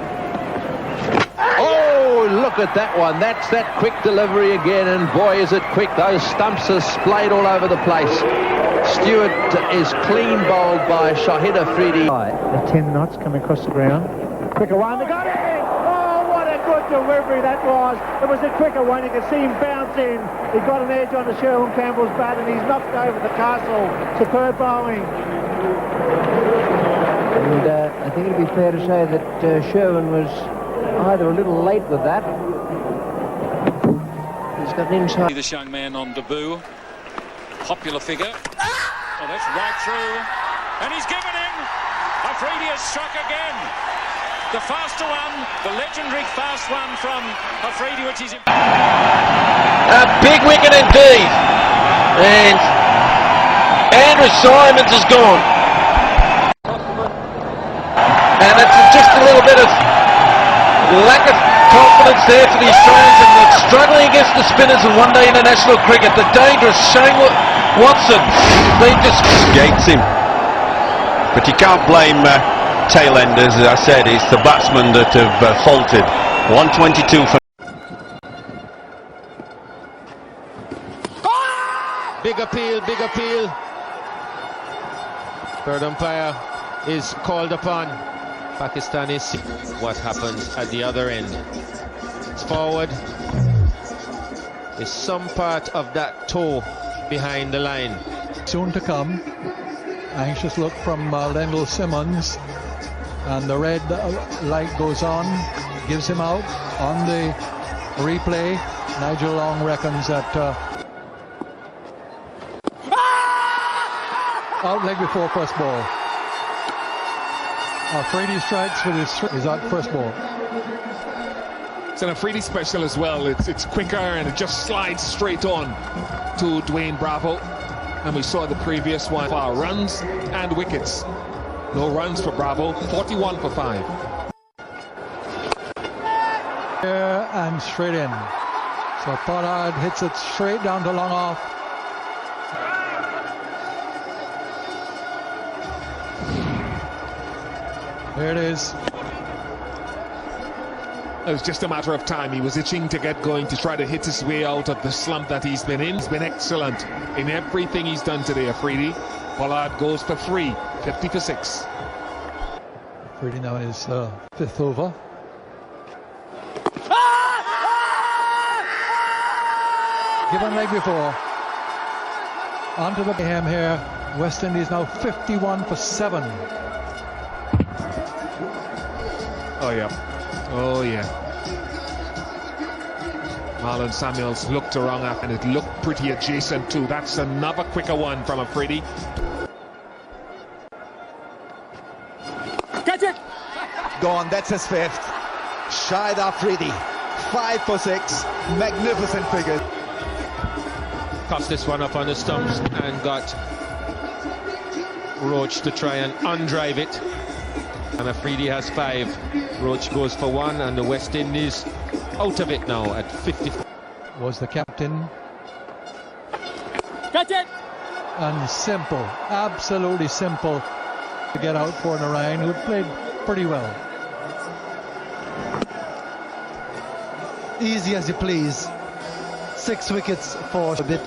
Oh, look at that one. That's that quick delivery again, and boy, is it quick. Those stumps are splayed all over the place. Stewart is clean bowled by Shahid Afridi. The 10 knots coming across the ground. Quicker one, they got it! Good delivery that was. It was a quicker one. You could see him bounce in. He got an edge on the Sherwin Campbell's bat and he's knocked over the castle. Superb bowling. And I think it'd be fair to say that Sherwin was either a little late with that. He's got an inside. This young man on debut. Popular figure. Oh, that's right through. And he's given him. Afridi has struck again. The faster one, the legendary fast one from Afridi, which is... A big wicket indeed. And Andrew Simons is gone. And it's just a little bit of lack of confidence there for the Australians, and they're struggling against the spinners in one-day international cricket. The dangerous Shane Watson, they just... Gates him. But you can't blame... tail-enders, as I said, it's the batsmen that have faulted. 122 for... Big appeal, big appeal. Third umpire is called upon. Pakistanis. What happens at the other end? It's forward. Is some part of that toe behind the line? Soon to come. Anxious look from Lendl Simmons. And the red light goes on, gives him out on the replay. Nigel Long reckons that out leg before first ball. Afridi strikes with his out first ball. It's an Afridi special as well. It's quicker and it just slides straight on to Dwayne Bravo. And we saw the previous one for runs and wickets. No runs for Bravo, 41 for 5. And straight in. So Pollard hits it straight down to long off. There it is. It was just a matter of time. He was itching to get going to try to hit his way out of the slump that he's been in. He's been excellent in everything he's done today, Afridi. Pollard goes for 3, 50 for 6. Afridi now is 5th over. Given leg before. Onto the mayhem here. West Indies now 51 for 7. Oh yeah. Oh yeah. Marlon Samuels looked around and it looked pretty adjacent too. That's another quicker one from Afridi. Catch it! Gone, that's his 5th. Shahid Afridi, 5 for 6. Magnificent figure. Cuffs this one up on the stumps and got Roach to try and undrive it. And Afridi has 5. Roach goes for 1, and the West Indies out of it now at 50. Was the captain. Catch it! And simple, absolutely simple to get out for Narayan, who played pretty well. Easy as you please. 6 wickets for a bit.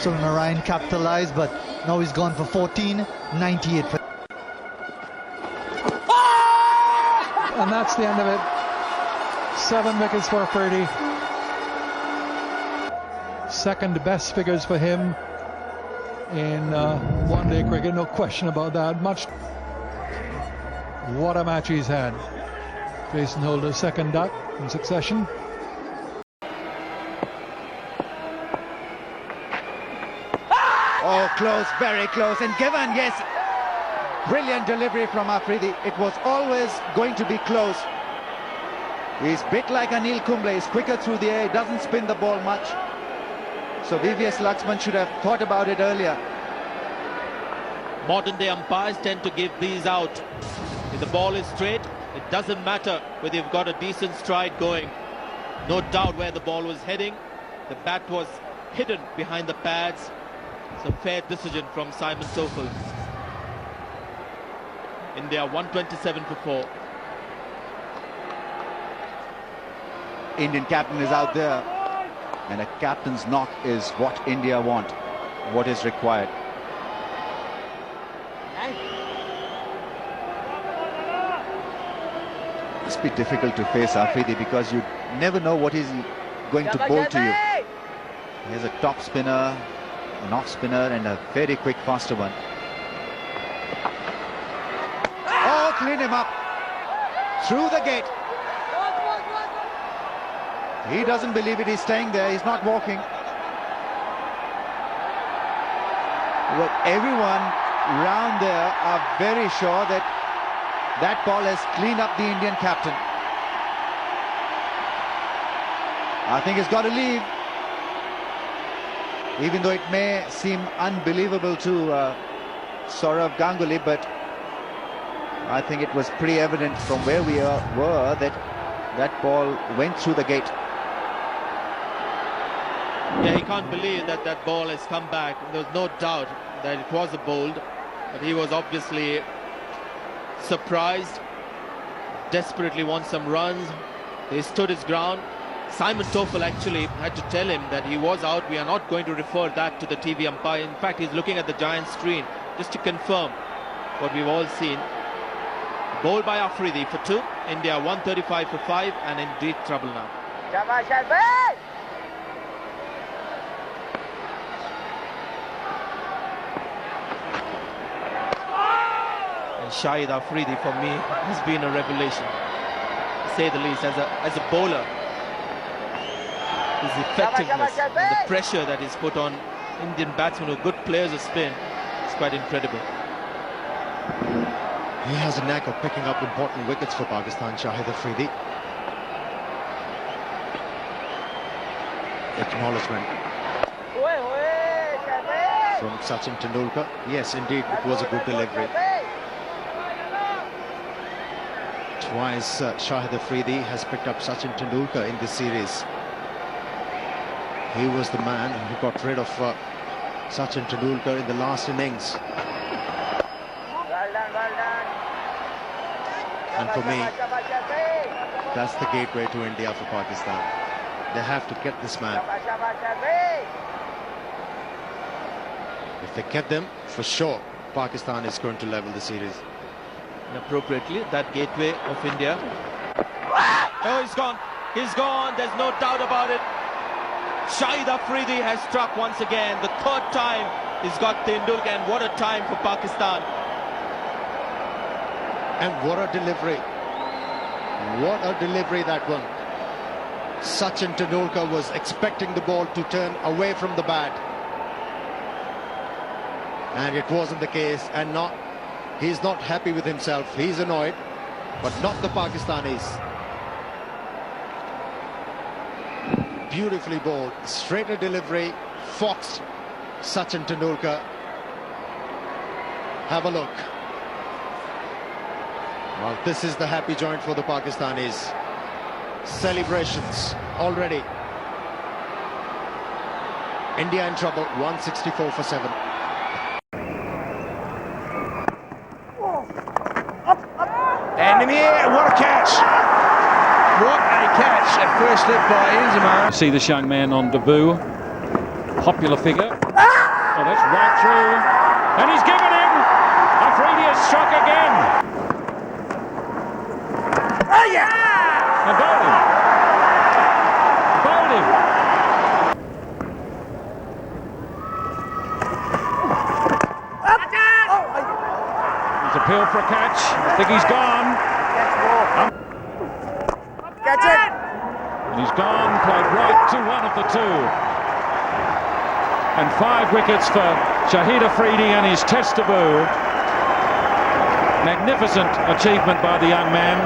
So Narayan capitalized, but now he's gone for 14, 98 for... And that's the end of it. 7 wickets for Afridi. Second best figures for him in one-day cricket, no question about that. What a match he's had. Jason Holder's second duck in succession. Oh, close, very close. And given, yes, brilliant delivery from Afridi. It was always going to be close. He's bit like Anil Kumble. He's quicker through the air. He doesn't spin the ball much. So VVS Laxman should have thought about it earlier. Modern day umpires tend to give these out If the ball is straight, it doesn't matter whether you've got a decent stride going. No doubt where the ball was heading. The bat was hidden behind the pads. It's a fair decision from Simon Toffel. India 127 for 4. Indian captain is out there, and a captain's knock is what India want, what is required. It's be difficult to face Afridi because you never know what he's going to bowl to you. He has a top spinner, an off spinner, and a very quick faster one. Oh, clean him up through the gate. He doesn't believe it. He's staying there. He's not walking. Well, everyone round there are very sure that that ball has cleaned up the Indian captain. I think it's got to leave. Even though it may seem unbelievable to Sourav Ganguly, but I think it was pretty evident from where we were that that ball went through the gate. Yeah, he can't believe that that ball has come back. There was no doubt that it was a bowled, but he was obviously surprised, desperately wants some runs. He stood his ground. Simon Toffel actually had to tell him that he was out. We are not going to refer that to the TV umpire. In fact, he's looking at the giant screen just to confirm what we've all seen. Bowled by Afridi for 2. India 135 for 5 and in deep trouble now. And Shahid Afridi for me has been a revelation, to say the least, as a bowler. His effectiveness and the pressure that is put on Indian batsmen who are good players of spin is quite incredible. He has a knack of picking up important wickets for Pakistan, Shahid Afridi. Acknowledgement from Sachin Tendulkar. Yes, indeed, it was a good delivery. Twice Shahid Afridi has picked up Sachin Tendulkar in this series. He was the man who got rid of Sachin Tendulkar in the last innings. And for me, that's the gateway to India for Pakistan. They have to get this man. If they get them, for sure, Pakistan is going to level the series. And appropriately, that gateway of India. Oh, he's gone. He's gone. There's no doubt about it. Shahid Afridi has struck once again. The third time he's got Tendulkar, and what a time for Pakistan. And what a delivery. What a delivery that one. Sachin Tendulkar was expecting the ball to turn away from the bat. And it wasn't the case, and he's not happy with himself. He's annoyed, but not the Pakistanis. Beautifully bowled, straighter delivery, foxed Sachin Tendulkar. Have a look. Well, this is the happy joint for the Pakistanis. Celebrations already. India in trouble, 164 for 7. And in the air, what a catch! What a catch at first slip by Inzamam. See this young man on debut, popular figure. Oh, that's right through, and he's given him. Afridi has struck again. Oh yeah! And bowled him. Bowled him. He's appealed for a catch. I think he's gone. Catch it! And he's gone, played right to one of the two. And 5 wickets for Shahid Afridi and his test debut. Magnificent achievement by the young man.